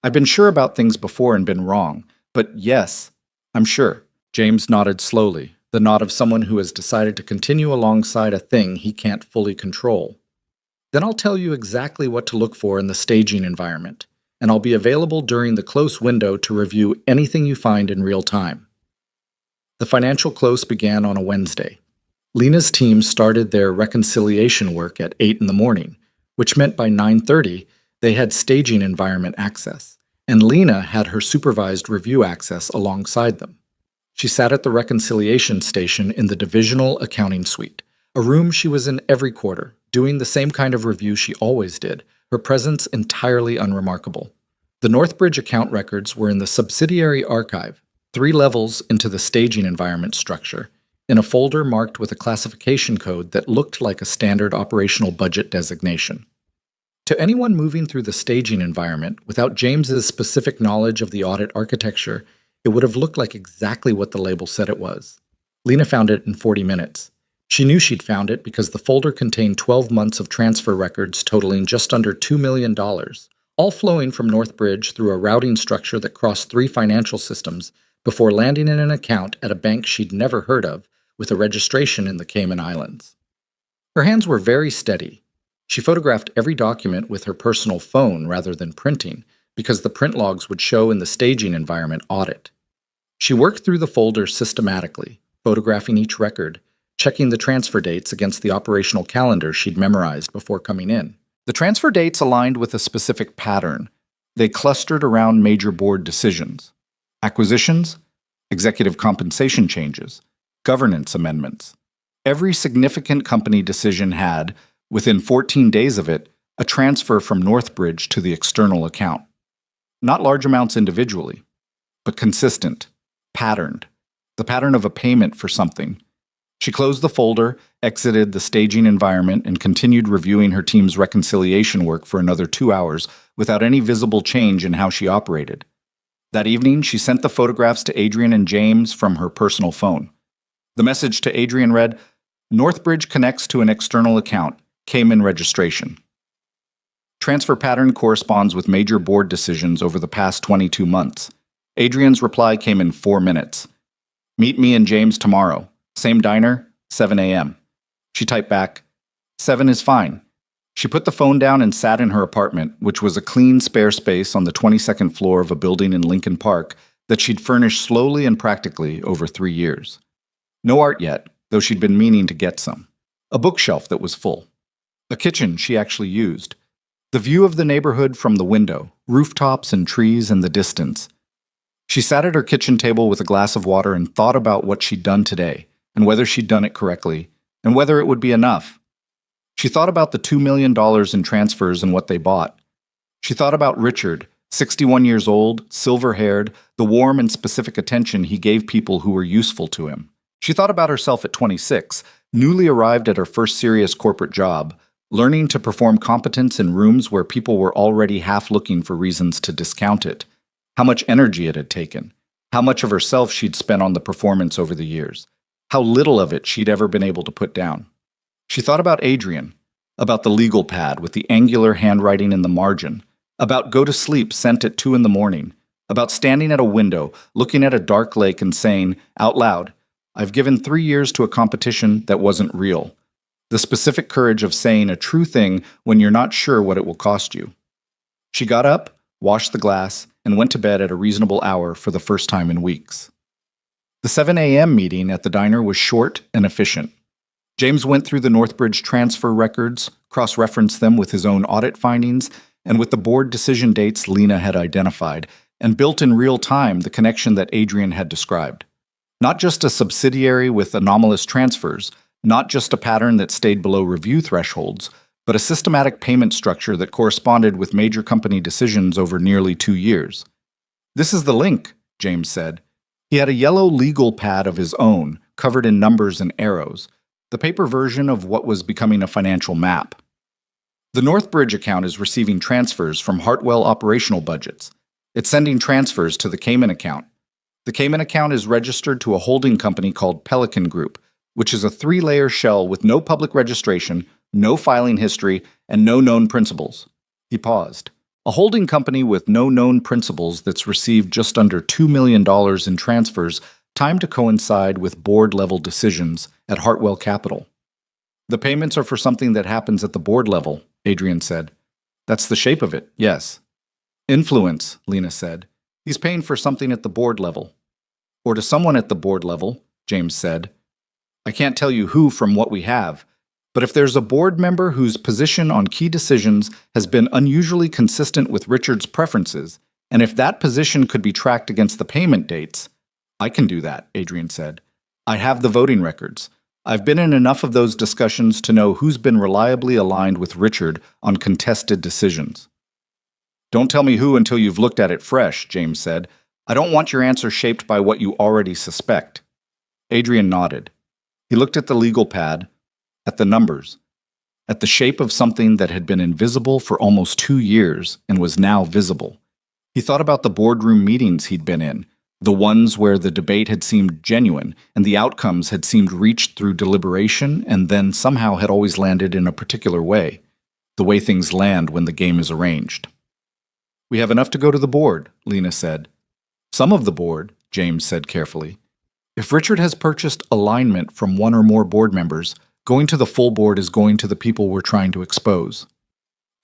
I've been sure about things before and been wrong, but yes, I'm sure. James nodded slowly, the nod of someone who has decided to continue alongside a thing he can't fully control. Then I'll tell you exactly what to look for in the staging environment, and I'll be available during the close window to review anything you find in real time. The financial close began on a Wednesday. Lena's team started their reconciliation work at 8 in the morning, which meant by 9:30 they had staging environment access, and Lena had her supervised review access alongside them. She sat at the reconciliation station in the divisional accounting suite, a room she was in every quarter, doing the same kind of review she always did, her presence entirely unremarkable. The Northbridge account records were in the subsidiary archive, 3 levels into the staging environment structure, in a folder marked with a classification code that looked like a standard operational budget designation. To anyone moving through the staging environment without James's specific knowledge of the audit architecture, it would have looked like exactly what the label said it was. Lena found it in 40 minutes. She knew she'd found it because the folder contained 12 months of transfer records totaling just under $2 million, all flowing from Northbridge through a routing structure that crossed 3 financial systems before landing in an account at a bank she'd never heard of with a registration in the Cayman Islands. Her hands were very steady. She photographed every document with her personal phone rather than printing, because the print logs would show in the staging environment audit. She worked through the folders systematically, photographing each record, checking the transfer dates against the operational calendar she'd memorized before coming in. The transfer dates aligned with a specific pattern. They clustered around major board decisions: acquisitions, executive compensation changes, governance amendments. Every significant company decision had, within 14 days of it, a transfer from Northbridge to the external account. Not large amounts individually, but consistent, patterned, the pattern of a payment for something. She closed the folder, exited the staging environment, and continued reviewing her team's reconciliation work for another 2 hours without any visible change in how she operated. That evening, she sent the photographs to Adrian and James from her personal phone. The message to Adrian read, "Northbridge connects to an external account, Cayman registration." Transfer pattern corresponds with major board decisions over the past 22 months. Adrian's reply came in 4 minutes. "Meet me and James tomorrow. Same diner, 7 a.m. She typed back, "7 is fine." She put the phone down and sat in her apartment, which was a clean spare space on the 22nd floor of a building in Lincoln Park that she'd furnished slowly and practically over 3 years. No art yet, though she'd been meaning to get some. A bookshelf that was full. A kitchen she actually used. The view of the neighborhood from the window, rooftops and trees in the distance. She sat at her kitchen table with a glass of water and thought about what she'd done today, and whether she'd done it correctly, and whether it would be enough. She thought about the $2 million in transfers and what they bought. She thought about Richard, 61 years old, silver-haired, the warm and specific attention he gave people who were useful to him. She thought about herself at 26, newly arrived at her first serious corporate job, learning to perform competence in rooms where people were already half looking for reasons to discount it, how much energy it had taken, how much of herself she'd spent on the performance over the years, how little of it she'd ever been able to put down. She thought about Adrian, about the legal pad with the angular handwriting in the margin, about go to sleep sent at 2 a.m, about standing at a window, looking at a dark lake and saying, out loud, "I've given 3 years to a competition that wasn't real." The specific courage of saying a true thing when you're not sure what it will cost you. She got up, washed the glass, and went to bed at a reasonable hour for the first time in weeks. The 7 a.m. meeting at the diner was short and efficient. James went through the Northbridge transfer records, cross-referenced them with his own audit findings, and with the board decision dates Lena had identified, and built in real time the connection that Adrian had described. Not just a subsidiary with anomalous transfers, not just a pattern that stayed below review thresholds, but a systematic payment structure that corresponded with major company decisions over nearly 2 years. "This is the link," James said. He had a yellow legal pad of his own, covered in numbers and arrows, the paper version of what was becoming a financial map. The Northbridge account is receiving transfers from Hartwell operational budgets. It's sending transfers to the Cayman account. The Cayman account is registered to a holding company called Pelican Group, which is a 3-layer shell with no public registration, no filing history, and no known principals. He paused. A holding company with no known principals that's received just under $2 million in transfers, timed to coincide with board-level decisions at Hartwell Capital. "The payments are for something that happens at the board level," Adrian said. "That's the shape of it, yes." "Influence," Lena said. "He's paying for something at the board level." "Or to someone at the board level," James said. "I can't tell you who from what we have, but if there's a board member whose position on key decisions has been unusually consistent with Richard's preferences, and if that position could be tracked against the payment dates—" "I can do that," Adrian said. "I have the voting records. I've been in enough of those discussions to know who's been reliably aligned with Richard on contested decisions." "Don't tell me who until you've looked at it fresh," James said. "I don't want your answer shaped by what you already suspect." Adrian nodded. He looked at the legal pad, at the numbers, at the shape of something that had been invisible for almost 2 years and was now visible. He thought about the boardroom meetings he'd been in, the ones where the debate had seemed genuine and the outcomes had seemed reached through deliberation and then somehow had always landed in a particular way, the way things land when the game is arranged. "We have enough to go to the board," Lena said. "Some of the board," James said carefully. If Richard has purchased alignment from one or more board members, going to the full board is going to the people we're trying to expose.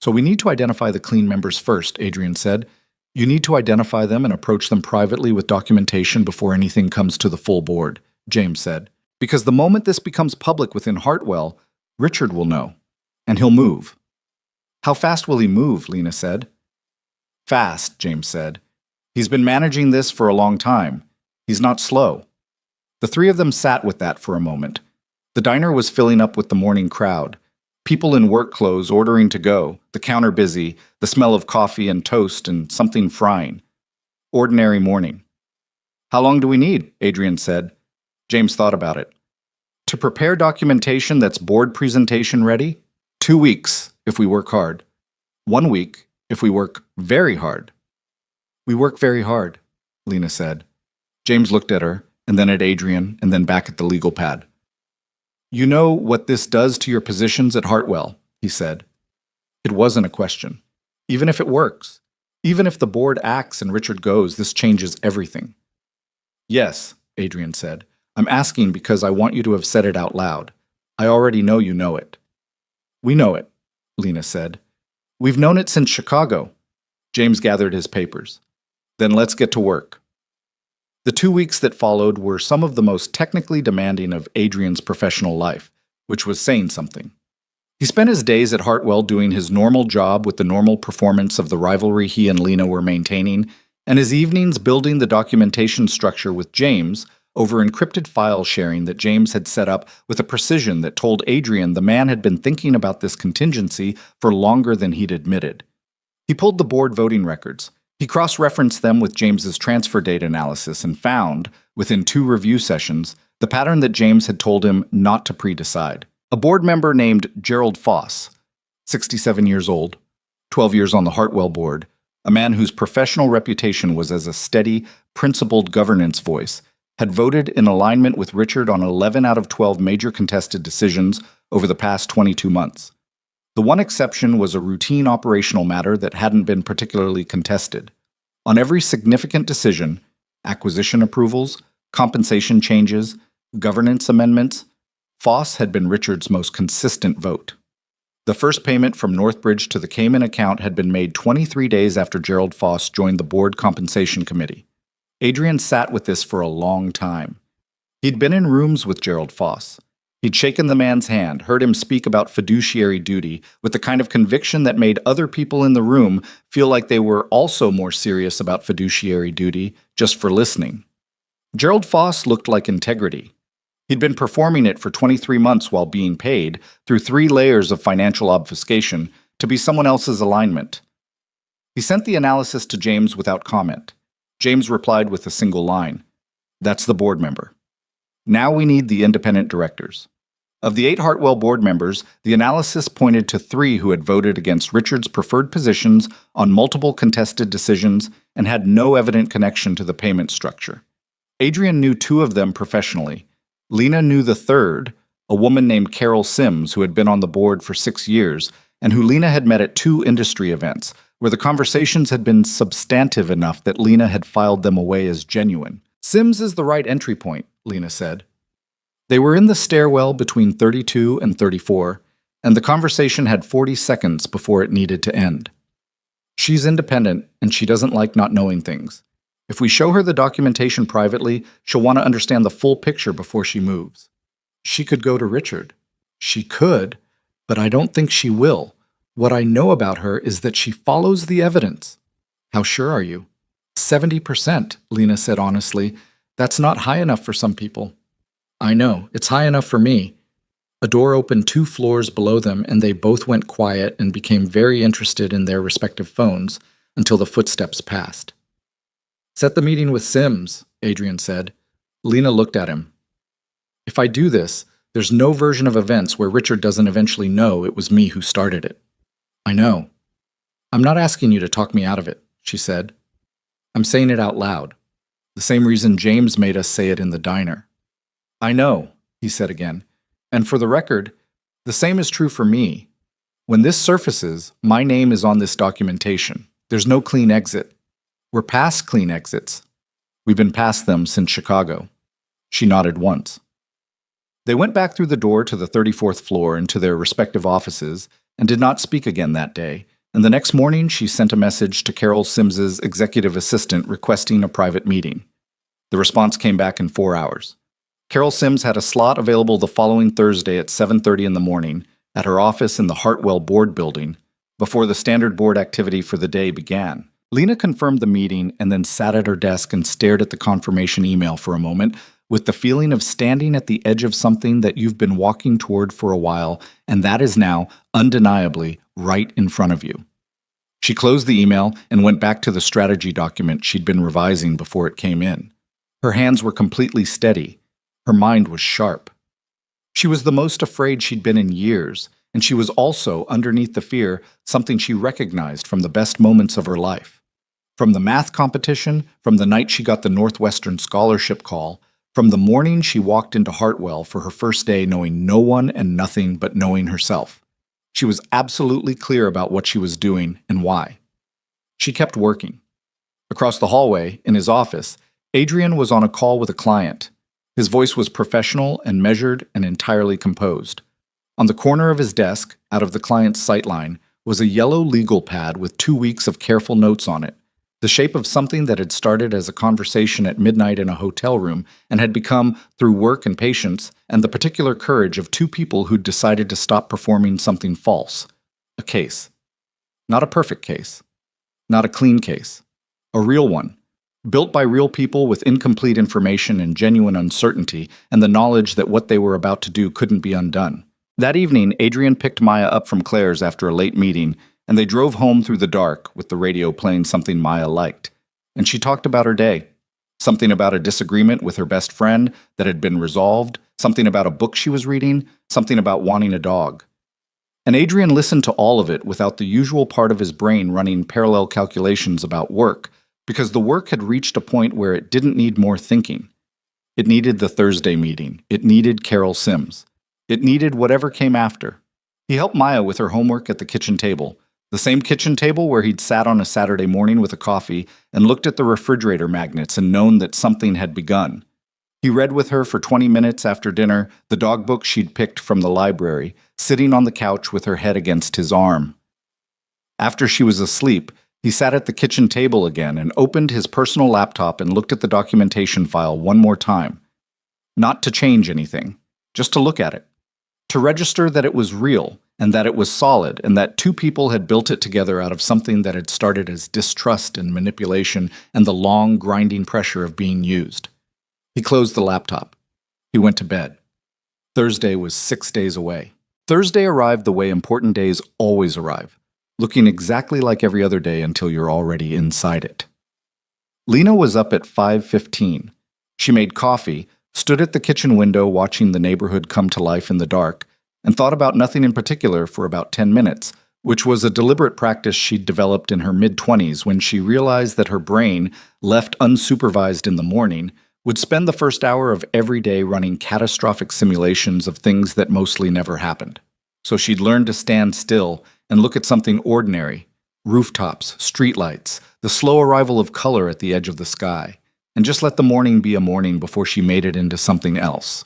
So we need to identify the clean members first, Adrian said. You need to identify them and approach them privately with documentation before anything comes to the full board, James said. Because the moment this becomes public within Hartwell, Richard will know, and he'll move. How fast will he move? Lena said. Fast, James said. He's been managing this for a long time. He's not slow. The three of them sat with that for a moment. The diner was filling up with the morning crowd. People in work clothes ordering to go, the counter busy, the smell of coffee and toast and something frying. Ordinary morning. How long do we need? Adrian said. James thought about it. To prepare documentation that's board presentation ready? 2 weeks, if we work hard. 1 week, if we work very hard. We work very hard, Lena said. James looked at her, and then at Adrian, and then back at the legal pad. You know what this does to your positions at Hartwell, he said. It wasn't a question. Even if it works, even if the board acts and Richard goes, this changes everything. Yes, Adrian said. I'm asking because I want you to have said it out loud. I already know you know it. We know it, Lena said. We've known it since Chicago. James gathered his papers. Then let's get to work. The 2 weeks that followed were some of the most technically demanding of Adrian's professional life, which was saying something. He spent his days at Hartwell doing his normal job with the normal performance of the rivalry he and Lena were maintaining, and his evenings building the documentation structure with James over encrypted file sharing that James had set up with a precision that told Adrian the man had been thinking about this contingency for longer than he'd admitted. He pulled the board voting records. He cross-referenced them with James's transfer date analysis and found, within 2 review sessions, the pattern that James had told him not to pre-decide. A board member named Gerald Foss, 67 years old, 12 years on the Hartwell board, a man whose professional reputation was as a steady, principled governance voice, had voted in alignment with Richard on 11 out of 12 major contested decisions over the past 22 months. The one exception was a routine operational matter that hadn't been particularly contested. On every significant decision, acquisition approvals, compensation changes, governance amendments, Foss had been Richard's most consistent vote. The first payment from Northbridge to the Cayman account had been made 23 days after Gerald Foss joined the board compensation committee. Adrian sat with this for a long time. He'd been in rooms with Gerald Foss. He'd shaken the man's hand, heard him speak about fiduciary duty with the kind of conviction that made other people in the room feel like they were also more serious about fiduciary duty just for listening. Gerald Foss looked like integrity. He'd been performing it for 23 months while being paid, through 3 layers of financial obfuscation, to be someone else's alignment. He sent the analysis to James without comment. James replied with a single line. That's the board member. Now we need the independent directors. Of the 8 Hartwell board members, the analysis pointed to 3 who had voted against Richard's preferred positions on multiple contested decisions and had no evident connection to the payment structure. Adrian knew 2 of them professionally. Lena knew the third, a woman named Carol Sims, who had been on the board for 6 years, and who Lena had met at 2 industry events, where the conversations had been substantive enough that Lena had filed them away as genuine. Sims is the right entry point, Lena said. They were in the stairwell between 32 and 34, and the conversation had 40 seconds before it needed to end. She's independent, and she doesn't like not knowing things. If we show her the documentation privately, she'll want to understand the full picture before she moves. She could go to Richard. She could, but I don't think she will. What I know about her is that she follows the evidence. How sure are you? 70%, Lena said honestly. That's not high enough for some people. I know, it's high enough for me. A door opened 2 floors below them, and they both went quiet and became very interested in their respective phones until the footsteps passed. Set the meeting with Sims, Adrian said. Lena looked at him. If I do this, there's no version of events where Richard doesn't eventually know it was me who started it. I know. I'm not asking you to talk me out of it, she said. I'm saying it out loud. The same reason James made us say it in the diner. I know, he said again. And for the record, the same is true for me. When this surfaces, my name is on this documentation. There's no clean exit. We're past clean exits. We've been past them since Chicago. She nodded once. They went back through the door to the 34th floor and to their respective offices and did not speak again that day, and the next morning she sent a message to Carol Sims's executive assistant requesting a private meeting. The response came back in 4 hours. Carol Sims had a slot available the following Thursday at 7:30 in the morning at her office in the Hartwell Board Building before the standard board activity for the day began. Lena confirmed the meeting and then sat at her desk and stared at the confirmation email for a moment with the feeling of standing at the edge of something that you've been walking toward for a while, and that is now, undeniably, right in front of you. She closed the email and went back to the strategy document she'd been revising before it came in. Her hands were completely steady. Her mind was sharp. She was the most afraid she'd been in years, and she was also, underneath the fear, something she recognized from the best moments of her life. From the math competition, from the night she got the Northwestern scholarship call, from the morning she walked into Hartwell for her first day knowing no one and nothing but knowing herself. She was absolutely clear about what she was doing and why. She kept working. Across the hallway, in his office, Adrian was on a call with a client. His voice was professional and measured and entirely composed. On the corner of his desk, out of the client's sightline, was a yellow legal pad with 2 weeks of careful notes on it, the shape of something that had started as a conversation at midnight in a hotel room and had become, through work and patience, and the particular courage of 2 people who'd decided to stop performing something false. A case. Not a perfect case. Not a clean case. A real one. Built by real people with incomplete information and genuine uncertainty and the knowledge that what they were about to do couldn't be undone. That evening, Adrian picked Maya up from Claire's after a late meeting, and they drove home through the dark with the radio playing something Maya liked. And she talked about her day. Something about a disagreement with her best friend that had been resolved, something about a book she was reading, something about wanting a dog. And Adrian listened to all of it without the usual part of his brain running parallel calculations about work, because the work had reached a point where it didn't need more thinking. It needed the Thursday meeting. It needed Carol Sims. It needed whatever came after. He helped Maya with her homework at the kitchen table, the same kitchen table where he'd sat on a Saturday morning with a coffee and looked at the refrigerator magnets and known that something had begun. He read with her for 20 minutes after dinner the dog book she'd picked from the library, sitting on the couch with her head against his arm. After she was asleep, he sat at the kitchen table again and opened his personal laptop and looked at the documentation file one more time. Not to change anything, just to look at it. To register that it was real, and that it was solid, and that 2 people had built it together out of something that had started as distrust and manipulation and the long, grinding pressure of being used. He closed the laptop. He went to bed. Thursday was 6 days away. Thursday arrived the way important days always arrive, looking exactly like every other day until you're already inside it. Lena was up at 5:15. She made coffee, stood at the kitchen window watching the neighborhood come to life in the dark, and thought about nothing in particular for about 10 minutes, which was a deliberate practice she'd developed in her mid-20s when she realized that her brain, left unsupervised in the morning, would spend the first hour of every day running catastrophic simulations of things that mostly never happened. So she'd learned to stand still and look at something ordinary, rooftops, streetlights, the slow arrival of color at the edge of the sky, and just let the morning be a morning before she made it into something else.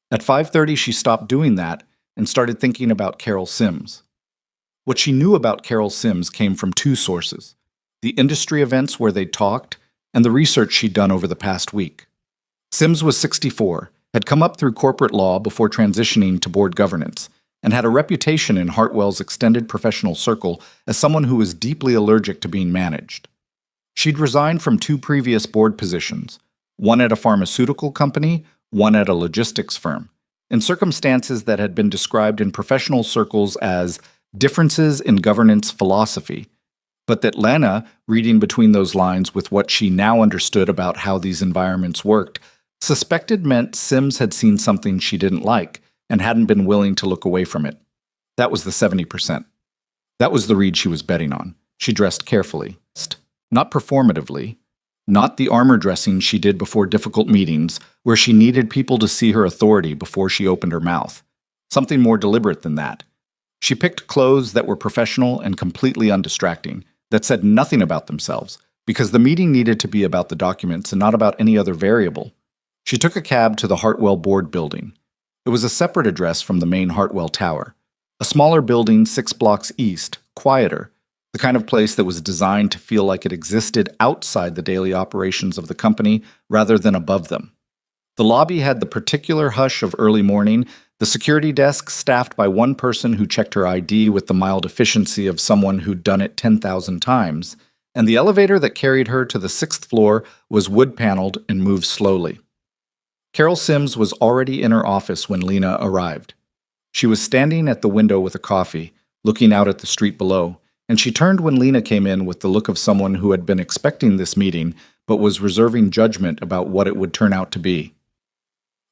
At 5:30, she stopped doing that and started thinking about Carol Sims. What she knew about Carol Sims came from 2 sources: the industry events where they'd talked and the research she'd done over the past week. Sims was 64, had come up through corporate law before transitioning to board governance, and had a reputation in Hartwell's extended professional circle as someone who was deeply allergic to being managed. She'd resigned from 2 previous board positions, one at a pharmaceutical company, one at a logistics firm, in circumstances that had been described in professional circles as differences in governance philosophy, but that Lena, reading between those lines with what she now understood about how these environments worked, suspected meant Sims had seen something she didn't like and hadn't been willing to look away from it. That was the 70%. That was the read she was betting on. She dressed carefully, not performatively, not the armor dressing she did before difficult meetings where she needed people to see her authority before she opened her mouth. Something more deliberate than that. She picked clothes that were professional and completely undistracting, that said nothing about themselves, because the meeting needed to be about the documents and not about any other variable. She took a cab to the Hartwell Board building. It was a separate address from the main Hartwell Tower. A smaller building 6 blocks east, quieter, the kind of place that was designed to feel like it existed outside the daily operations of the company rather than above them. The lobby had the particular hush of early morning, the security desk staffed by one person who checked her ID with the mild efficiency of someone who'd done it 10,000 times, and the elevator that carried her to the 6th floor was wood-paneled and moved slowly. Carol Sims was already in her office when Lena arrived. She was standing at the window with a coffee, looking out at the street below, and she turned when Lena came in with the look of someone who had been expecting this meeting but was reserving judgment about what it would turn out to be.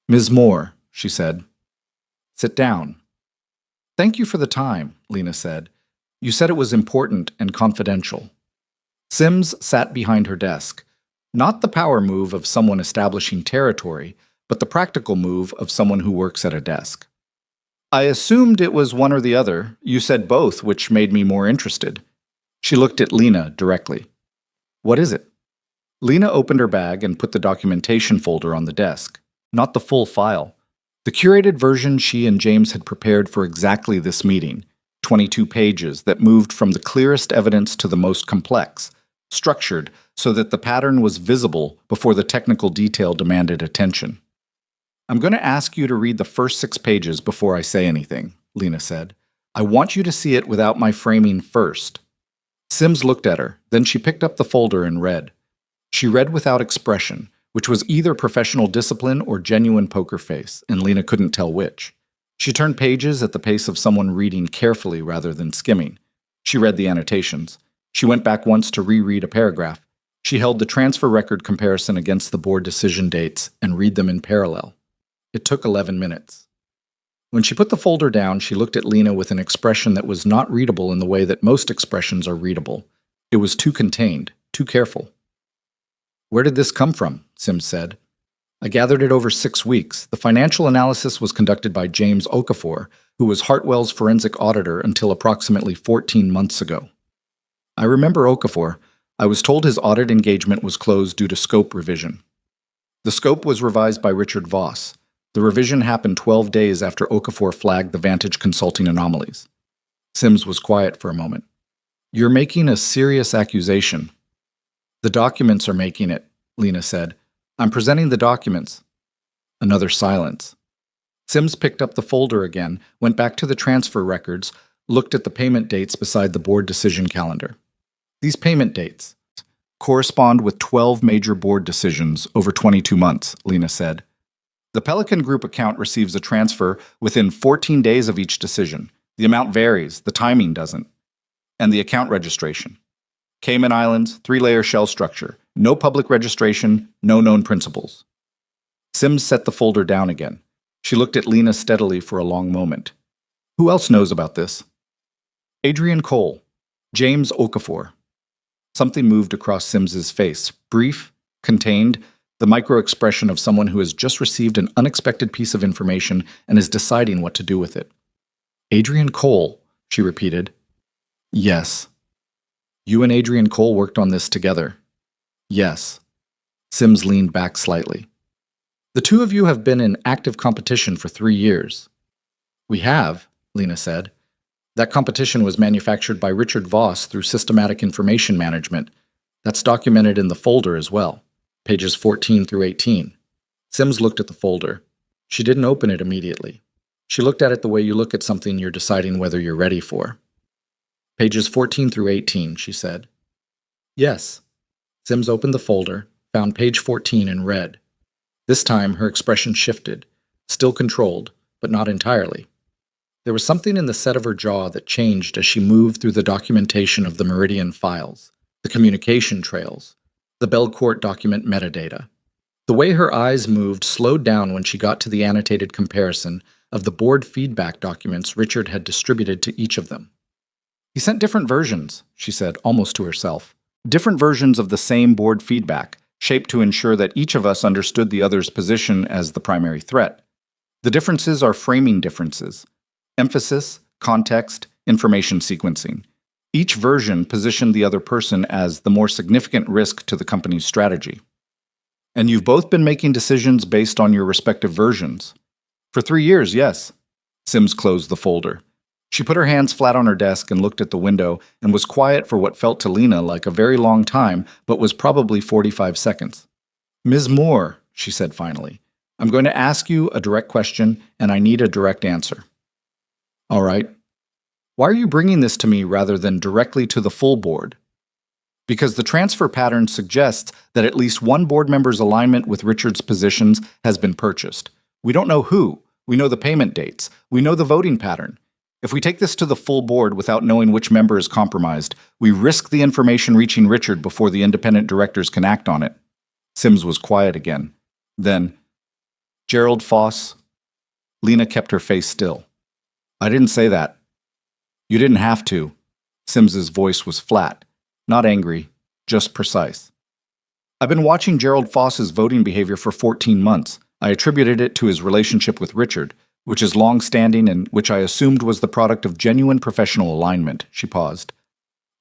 "Ms. Moore," she said. "Sit down." "Thank you for the time," Lena said. "You said it was important and confidential." Sims sat behind her desk, not the power move of someone establishing territory, but the practical move of someone who works at a desk. "I assumed it was one or the other. You said both, which made me more interested." She looked at Lena directly. "What is it?" Lena opened her bag and put the documentation folder on the desk, not the full file. The curated version she and James had prepared for exactly this meeting, 22 pages that moved from the clearest evidence to the most complex, structured so that the pattern was visible before the technical detail demanded attention. "I'm going to ask you to read the first 6 pages before I say anything," Lena said. "I want you to see it without my framing first." Sims looked at her, then she picked up the folder and read. She read without expression, which was either professional discipline or genuine poker face, and Lena couldn't tell which. She turned pages at the pace of someone reading carefully rather than skimming. She read the annotations. She went back once to reread a paragraph. She held the transfer record comparison against the board decision dates and read them in parallel. It took 11 minutes. When she put the folder down, she looked at Lena with an expression that was not readable in the way that most expressions are readable. It was too contained, too careful. "Where did this come from?" Sims said. "I gathered it over 6 weeks. The financial analysis was conducted by James Okafor, who was Hartwell's forensic auditor until approximately 14 months ago." "I remember Okafor. I was told his audit engagement was closed due to scope revision." "The scope was revised by Richard Voss. The revision happened 12 days after Okafor flagged the Vantage Consulting anomalies." Sims was quiet for a moment. "You're making a serious accusation." "The documents are making it," Lena said. "I'm presenting the documents." Another silence. Sims picked up the folder again, went back to the transfer records, looked at the payment dates beside the board decision calendar. "These payment dates correspond with 12 major board decisions over 22 months, Lena said. "The Pelican Group account receives a transfer within 14 days of each decision. The amount varies, the timing doesn't. And the account registration. Cayman Islands, 3-layer shell structure. No public registration, no known principals." Sims set the folder down again. She looked at Lena steadily for a long moment. "Who else knows about this?" "Adrian Cole. James Okafor." Something moved across Sims's face, brief, contained, the micro-expression of someone who has just received an unexpected piece of information and is deciding what to do with it. "Adrian Cole," she repeated. "Yes." "You and Adrian Cole worked on this together." "Yes." Sims leaned back slightly. "The two of you have been in active competition for 3 years." "We have," Lena said. "That competition was manufactured by Richard Voss through Systematic Information Management. That's documented in the folder as well, pages 14 through 18. Sims looked at the folder. She didn't open it immediately. She looked at it the way you look at something you're deciding whether you're ready for. "Pages 14 through 18, she said. "Yes." Sims opened the folder, found page 14 and read. This time her expression shifted, still controlled, but not entirely. There was something in the set of her jaw that changed as she moved through the documentation of the Meridian files, the communication trails, the Belcourt document metadata. The way her eyes moved slowed down when she got to the annotated comparison of the board feedback documents Richard had distributed to each of them. "He sent different versions," she said, almost to herself. "Different versions of the same board feedback, shaped to ensure that each of us understood the other's position as the primary threat. The differences are framing differences. Emphasis, context, information sequencing. Each version positioned the other person as the more significant risk to the company's strategy. And you've both been making decisions based on your respective versions. For 3 years, yes. Sims closed the folder. She put her hands flat on her desk and looked at the window and was quiet for what felt to Lena like a very long time, but was probably 45 seconds. Ms. Moore, she said finally, I'm going to ask you a direct question, and I need a direct answer. All right. Why are you bringing this to me rather than directly to the full board? Because the transfer pattern suggests that at least one board member's alignment with Richard's positions has been purchased. We don't know who. We know the payment dates. We know the voting pattern. If we take this to the full board without knowing which member is compromised, we risk the information reaching Richard before the independent directors can act on it. Sims was quiet again. Then, Gerald Foss. Lena kept her face still. I didn't say that. You didn't have to. Sims's voice was flat, not angry, just precise. I've been watching Gerald Foss's voting behavior for 14 months. I attributed it to his relationship with Richard, which is long-standing and which I assumed was the product of genuine professional alignment. She paused.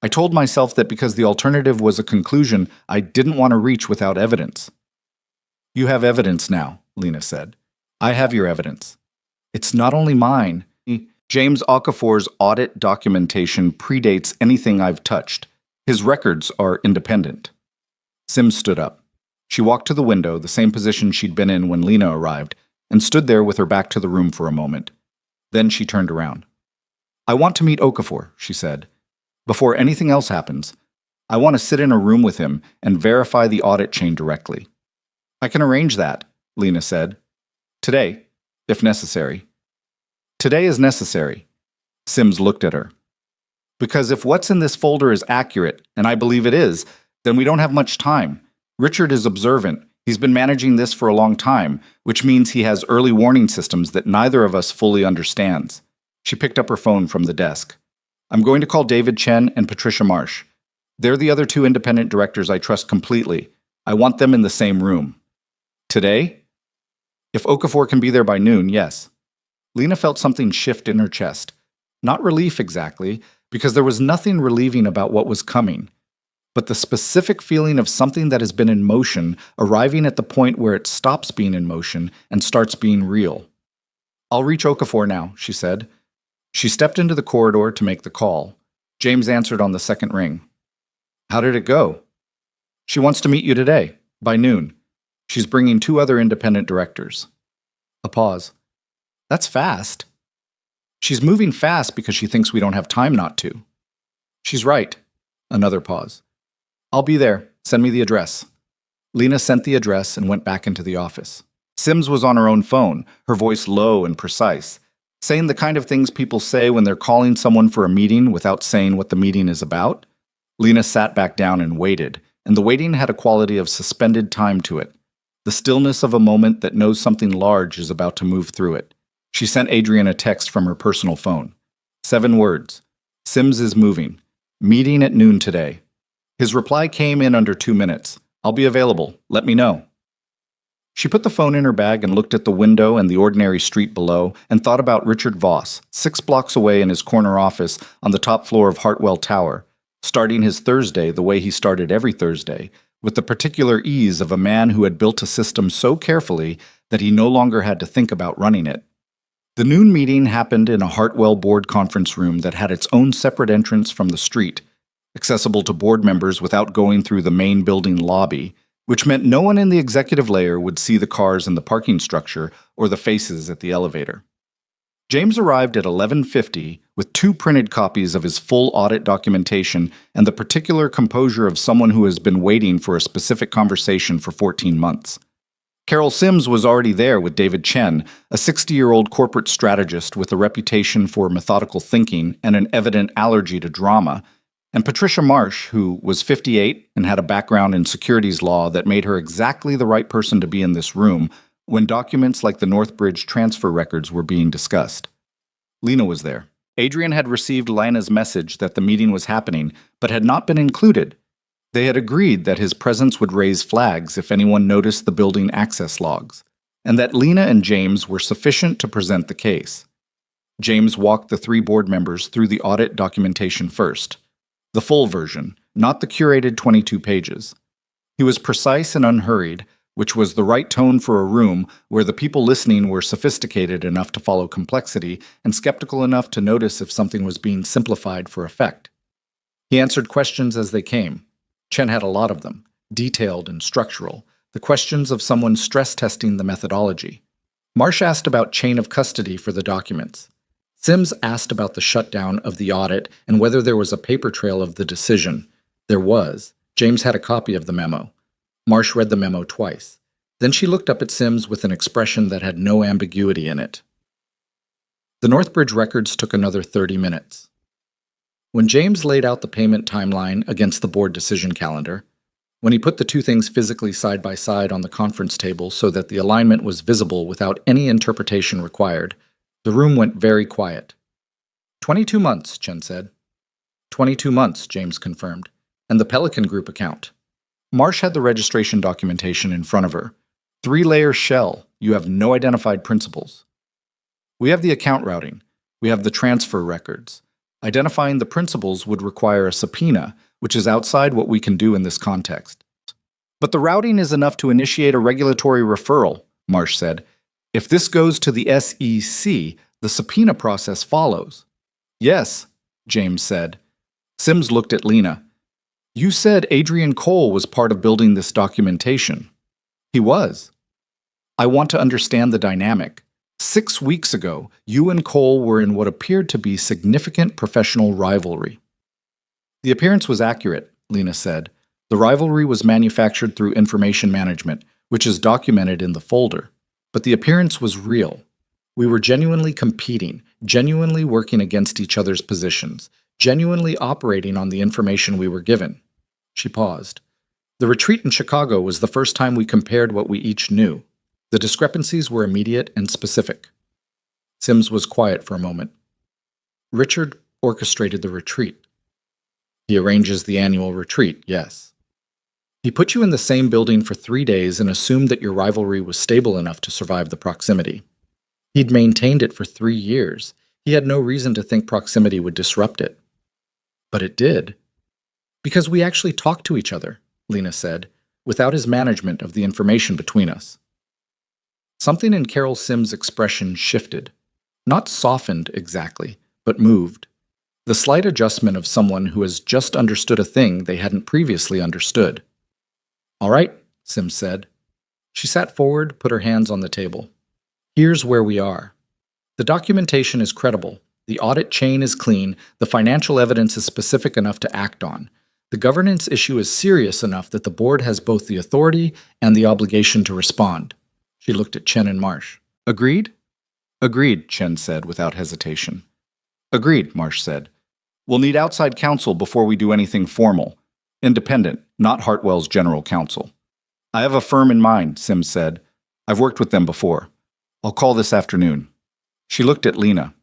I told myself that because the alternative was a conclusion, I didn't want to reach without evidence. You have evidence now, Lena said. I have your evidence. It's not only mine. James Okafor's audit documentation predates anything I've touched. His records are independent. Sims stood up. She walked to the window, the same position she'd been in when Lena arrived, and stood there with her back to the room for a moment. Then she turned around. I want to meet Okafor, she said. Before anything else happens, I want to sit in a room with him and verify the audit chain directly. I can arrange that, Lena said. Today, if necessary. Today is necessary. Sims looked at her. Because if what's in this folder is accurate, and I believe it is, then we don't have much time. Richard is observant. He's been managing this for a long time, which means he has early warning systems that neither of us fully understands. She picked up her phone from the desk. I'm going to call David Chen and Patricia Marsh. They're the other 2 independent directors I trust completely. I want them in the same room. Today? If Okafor can be there by noon, yes. Lena felt something shift in her chest. Not relief exactly, because there was nothing relieving about what was coming, but the specific feeling of something that has been in motion arriving at the point where it stops being in motion and starts being real. I'll reach Okafor now, she said. She stepped into the corridor to make the call. James answered on the second ring. How did it go? She wants to meet you today, by noon. She's bringing 2 other independent directors. A pause. That's fast. She's moving fast because she thinks we don't have time not to. She's right. Another pause. I'll be there. Send me the address. Lena sent the address and went back into the office. Sims was on her own phone, her voice low and precise, saying the kind of things people say when they're calling someone for a meeting without saying what the meeting is about. Lena sat back down and waited, and the waiting had a quality of suspended time to it, the stillness of a moment that knows something large is about to move through it. She sent Adrian a text from her personal phone. 7 words. Sims is moving. Meeting at noon today. His reply came in under 2 minutes. I'll be available. Let me know. She put the phone in her bag and looked at the window and the ordinary street below and thought about Richard Voss, 6 blocks away in his corner office on the top floor of Hartwell Tower, starting his Thursday the way he started every Thursday, with the particular ease of a man who had built a system so carefully that he no longer had to think about running it. The noon meeting happened in a Hartwell board conference room that had its own separate entrance from the street, accessible to board members without going through the main building lobby, which meant no one in the executive layer would see the cars in the parking structure or the faces at the elevator. James arrived at 11:50 with 2 printed copies of his full audit documentation and the particular composure of someone who has been waiting for a specific conversation for 14 months. Carol Sims was already there with David Chen, a 60-year-old corporate strategist with a reputation for methodical thinking and an evident allergy to drama, and Patricia Marsh, who was 58 and had a background in securities law that made her exactly the right person to be in this room when documents like the Northbridge transfer records were being discussed. Lena was there. Adrian had received Lena's message that the meeting was happening, but had not been included. They had agreed that his presence would raise flags if anyone noticed the building access logs, and that Lena and James were sufficient to present the case. James walked the 3 board members through the audit documentation first. The full version, not the curated 22 pages. He was precise and unhurried, which was the right tone for a room where the people listening were sophisticated enough to follow complexity and skeptical enough to notice if something was being simplified for effect. He answered questions as they came. Chen had a lot of them, detailed and structural, the questions of someone stress-testing the methodology. Marsh asked about chain of custody for the documents. Sims asked about the shutdown of the audit and whether there was a paper trail of the decision. There was. James had a copy of the memo. Marsh read the memo twice. Then she looked up at Sims with an expression that had no ambiguity in it. The Northbridge records took another 30 minutes. When James laid out the payment timeline against the board decision calendar, when he put the two things physically side by side on the conference table so that the alignment was visible without any interpretation required, the room went very quiet. 22 months, Chen said. 22 months, James confirmed. And the Pelican Group account. Marsh had the registration documentation in front of her. 3-layer shell. You have no identified principals. We have the account routing. We have the transfer records. Identifying the principals would require a subpoena, which is outside what we can do in this context. But the routing is enough to initiate a regulatory referral, Marsh said. If this goes to the SEC, the subpoena process follows. Yes, James said. Sims looked at Lena. You said Adrian Cole was part of building this documentation. He was. I want to understand the dynamic. 6 weeks ago, you and Cole were in what appeared to be significant professional rivalry. The appearance was accurate, Lena said. The rivalry was manufactured through information management, which is documented in the folder. But the appearance was real. We were genuinely competing, genuinely working against each other's positions, genuinely operating on the information we were given. She paused. The retreat in Chicago was the first time we compared what we each knew. The discrepancies were immediate and specific. Sims was quiet for a moment. Richard orchestrated the retreat. He arranges the annual retreat, yes. He put you in the same building for 3 days and assumed that your rivalry was stable enough to survive the proximity. He'd maintained it for 3 years. He had no reason to think proximity would disrupt it. But it did. Because we actually talked to each other, Lena said, without his management of the information between us. Something in Carol Sims' expression shifted. Not softened exactly, but moved. The slight adjustment of someone who has just understood a thing they hadn't previously understood. All right, Sims said. She sat forward, put her hands on the table. Here's where we are. The documentation is credible. The audit chain is clean. The financial evidence is specific enough to act on. The governance issue is serious enough that the board has both the authority and the obligation to respond. She looked at Chen and Marsh. Agreed? Agreed, Chen said without hesitation. Agreed, Marsh said. We'll need outside counsel before we do anything formal. Independent, not Hartwell's general counsel. I have a firm in mind, Sims said. I've worked with them before. I'll call this afternoon. She looked at Lena.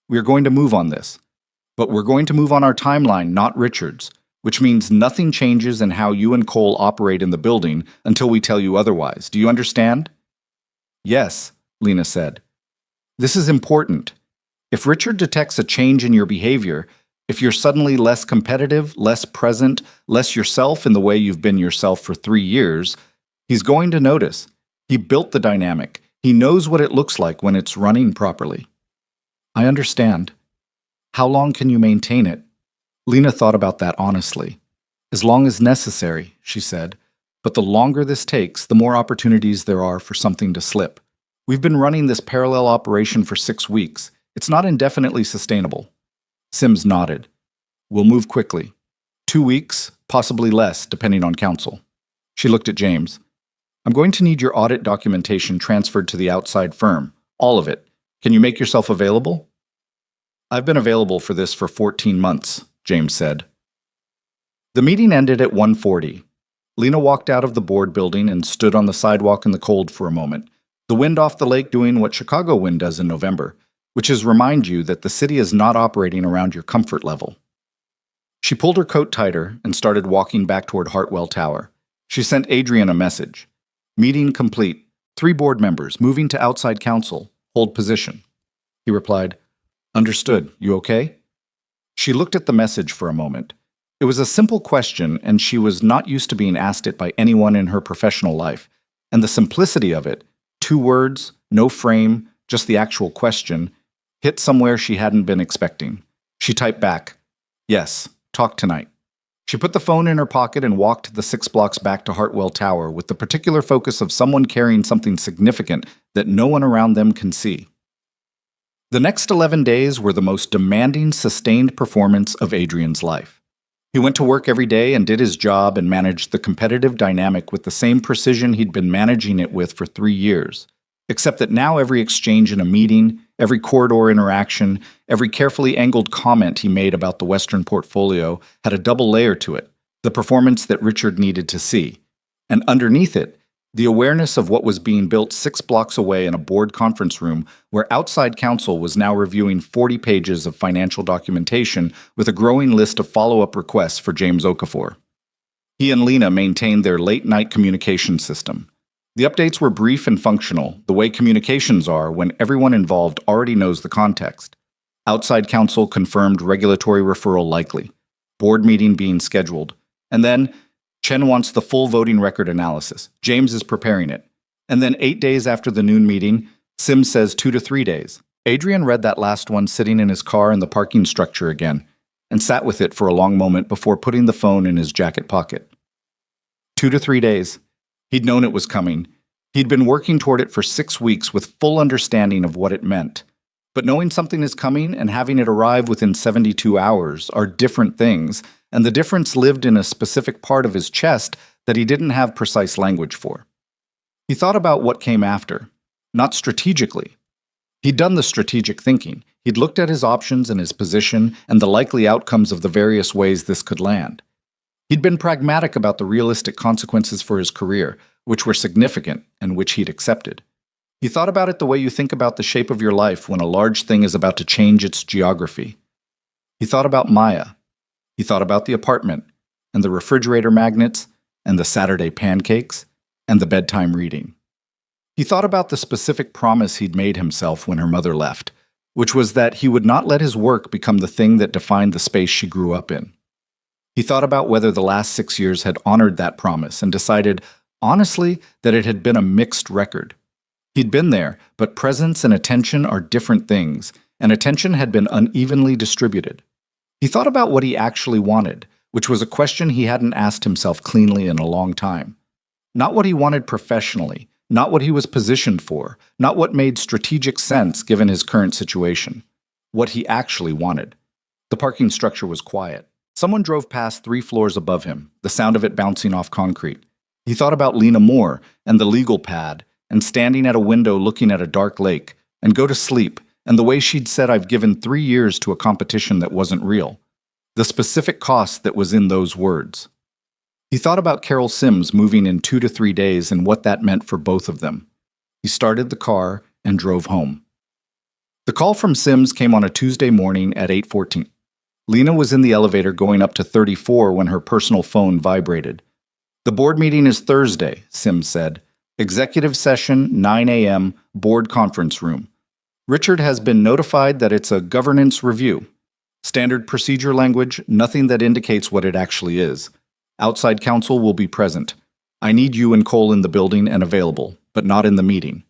We're going to move on this. But we're going to move on our timeline, not Richard's, which means nothing changes in how you and Cole operate in the building until we tell you otherwise. Do you understand? Yes, Lena said. This is important. If Richard detects a change in your behavior, if you're suddenly less competitive, less present, less yourself in the way you've been yourself for 3 years, he's going to notice. He built the dynamic. He knows what it looks like when it's running properly. I understand. How long can you maintain it? Lena thought about that honestly. As long as necessary, she said. But the longer this takes, the more opportunities there are for something to slip. We've been running this parallel operation for 6 weeks. It's not indefinitely sustainable. Sims nodded. We'll move quickly. 2 weeks, possibly less, depending on counsel. She looked at James. I'm going to need your audit documentation transferred to the outside firm. All of it. Can you make yourself available? I've been available for this for 14 months, James said. The meeting ended at 1:40. Lena walked out of the board building and stood on the sidewalk in the cold for a moment, the wind off the lake doing what Chicago wind does in November, which is remind you that the city is not operating around your comfort level. She pulled her coat tighter and started walking back toward Hartwell Tower. She sent Adrian a message. Meeting complete. 3 board members moving to outside counsel. Hold position. He replied, Understood. You okay? She looked at the message for a moment. It was a simple question, and she was not used to being asked it by anyone in her professional life. And the simplicity of it, 2 words, no frame, just the actual question, hit somewhere she hadn't been expecting. She typed back, "Yes, talk tonight." She put the phone in her pocket and walked the 6 blocks back to Hartwell Tower with the particular focus of someone carrying something significant that no one around them can see. The next 11 days were the most demanding, sustained performance of Adrian's life. He went to work every day and did his job and managed the competitive dynamic with the same precision he'd been managing it with for 3 years, except that now every exchange in a meeting, every corridor interaction, every carefully angled comment he made about the Western portfolio had a double layer to it, the performance that Richard needed to see. And underneath it, the awareness of what was being built 6 blocks away in a board conference room where outside counsel was now reviewing 40 pages of financial documentation with a growing list of follow-up requests for James Okafor. He and Lena maintained their late-night communication system. The updates were brief and functional, the way communications are when everyone involved already knows the context. Outside counsel confirmed regulatory referral likely, board meeting being scheduled, and then Chen wants the full voting record analysis. James is preparing it. And then 8 days after the noon meeting, Sims says 2 to 3 days. Adrian read that last one sitting in his car in the parking structure again, and sat with it for a long moment before putting the phone in his jacket pocket. 2 to 3 days. He'd known it was coming. He'd been working toward it for 6 weeks with full understanding of what it meant. But knowing something is coming and having it arrive within 72 hours are different things, and the difference lived in a specific part of his chest that he didn't have precise language for. He thought about what came after, not strategically. He'd done the strategic thinking. He'd looked at his options and his position and the likely outcomes of the various ways this could land. He'd been pragmatic about the realistic consequences for his career, which were significant and which he'd accepted. He thought about it the way you think about the shape of your life when a large thing is about to change its geography. He thought about Maya. He thought about the apartment, and the refrigerator magnets, and the Saturday pancakes, and the bedtime reading. He thought about the specific promise he'd made himself when her mother left, which was that he would not let his work become the thing that defined the space she grew up in. He thought about whether the last 6 years had honored that promise and decided, honestly, that it had been a mixed record. He'd been there, but presence and attention are different things, and attention had been unevenly distributed. He thought about what he actually wanted, which was a question he hadn't asked himself cleanly in a long time. Not what he wanted professionally, not what he was positioned for, not what made strategic sense given his current situation. What he actually wanted. The parking structure was quiet. Someone drove past 3 floors above him, the sound of it bouncing off concrete. He thought about Lena Moore and the legal pad, and standing at a window looking at a dark lake, and go to sleep, and the way she'd said I've given 3 years to a competition that wasn't real. The specific cost that was in those words. He thought about Carol Sims moving in 2 to 3 days and what that meant for both of them. He started the car and drove home. The call from Sims came on a Tuesday morning at 8:14. Lena was in the elevator going up to 34 when her personal phone vibrated. "The board meeting is Thursday," Sims said. "Executive session, 9 a.m., board conference room. Richard has been notified that it's a governance review. Standard procedure language, nothing that indicates what it actually is. Outside counsel will be present. I need you and Cole in the building and available, but not in the meeting.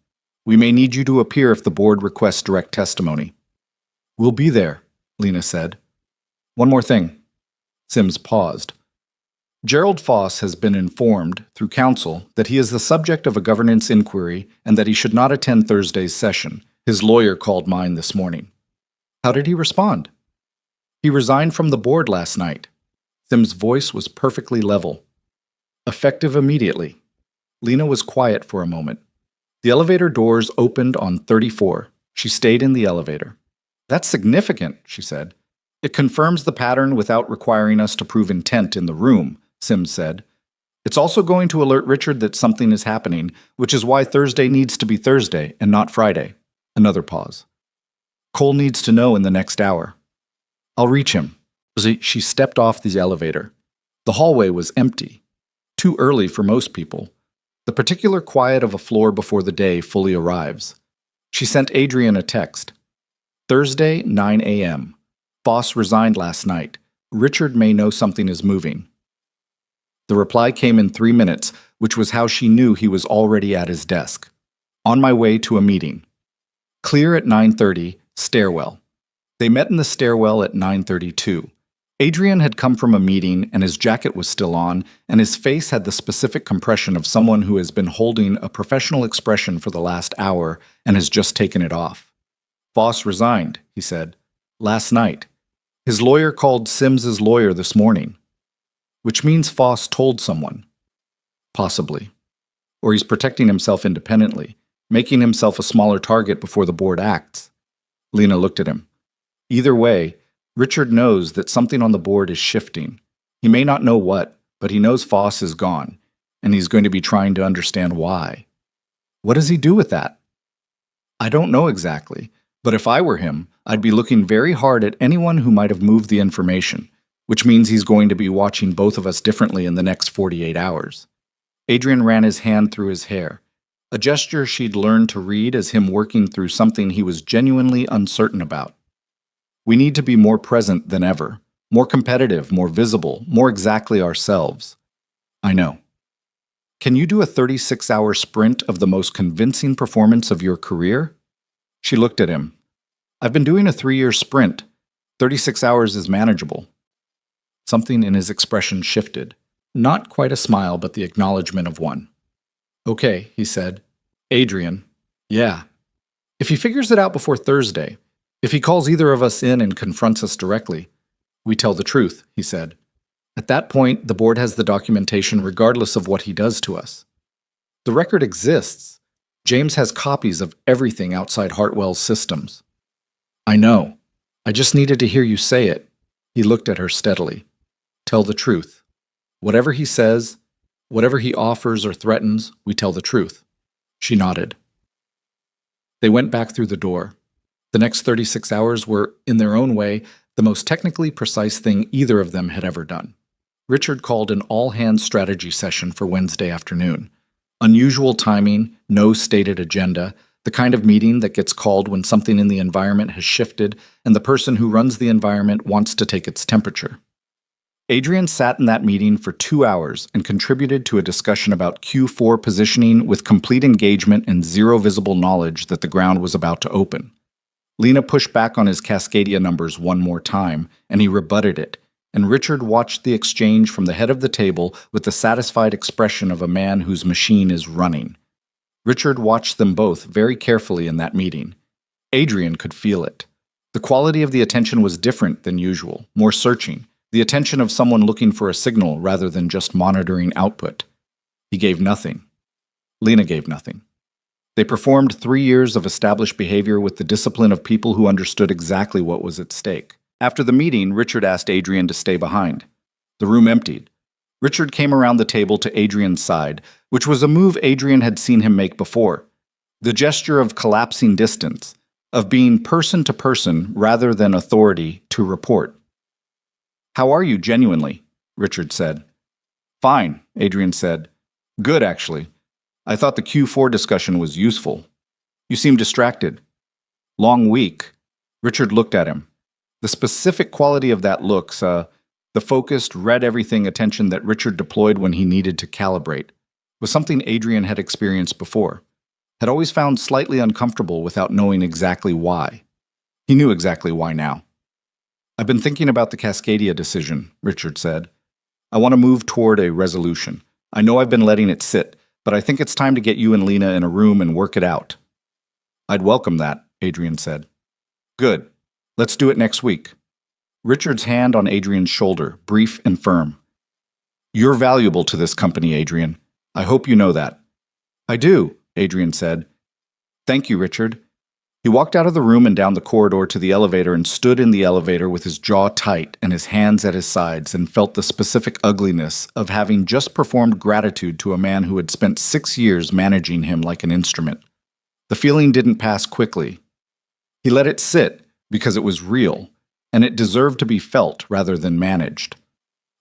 We may need you to appear if the board requests direct testimony." "We'll be there," Lena said. "One more thing." Sims paused. "Gerald Foss has been informed, through counsel, that he is the subject of a governance inquiry and that he should not attend Thursday's session. His lawyer called mine this morning." "How did he respond?" "He resigned from the board last night." Sim's voice was perfectly level. "Effective immediately." Lena was quiet for a moment. The elevator doors opened on 34. She stayed in the elevator. "That's significant," she said. "It confirms the pattern without requiring us to prove intent in the room," Sims said. "It's also going to alert Richard that something is happening, which is why Thursday needs to be Thursday and not Friday." Another pause. "Cole needs to know in the next hour." "I'll reach him." She stepped off the elevator. The hallway was empty. Too early for most people. The particular quiet of a floor before the day fully arrives. She sent Adrian a text. "Thursday, 9 a.m. Foss resigned last night. Richard may know something is moving. The reply came in 3 minutes, which was how she knew he was already at his desk. On my way to a meeting. Clear at 9:30, stairwell. They met in the stairwell at 9:32. Adrian had come from a meeting and his jacket was still on, and his face had the specific compression of someone who has been holding a professional expression for the last hour and has just taken it off. Voss resigned, he said, last night. His lawyer called Sims's lawyer this morning. Which means Voss told someone. Possibly. Or he's protecting himself independently, making himself a smaller target before the board acts. Lena looked at him. Either way, Richard knows that something on the board is shifting. He may not know what, but he knows Voss is gone, and he's going to be trying to understand why. What does he do with that? I don't know exactly, but if I were him, I'd be looking very hard at anyone who might have moved the information, which means he's going to be watching both of us differently in the next 48 hours. Adrian ran his hand through his hair, a gesture she'd learned to read as him working through something he was genuinely uncertain about. We need to be more present than ever, more competitive, more visible, more exactly ourselves. I know. Can you do a 36-hour sprint of the most convincing performance of your career? She looked at him. I've been doing a 3-year sprint. 36 hours is manageable. Something in his expression shifted. Not quite a smile, but the acknowledgement of one. Okay, he said. Adrian. Yeah. If he figures it out before Thursday, if he calls either of us in and confronts us directly, we tell the truth, he said. At that point, the board has the documentation regardless of what he does to us. The record exists. James has copies of everything outside Hartwell's systems. I know. I just needed to hear you say it. He looked at her steadily. Tell the truth. Whatever he says, whatever he offers or threatens, we tell the truth. She nodded. They went back through the door. The next 36 hours were, in their own way, the most technically precise thing either of them had ever done. Richard called an all-hands strategy session for Wednesday afternoon. Unusual timing, no stated agenda, the kind of meeting that gets called when something in the environment has shifted and the person who runs the environment wants to take its temperature. Adrian sat in that meeting for 2 hours and contributed to a discussion about Q4 positioning with complete engagement and zero visible knowledge that the ground was about to open. Lena pushed back on his Cascadia numbers one more time, and he rebutted it, and Richard watched the exchange from the head of the table with the satisfied expression of a man whose machine is running. Richard watched them both very carefully in that meeting. Adrian could feel it. The quality of the attention was different than usual, more searching, the attention of someone looking for a signal rather than just monitoring output. He gave nothing. Lena gave nothing. They performed 3 years of established behavior with the discipline of people who understood exactly what was at stake. After the meeting, Richard asked Adrian to stay behind. The room emptied. Richard came around the table to Adrian's side, which was a move Adrian had seen him make before. The gesture of collapsing distance, of being person to person rather than authority to report. How are you genuinely? Richard said. Fine, Adrian said. Good, actually. I thought the Q4 discussion was useful. You seem distracted. Long week. Richard looked at him. The specific quality of that look, the focused, read-everything attention that Richard deployed when he needed to calibrate, was something Adrian had experienced before, had always found slightly uncomfortable without knowing exactly why. He knew exactly why now. I've been thinking about the Cascadia decision, Richard said. I want to move toward a resolution. I know I've been letting it sit, but I think it's time to get you and Lena in a room and work it out. I'd welcome that, Adrian said. Good. Let's do it next week. Richard's hand on Adrian's shoulder, brief and firm. You're valuable to this company, Adrian. I hope you know that. I do, Adrian said. Thank you, Richard. He walked out of the room and down the corridor to the elevator and stood in the elevator with his jaw tight and his hands at his sides and felt the specific ugliness of having just performed gratitude to a man who had spent 6 years managing him like an instrument. The feeling didn't pass quickly. He let it sit because it was real, and it deserved to be felt rather than managed.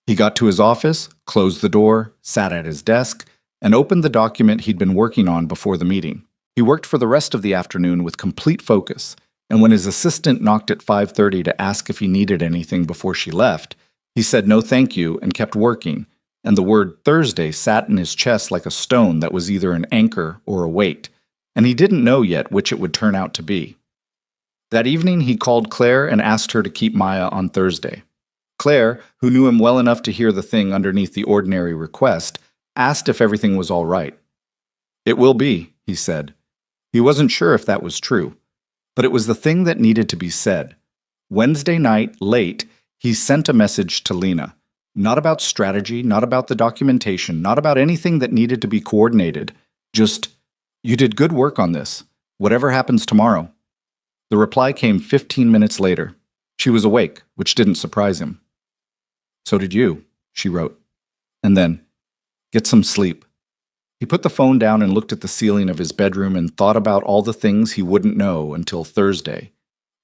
He got to his office, closed the door, sat at his desk, and opened the document he'd been working on before the meeting. He worked for the rest of the afternoon with complete focus, and when his assistant knocked at 5:30 to ask if he needed anything before she left, He said no thank you and kept working, and the word Thursday sat in his chest like a stone that was either an anchor or a weight, and he didn't know yet which it would turn out to be. That evening he called Claire and asked her to keep Maya on Thursday. Claire, who knew him well enough to hear the thing underneath the ordinary request, asked if everything was all right. "It will be," he said. He wasn't sure if that was true, but it was the thing that needed to be said. Wednesday night, late, he sent a message to Lena. Not about strategy, not about the documentation, not about anything that needed to be coordinated. Just, "You did good work on this. Whatever happens tomorrow." The reply came 15 minutes later. She was awake, which didn't surprise him. "So did you," she wrote. And then, "Get some sleep." He put the phone down and looked at the ceiling of his bedroom and thought about all the things he wouldn't know until Thursday.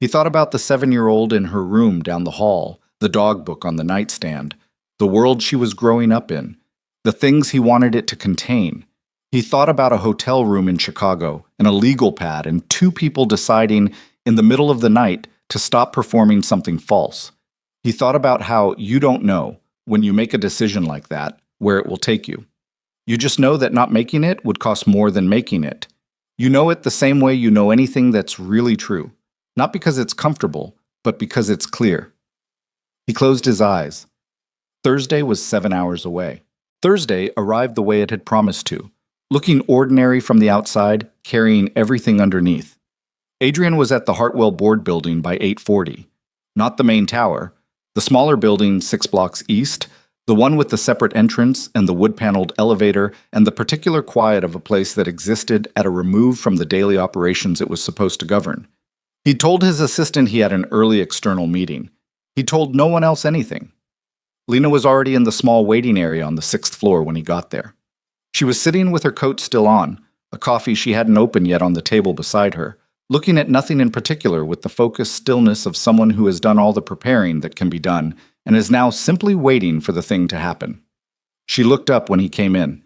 He thought about the 7-year-old in her room down the hall, the dog book on the nightstand, the world she was growing up in, the things he wanted it to contain. He thought about a hotel room in Chicago, and a legal pad, and 2 people deciding in the middle of the night to stop performing something false. He thought about how you don't know, when you make a decision like that, where it will take you. You just know that not making it would cost more than making it. You know it the same way you know anything that's really true. Not because it's comfortable, but because it's clear. He closed his eyes. Thursday was 7 hours away. Thursday arrived the way it had promised to, looking ordinary from the outside, carrying everything underneath. Adrian was at the Hartwell Board building by 8:40. Not the main tower, the smaller building 6 blocks east, the one with the separate entrance and the wood-paneled elevator and the particular quiet of a place that existed at a remove from the daily operations it was supposed to govern. He told his assistant he had an early external meeting. He told no one else anything. Lena was already in the small waiting area on the 6th floor when he got there. She was sitting with her coat still on, a coffee she hadn't opened yet on the table beside her, looking at nothing in particular with the focused stillness of someone who has done all the preparing that can be done and is now simply waiting for the thing to happen. She looked up when he came in.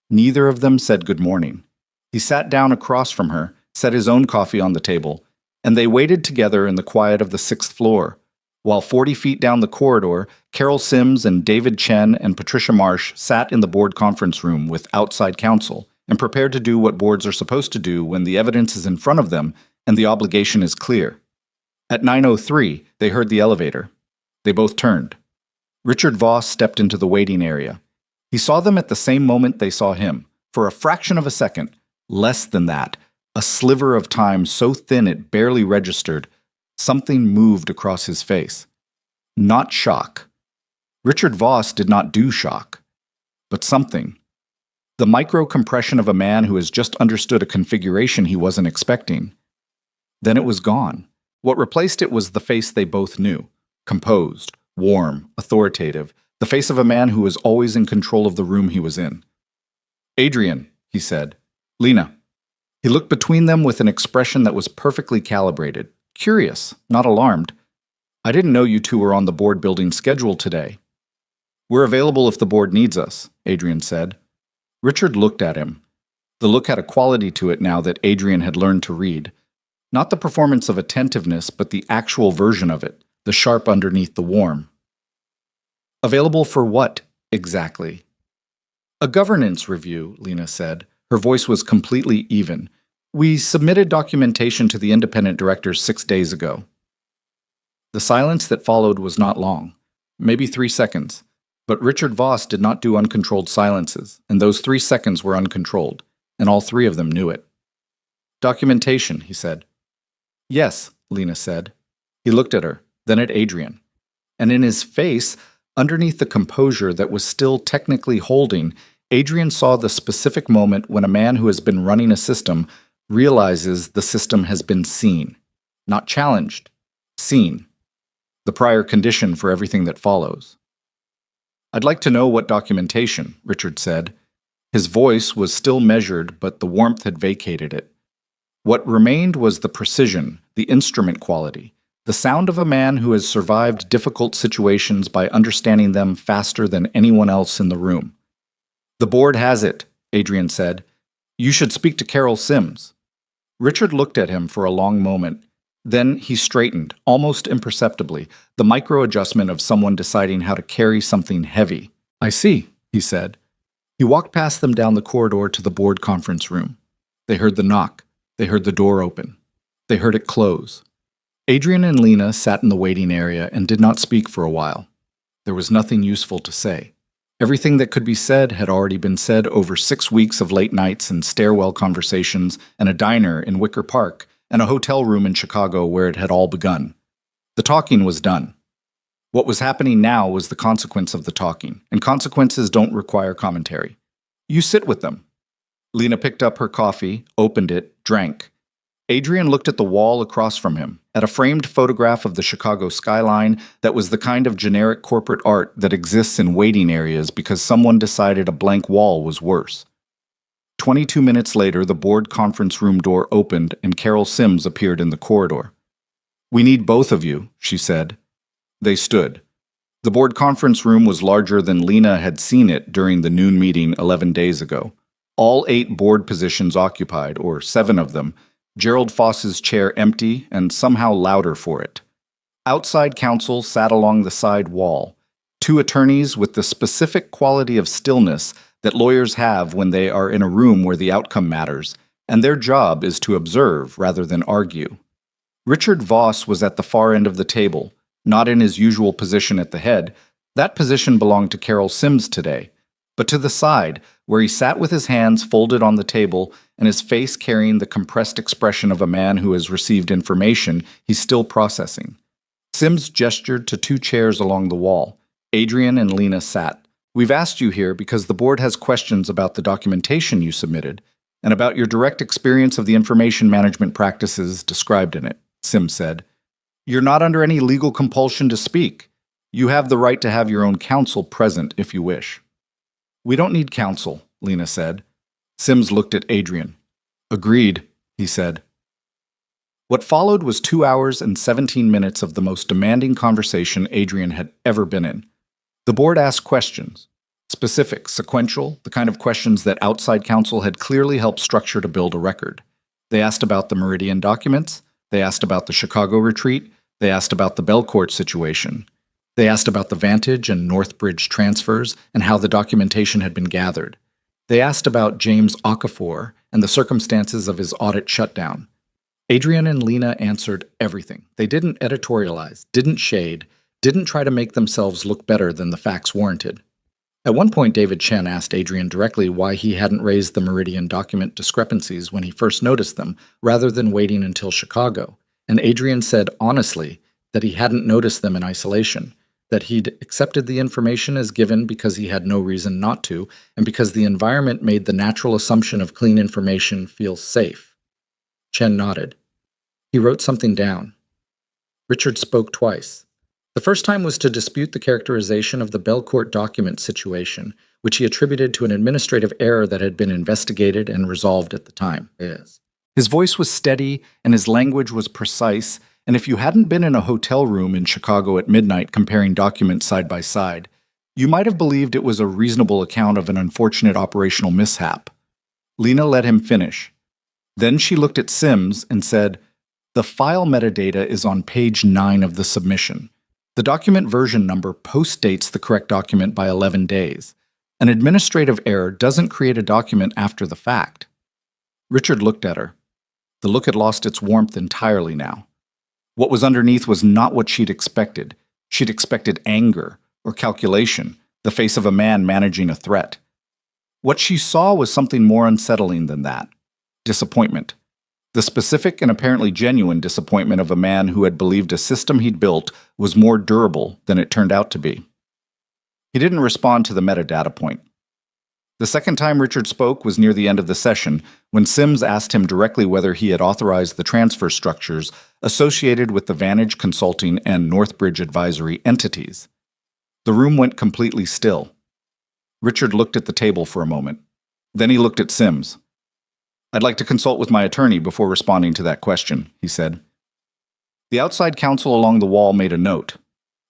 Neither of them said good morning. He sat down across from her, set his own coffee on the table, and they waited together in the quiet of the 6th floor, while 40 feet down the corridor, Carol Sims and David Chen and Patricia Marsh sat in the board conference room with outside counsel and prepared to do what boards are supposed to do when the evidence is in front of them and the obligation is clear. At 9:03, they heard the elevator. They both turned. Richard Voss stepped into the waiting area. He saw them at the same moment they saw him, for a fraction of a second, less than that, a sliver of time so thin it barely registered. Something moved across his face. Not shock. Richard Voss did not do shock. But something. The micro-compression of a man who has just understood a configuration he wasn't expecting. Then it was gone. What replaced it was the face they both knew. Composed, warm, authoritative. The face of a man who was always in control of the room he was in. "Adrian," he said. "Lena." He looked between them with an expression that was perfectly calibrated. Curious, not alarmed. "I didn't know you two were on the board building schedule today." "We're available if the board needs us," Adrian said. Richard looked at him. The look had a quality to it now that Adrian had learned to read. Not the performance of attentiveness, but the actual version of it, the sharp underneath the warm. "Available for what, exactly?" "A governance review," Lena said. Her voice was completely even. "We submitted documentation to the independent directors 6 days ago." The silence that followed was not long, maybe 3 seconds, but Richard Voss did not do uncontrolled silences, and those 3 seconds were uncontrolled, and all 3 of them knew it. "Documentation," he said. "Yes," Lena said. He looked at her, then at Adrian. And in his face, underneath the composure that was still technically holding, Adrian saw the specific moment when a man who has been running a system realizes the system has been seen. Not challenged, seen. The prior condition for everything that follows. "I'd like to know what documentation," Richard said. His voice was still measured, but the warmth had vacated it. What remained was the precision, the instrument quality, the sound of a man who has survived difficult situations by understanding them faster than anyone else in the room. "The board has it," Adrian said. "You should speak to Carol Sims." Richard looked at him for a long moment. Then he straightened, almost imperceptibly, the micro-adjustment of someone deciding how to carry something heavy. "I see," he said. He walked past them down the corridor to the board conference room. They heard the knock. They heard the door open. They heard it close. Adrian and Lena sat in the waiting area and did not speak for a while. There was nothing useful to say. Everything that could be said had already been said over 6 weeks of late nights and stairwell conversations and a diner in Wicker Park and a hotel room in Chicago where it had all begun. The talking was done. What was happening now was the consequence of the talking, and consequences don't require commentary. You sit with them. Lena picked up her coffee, opened it, drank. Adrian looked at the wall across from him, at a framed photograph of the Chicago skyline that was the kind of generic corporate art that exists in waiting areas because someone decided a blank wall was worse. 22 minutes later, the board conference room door opened and Carol Sims appeared in the corridor. "We need both of you," she said. They stood. The board conference room was larger than Lena had seen it during the noon meeting 11 days ago. All 8 board positions occupied, or 7 of them, Gerald Foss's chair empty and somehow louder for it. Outside counsel sat along the side wall, 2 attorneys with the specific quality of stillness that lawyers have when they are in a room where the outcome matters, and their job is to observe rather than argue. Richard Voss was at the far end of the table, not in his usual position at the head. That position belonged to Carol Sims today, but to the side, where he sat with his hands folded on the table and his face carrying the compressed expression of a man who has received information he's still processing. Sims gestured to 2 chairs along the wall. Adrian and Lena sat. "We've asked you here because the board has questions about the documentation you submitted and about your direct experience of the information management practices described in it," Sims said. "You're not under any legal compulsion to speak. You have the right to have your own counsel present if you wish." "We don't need counsel," Lena said. Sims looked at Adrian. "Agreed," he said. What followed was 2 hours and 17 minutes of the most demanding conversation Adrian had ever been in. The board asked questions. Specific, sequential, the kind of questions that outside counsel had clearly helped structure to build a record. They asked about the Meridian documents. They asked about the Chicago retreat. They asked about the Belcourt situation. They asked about the Vantage and Northbridge transfers and how the documentation had been gathered. They asked about James Okafor and the circumstances of his audit shutdown. Adrian and Lena answered everything. They didn't editorialize, didn't shade, didn't try to make themselves look better than the facts warranted. At one point, David Chen asked Adrian directly why he hadn't raised the Meridian document discrepancies when he first noticed them, rather than waiting until Chicago. And Adrian said honestly that he hadn't noticed them in isolation, that he'd accepted the information as given because he had no reason not to, and because the environment made the natural assumption of clean information feel safe. Chen nodded. He wrote something down. Richard spoke twice. The first time was to dispute the characterization of the Belcourt document situation, which he attributed to an administrative error that had been investigated and resolved at the time. His voice was steady, and his language was precise, and if you hadn't been in a hotel room in Chicago at midnight comparing documents side by side, you might have believed it was a reasonable account of an unfortunate operational mishap. Lena let him finish. Then she looked at Sims and said, "The file metadata is on page 9 of the submission. The document version number postdates the correct document by 11 days. An administrative error doesn't create a document after the fact." Richard looked at her. The look had lost its warmth entirely now. What was underneath was not what she'd expected. She'd expected anger or calculation, the face of a man managing a threat. What she saw was something more unsettling than that. Disappointment. The specific and apparently genuine disappointment of a man who had believed a system he'd built was more durable than it turned out to be. He didn't respond to the metadata point. The second time Richard spoke was near the end of the session, when Sims asked him directly whether he had authorized the transfer structures associated with the Vantage Consulting and Northbridge Advisory entities. The room went completely still. Richard looked at the table for a moment. Then he looked at Sims. "I'd like to consult with my attorney before responding to that question," he said. The outside counsel along the wall made a note.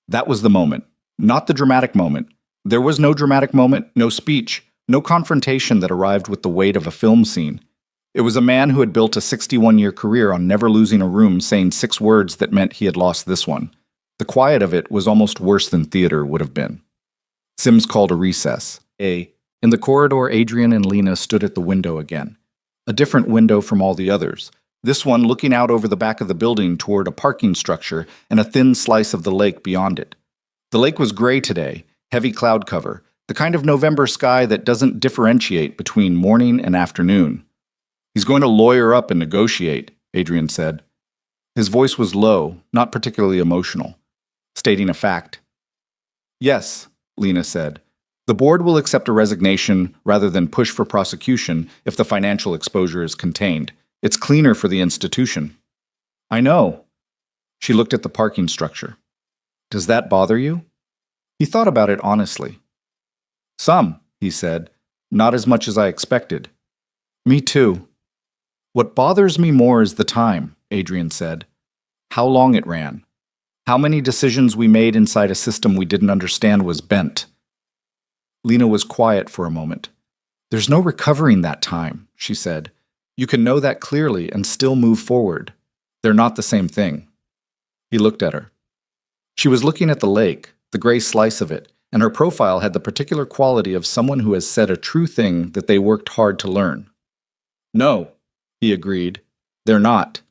That was the moment, not the dramatic moment. There was no dramatic moment, no speech, no confrontation that arrived with the weight of a film scene. It was a man who had built a 61-year career on never losing a room saying 6 words that meant he had lost this one. The quiet of it was almost worse than theater would have been. Sims called a recess. In the corridor, Adrian and Lena stood at the window again. A different window from all the others. This one looking out over the back of the building toward a parking structure and a thin slice of the lake beyond it. The lake was gray today, heavy cloud cover, the kind of November sky that doesn't differentiate between morning and afternoon. "He's going to lawyer up and negotiate," Adrian said. His voice was low, not particularly emotional, stating a fact. "Yes," Lena said. "The board will accept a resignation rather than push for prosecution if the financial exposure is contained. It's cleaner for the institution." "I know." She looked at the parking structure. "Does that bother you?" He thought about it honestly. "Some," he said. "Not as much as I expected." "Me too." "What bothers me more is the time," Adrian said. "How long it ran. How many decisions we made inside a system we didn't understand was bent." Lena was quiet for a moment. "There's no recovering that time," she said. "You can know that clearly and still move forward. They're not the same thing." He looked at her. She was looking at the lake, the gray slice of it, and her profile had the particular quality of someone who has said a true thing that they worked hard to learn. "No," he agreed. "They're not."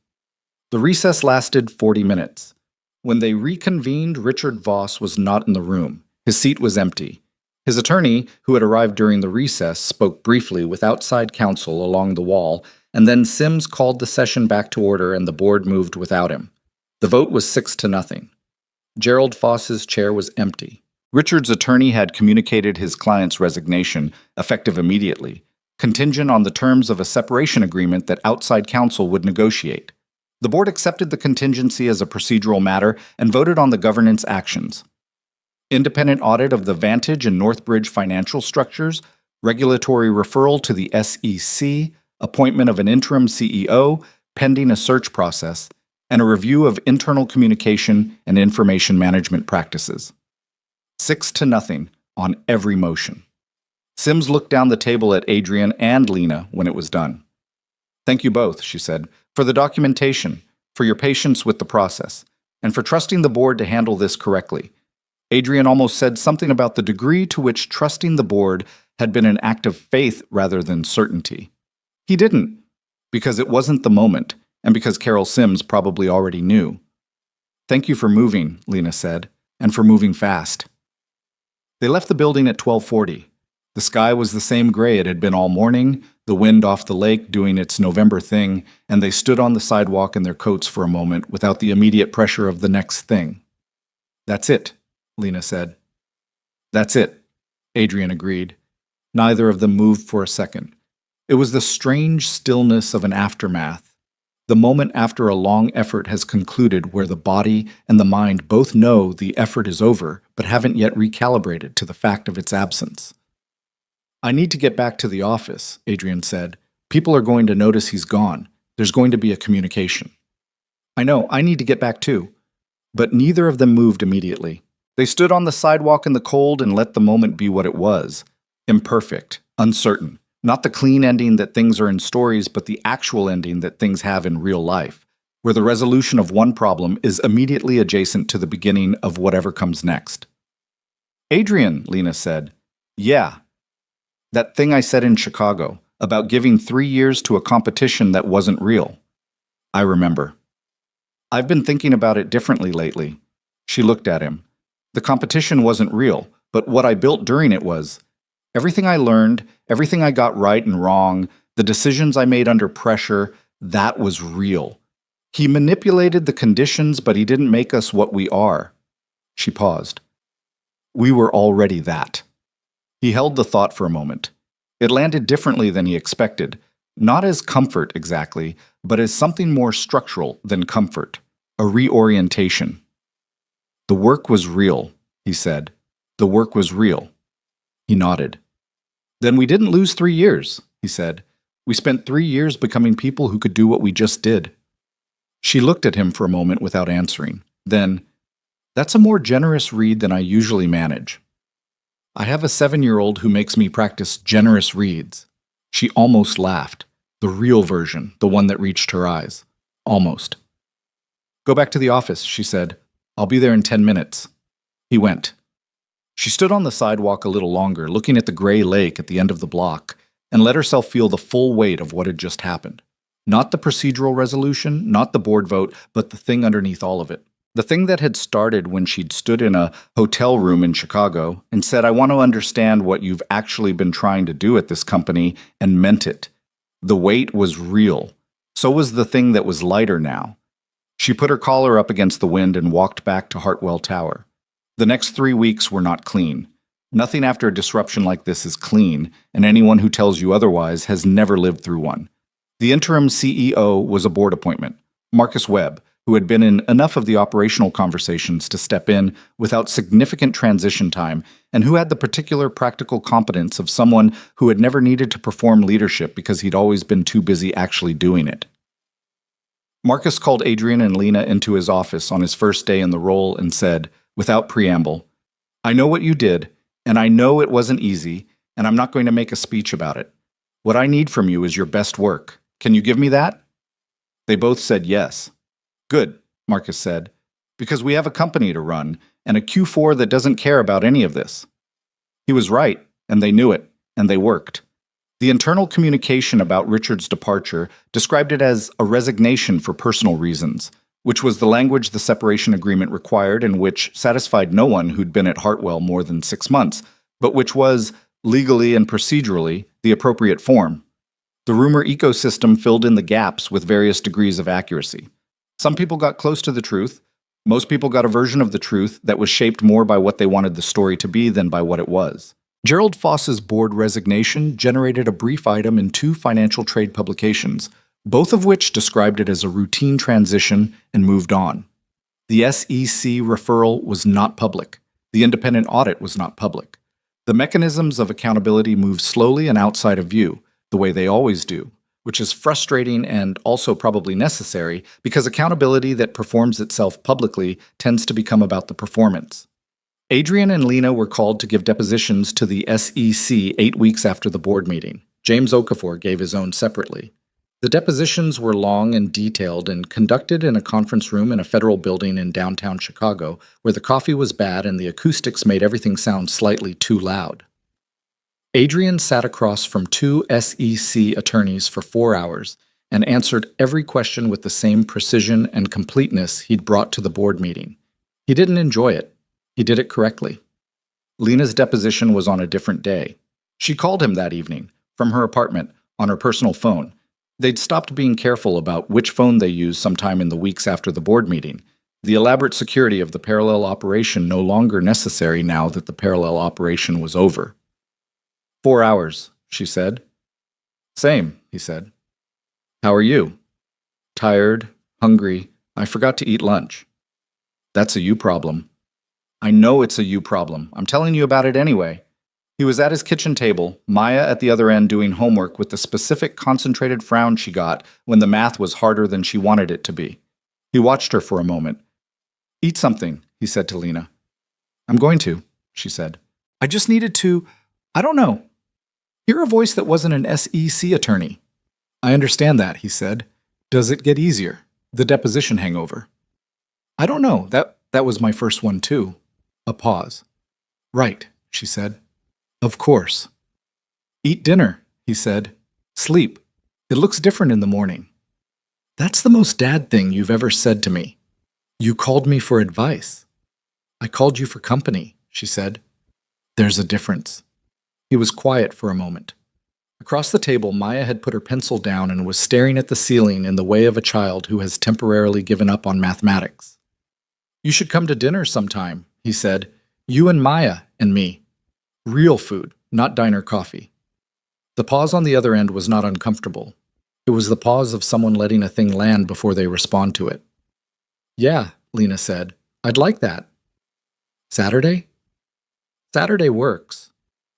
The recess lasted 40 minutes. When they reconvened, Richard Voss was not in the room. His seat was empty. His attorney, who had arrived during the recess, spoke briefly with outside counsel along the wall, and then Sims called the session back to order and the board moved without him. The vote was 6-0. Gerald Voss's chair was empty. Richard's attorney had communicated his client's resignation, effective immediately, contingent on the terms of a separation agreement that outside counsel would negotiate. The board accepted the contingency as a procedural matter and voted on the governance actions. Independent audit of the Vantage and Northbridge financial structures, regulatory referral to the SEC, appointment of an interim CEO, pending a search process, and a review of internal communication and information management practices. 6-0 on every motion. Sims looked down the table at Adrian and Lena when it was done. "Thank you both," she said, "for the documentation, for your patience with the process, and for trusting the board to handle this correctly." Adrian almost said something about the degree to which trusting the board had been an act of faith rather than certainty. He didn't, because it wasn't the moment, and because Carol Sims probably already knew. "Thank you for moving," Lena said, "and for moving fast." They left the building at 12:40. The sky was the same gray it had been all morning, the wind off the lake doing its November thing, and they stood on the sidewalk in their coats for a moment without the immediate pressure of the next thing. "That's it," Lena said. "That's it," Adrian agreed. Neither of them moved for a second. It was the strange stillness of an aftermath, the moment after a long effort has concluded where the body and the mind both know the effort is over but haven't yet recalibrated to the fact of its absence. "I need to get back to the office," Adrian said. "People are going to notice he's gone. There's going to be a communication." "I know, I need to get back too." But neither of them moved immediately. They stood on the sidewalk in the cold and let the moment be what it was. Imperfect, uncertain. Not the clean ending that things are in stories, but the actual ending that things have in real life, where the resolution of one problem is immediately adjacent to the beginning of whatever comes next. "Adrian," Lena said. "Yeah. That thing I said in Chicago, about giving 3 years to a competition that wasn't real. I remember. I've been thinking about it differently lately." She looked at him. "The competition wasn't real, but what I built during it was. Everything I learned, everything I got right and wrong, the decisions I made under pressure, that was real. He manipulated the conditions, but he didn't make us what we are." She paused. "We were already that." He held the thought for a moment. It landed differently than he expected, not as comfort exactly, but as something more structural than comfort, a reorientation. "The work was real," he said. "The work was real." He nodded. "Then we didn't lose 3 years," he said. "We spent 3 years becoming people who could do what we just did." She looked at him for a moment without answering. Then, "That's a more generous read than I usually manage. I have a 7-year-old who makes me practice generous reads." She almost laughed. The real version, the one that reached her eyes. Almost. Go back to the office, she said. I'll be there in 10 minutes. He went. She stood on the sidewalk a little longer, looking at the gray lake at the end of the block, and let herself feel the full weight of what had just happened. Not the procedural resolution, not the board vote, but the thing underneath all of it. The thing that had started when she'd stood in a hotel room in Chicago and said, I want to understand what you've actually been trying to do at this company, and meant it. The weight was real. So was the thing that was lighter now. She put her collar up against the wind and walked back to Hartwell Tower. The next 3 weeks were not clean. Nothing after a disruption like this is clean, and anyone who tells you otherwise has never lived through one. The interim CEO was a board appointment, Marcus Webb, who had been in enough of the operational conversations to step in without significant transition time, and who had the particular practical competence of someone who had never needed to perform leadership because he'd always been too busy actually doing it. Marcus called Adrian and Lena into his office on his first day in the role and said, without preamble, I know what you did, and I know it wasn't easy, and I'm not going to make a speech about it. What I need from you is your best work. Can you give me that? They both said yes. Good, Marcus said, because we have a company to run, and a Q4 that doesn't care about any of this. He was right, and they knew it, and they worked. The internal communication about Richard's departure described it as a resignation for personal reasons, which was the language the separation agreement required and which satisfied no one who'd been at Hartwell more than 6 months, but which was, legally and procedurally, the appropriate form. The rumor ecosystem filled in the gaps with various degrees of accuracy. Some people got close to the truth. Most people got a version of the truth that was shaped more by what they wanted the story to be than by what it was. Gerald Foss's board resignation generated a brief item in 2 financial trade publications, both of which described it as a routine transition and moved on. The SEC referral was not public. The independent audit was not public. The mechanisms of accountability moved slowly and outside of view, the way they always do, which is frustrating and also probably necessary because accountability that performs itself publicly tends to become about the performance. Adrian and Lena were called to give depositions to the SEC 8 weeks after the board meeting. James Okafor gave his own separately. The depositions were long and detailed and conducted in a conference room in a federal building in downtown Chicago where the coffee was bad and the acoustics made everything sound slightly too loud. Adrian sat across from 2 SEC attorneys for 4 hours and answered every question with the same precision and completeness he'd brought to the board meeting. He didn't enjoy it. He did it correctly. Lena's deposition was on a different day. She called him that evening, from her apartment, on her personal phone. They'd stopped being careful about which phone they used sometime in the weeks after the board meeting. The elaborate security of the parallel operation no longer necessary now that the parallel operation was over. 4 hours, she said. Same, he said. How are you? Tired, hungry, I forgot to eat lunch. That's a you problem. I know it's a you problem. I'm telling you about it anyway. He was at his kitchen table, Maya at the other end doing homework with the specific concentrated frown she got when the math was harder than she wanted it to be. He watched her for a moment. Eat something, he said to Lena. I'm going to, she said. I just needed to, I don't know, hear a voice that wasn't an SEC attorney. I understand that, he said. Does it get easier? The deposition hangover. I don't know. That was my first one too. A pause. Right, she said. Of course. Eat dinner, he said. Sleep. It looks different in the morning. That's the most dad thing you've ever said to me. You called me for advice. I called you for company, she said. There's a difference. He was quiet for a moment. Across the table, Maya had put her pencil down and was staring at the ceiling in the way of a child who has temporarily given up on mathematics. You should come to dinner sometime, he said. You and Maya and me. Real food, not diner coffee. The pause on the other end was not uncomfortable. It was the pause of someone letting a thing land before they respond to it. Yeah, Lena said. I'd like that. Saturday? Saturday works.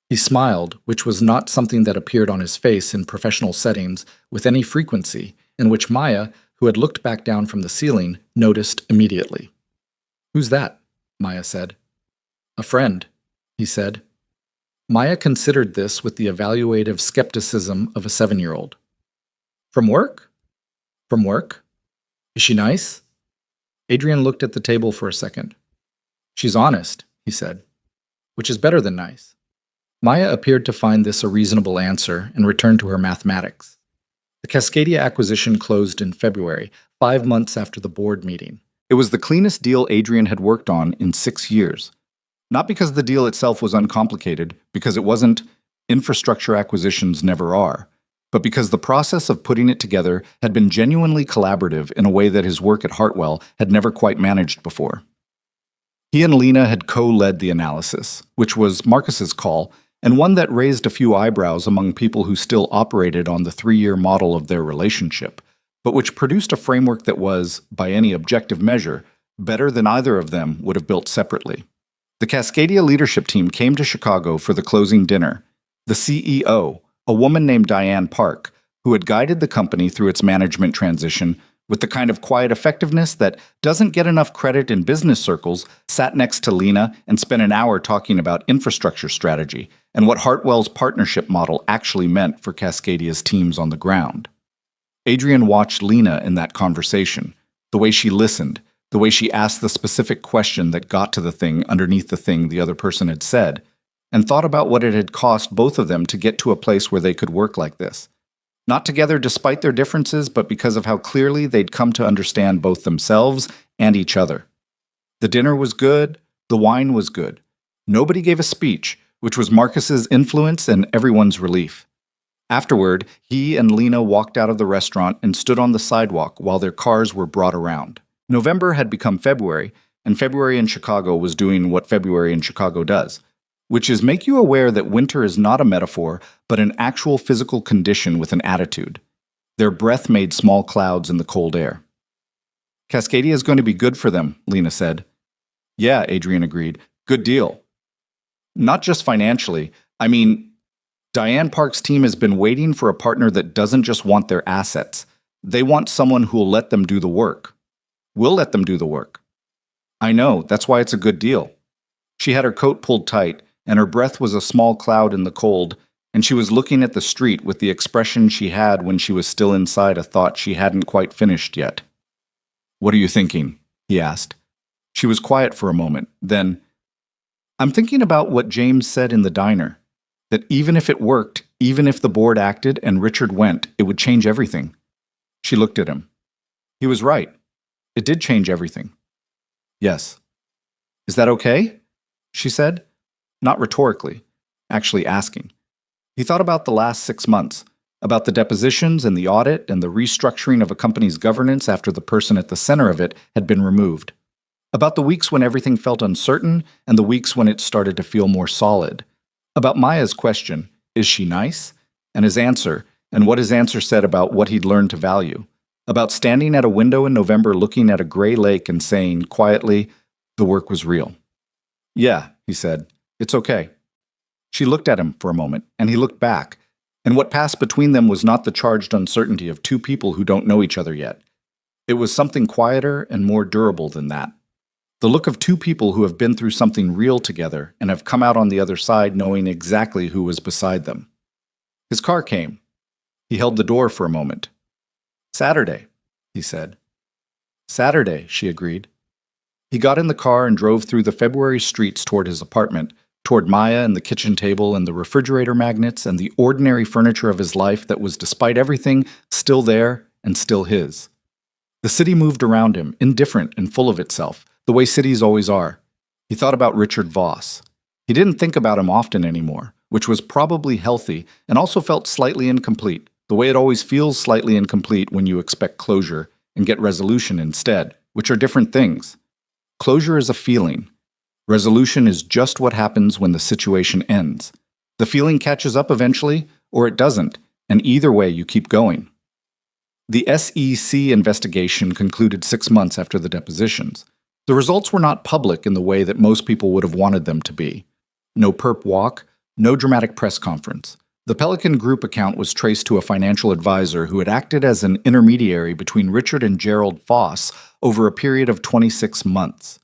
He smiled, which was not something that appeared on his face in professional settings with any frequency, and which Maya, who had looked back down from the ceiling, noticed immediately. Who's that? Maya said. A friend, he said. Maya considered this with the evaluative skepticism of a 7-year-old. From work? From work? Is she nice? Adrian looked at the table for a second. She's honest, he said, which is better than nice. Maya appeared to find this a reasonable answer and returned to her mathematics. The Cascadia acquisition closed in February, 5 months after the board meeting. It was the cleanest deal Adrian had worked on in 6 years. Not because the deal itself was uncomplicated, because it wasn't, infrastructure acquisitions never are, but because the process of putting it together had been genuinely collaborative in a way that his work at Hartwell had never quite managed before. He and Lena had co-led the analysis, which was Marcus's call, and one that raised a few eyebrows among people who still operated on the 3-year model of their relationship, but which produced a framework that was, by any objective measure, better than either of them would have built separately. The Cascadia leadership team came to Chicago for the closing dinner. The CEO, a woman named Diane Park, who had guided the company through its management transition with the kind of quiet effectiveness that doesn't get enough credit in business circles, sat next to Lena and spent an hour talking about infrastructure strategy and what Hartwell's partnership model actually meant for Cascadia's teams on the ground. Adrian watched Lena in that conversation, the way she listened, the way she asked the specific question that got to the thing underneath the thing the other person had said, and thought about what it had cost both of them to get to a place where they could work like this. Not together despite their differences, but because of how clearly they'd come to understand both themselves and each other. The dinner was good, the wine was good. Nobody gave a speech, which was Marcus's influence and everyone's relief. Afterward, he and Lena walked out of the restaurant and stood on the sidewalk while their cars were brought around. November had become February, and February in Chicago was doing what February in Chicago does, which is make you aware that winter is not a metaphor, but an actual physical condition with an attitude. Their breath made small clouds in the cold air. Cascadia is going to be good for them, Lena said. Yeah, Adrian agreed. Good deal. Not just financially. I mean, Diane Park's team has been waiting for a partner that doesn't just want their assets. They want someone who will let them do the work. We'll let them do the work. I know, that's why it's a good deal. She had her coat pulled tight, and her breath was a small cloud in the cold, and she was looking at the street with the expression she had when she was still inside a thought she hadn't quite finished yet. What are you thinking? He asked. She was quiet for a moment, then, I'm thinking about what James said in the diner, that even if it worked, even if the board acted and Richard went, it would change everything. She looked at him. He was right. It did change everything. Yes. Is that okay? She said. Not rhetorically, actually asking. He thought about the last 6 months, about the depositions and the audit and the restructuring of a company's governance after the person at the center of it had been removed. About the weeks when everything felt uncertain and the weeks when it started to feel more solid. About Maya's question, is she nice? And his answer, and what his answer said about what he'd learned to value. About standing at a window in November looking at a gray lake and saying, quietly, the work was real. Yeah, he said. It's okay. She looked at him for a moment, and he looked back, and what passed between them was not the charged uncertainty of two people who don't know each other yet. It was something quieter and more durable than that. The look of two people who have been through something real together and have come out on the other side knowing exactly who was beside them. His car came. He held the door for a moment. Saturday, he said. Saturday, she agreed. He got in the car and drove through the February streets toward his apartment, toward Maya and the kitchen table and the refrigerator magnets and the ordinary furniture of his life that was, despite everything, still there and still his. The city moved around him, indifferent and full of itself, the way cities always are. He thought about Richard Voss. He didn't think about him often anymore, which was probably healthy and also felt slightly incomplete, the way it always feels slightly incomplete when you expect closure and get resolution instead, which are different things. Closure is a feeling. Resolution is just what happens when the situation ends. The feeling catches up eventually, or it doesn't, and either way you keep going. The SEC investigation concluded 6 months after the depositions. The results were not public in the way that most people would have wanted them to be. No perp walk, no dramatic press conference. The Pelican Group account was traced to a financial advisor who had acted as an intermediary between Richard and Gerald Foss over a period of 26 months.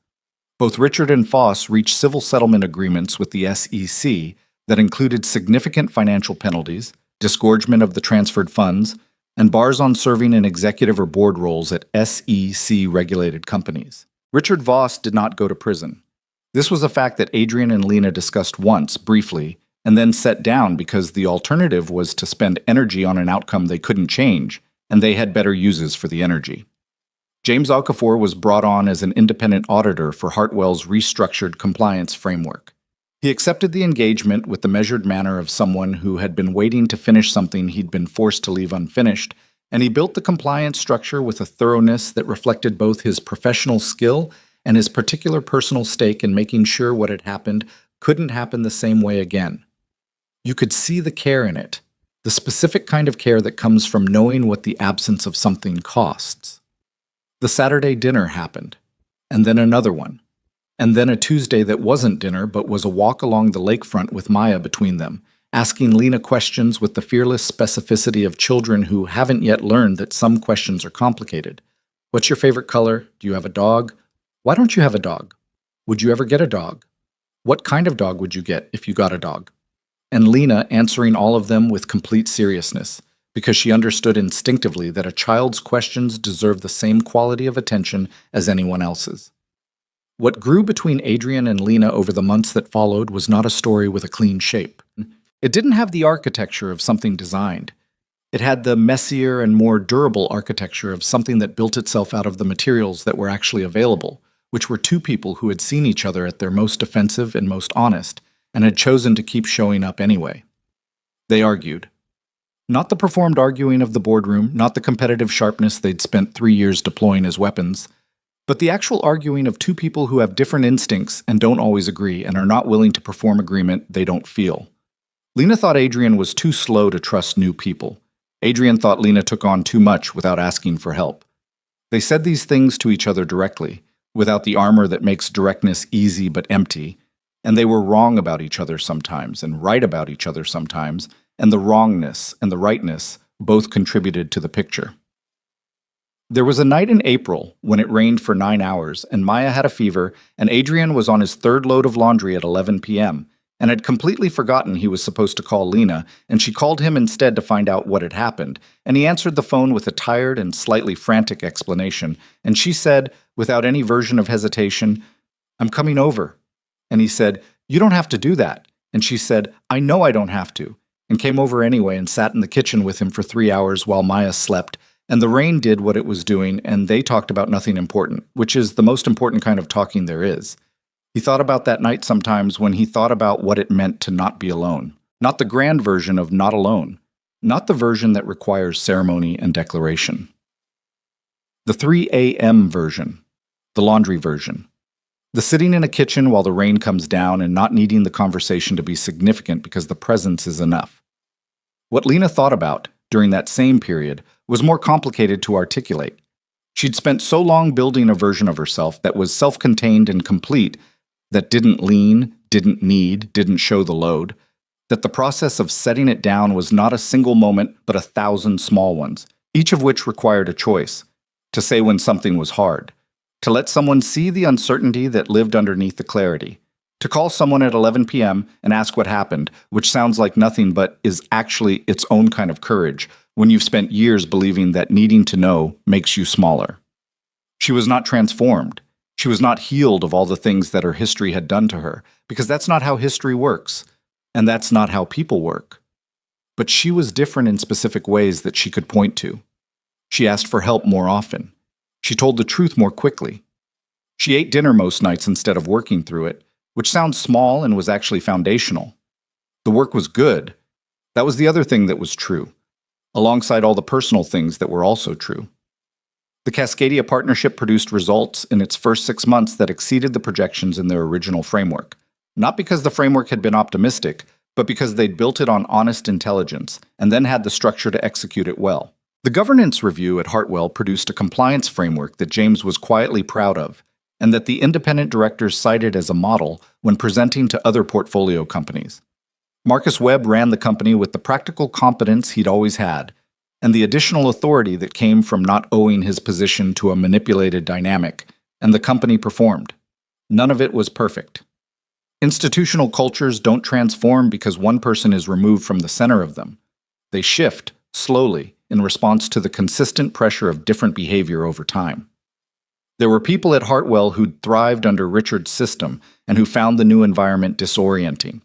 Both Richard and Foss reached civil settlement agreements with the SEC that included significant financial penalties, disgorgement of the transferred funds, and bars on serving in executive or board roles at SEC-regulated companies. Richard Voss did not go to prison. This was a fact that Adrian and Lena discussed once, briefly, and then set down because the alternative was to spend energy on an outcome they couldn't change, and they had better uses for the energy. James Okafor was brought on as an independent auditor for Hartwell's restructured compliance framework. He accepted the engagement with the measured manner of someone who had been waiting to finish something he'd been forced to leave unfinished, and he built the compliance structure with a thoroughness that reflected both his professional skill and his particular personal stake in making sure what had happened couldn't happen the same way again. You could see the care in it, the specific kind of care that comes from knowing what the absence of something costs. The Saturday dinner happened, and then another one, and then a Tuesday that wasn't dinner but was a walk along the lakefront with Maya between them, asking Lena questions with the fearless specificity of children who haven't yet learned that some questions are complicated. What's your favorite color? Do you have a dog? Why don't you have a dog? Would you ever get a dog? What kind of dog would you get if you got a dog? And Lena answering all of them with complete seriousness, because she understood instinctively that a child's questions deserve the same quality of attention as anyone else's. What grew between Adrian and Lena over the months that followed was not a story with a clean shape. It didn't have the architecture of something designed. It had the messier and more durable architecture of something that built itself out of the materials that were actually available, which were two people who had seen each other at their most offensive and most honest, and had chosen to keep showing up anyway. They argued. Not the performed arguing of the boardroom, not the competitive sharpness they'd spent 3 years deploying as weapons, but the actual arguing of two people who have different instincts and don't always agree and are not willing to perform agreement they don't feel. Lena thought Adrian was too slow to trust new people. Adrian thought Lena took on too much without asking for help. They said these things to each other directly, without the armor that makes directness easy but empty, and they were wrong about each other sometimes and right about each other sometimes, and the wrongness and the rightness both contributed to the picture. There was a night in April when it rained for 9 hours, and Maya had a fever, and Adrian was on his third load of laundry at 11 p.m., and had completely forgotten he was supposed to call Lena, and she called him instead to find out what had happened, and he answered the phone with a tired and slightly frantic explanation, and she said, without any version of hesitation, "I'm coming over." And he said, "You don't have to do that." And she said, "I know I don't have to," and came over anyway and sat in the kitchen with him for 3 hours while Maya slept, and the rain did what it was doing, and they talked about nothing important, which is the most important kind of talking there is. He thought about that night sometimes when he thought about what it meant to not be alone. Not the grand version of not alone. Not the version that requires ceremony and declaration. The 3 a.m. version. The laundry version. The sitting in a kitchen while the rain comes down and not needing the conversation to be significant because the presence is enough. What Lena thought about during that same period was more complicated to articulate. She'd spent so long building a version of herself that was self-contained and complete, that didn't lean, didn't need, didn't show the load, that the process of setting it down was not a single moment but 1,000 small ones, each of which required a choice, to say when something was hard, to let someone see the uncertainty that lived underneath the clarity, to call someone at 11 p.m. and ask what happened, which sounds like nothing but is actually its own kind of courage, when you've spent years believing that needing to know makes you smaller. She was not transformed. She was not healed of all the things that her history had done to her, because that's not how history works, and that's not how people work. But she was different in specific ways that she could point to. She asked for help more often. She told the truth more quickly. She ate dinner most nights instead of working through it, which sounds small and was actually foundational. The work was good. That was the other thing that was true, alongside all the personal things that were also true. The Cascadia partnership produced results in its first 6 months that exceeded the projections in their original framework, not because the framework had been optimistic, but because they'd built it on honest intelligence and then had the structure to execute it well. The governance review at Hartwell produced a compliance framework that James was quietly proud of, and that the independent directors cited as a model when presenting to other portfolio companies. Marcus Webb ran the company with the practical competence he'd always had, and the additional authority that came from not owing his position to a manipulated dynamic, and the company performed. None of it was perfect. Institutional cultures don't transform because one person is removed from the center of them. They shift, slowly, in response to the consistent pressure of different behavior over time. There were people at Hartwell who'd thrived under Richard's system and who found the new environment disorienting.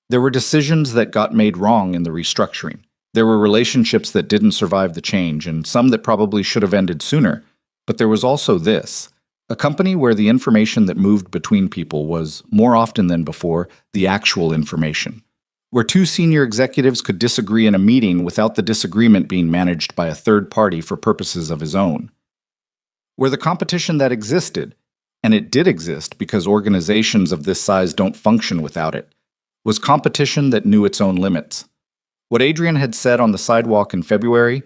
There were decisions that got made wrong in the restructuring. There were relationships that didn't survive the change, and some that probably should have ended sooner. But there was also this: a company where the information that moved between people was, more often than before, the actual information. Where two senior executives could disagree in a meeting without the disagreement being managed by a third party for purposes of his own. Where the competition that existed, and it did exist because organizations of this size don't function without it, was competition that knew its own limits. What Adrian had said on the sidewalk in February,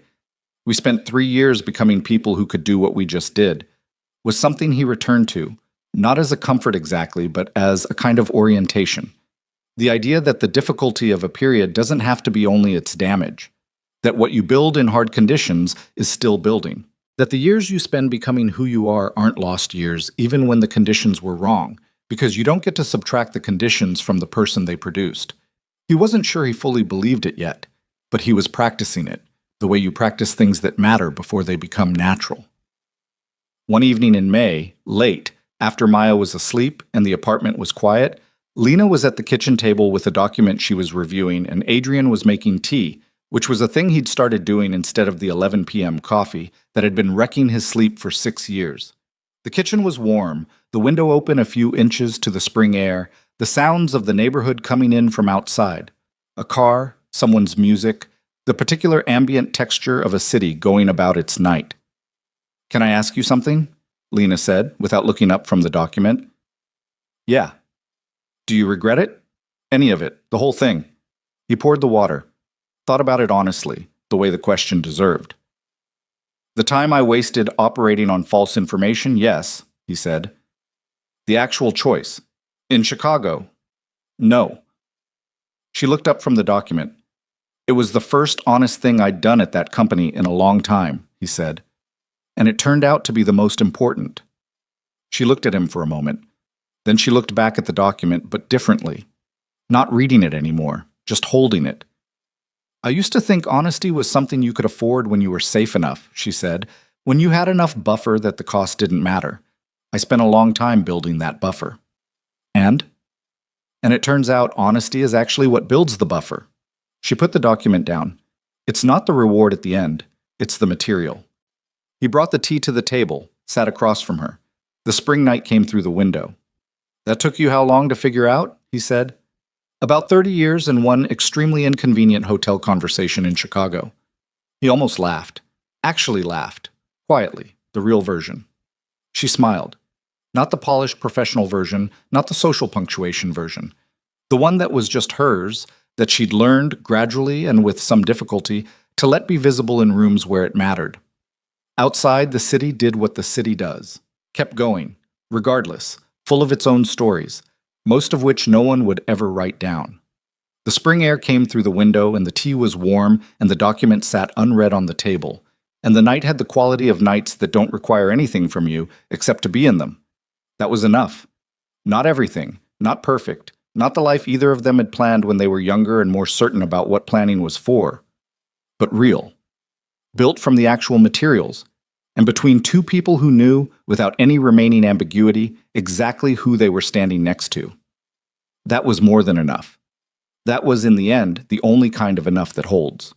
"We spent 3 years becoming people who could do what we just did," was something he returned to, not as a comfort exactly, but as a kind of orientation. The idea that the difficulty of a period doesn't have to be only its damage, that what you build in hard conditions is still building, that the years you spend becoming who you are aren't lost years even when the conditions were wrong, because you don't get to subtract the conditions from the person they produced. He wasn't sure he fully believed it yet, but he was practicing it, the way you practice things that matter before they become natural. One evening in May, late, after Maya was asleep and the apartment was quiet, Lena was at the kitchen table with a document she was reviewing, and Adrian was making tea, which was a thing he'd started doing instead of the 11 p.m. coffee that had been wrecking his sleep for 6 years. The kitchen was warm, the window open a few inches to the spring air, the sounds of the neighborhood coming in from outside. A car, someone's music, the particular ambient texture of a city going about its night. "Can I ask you something?" Lena said, without looking up from the document. "Yeah." "Do you regret it?" "Any of it, the whole thing." He poured the water, thought about it honestly, the way the question deserved. "The time I wasted operating on false information, yes," he said. "The actual choice. In Chicago, no." She looked up from the document. "It was the first honest thing I'd done at that company in a long time," he said. "And it turned out to be the most important." She looked at him for a moment. Then she looked back at the document, but differently. Not reading it anymore, just holding it. "I used to think honesty was something you could afford when you were safe enough," she said, "when you had enough buffer that the cost didn't matter. I spent a long time building that buffer." And it turns out honesty is actually what builds the buffer. She put the document down. It's not the reward at the end, it's the material. He brought the tea to the table, sat across from her. The spring night came through the window. "That took you how long to figure out?" he said. "About 30 years and one extremely inconvenient hotel conversation in Chicago." He almost laughed. Actually laughed. Quietly, the real version. She smiled. Not the polished professional version, not the social punctuation version. The one that was just hers, that she'd learned, gradually and with some difficulty, to let be visible in rooms where it mattered. Outside, the city did what the city does. Kept going, regardless, full of its own stories, most of which no one would ever write down. The spring air came through the window, and the tea was warm, and the document sat unread on the table, and the night had the quality of nights that don't require anything from you except to be in them. That was enough. Not everything, not perfect, not the life either of them had planned when they were younger and more certain about what planning was for, but real. Built from the actual materials, and between two people who knew, without any remaining ambiguity, exactly who they were standing next to. That was more than enough. That was, in the end, the only kind of enough that holds.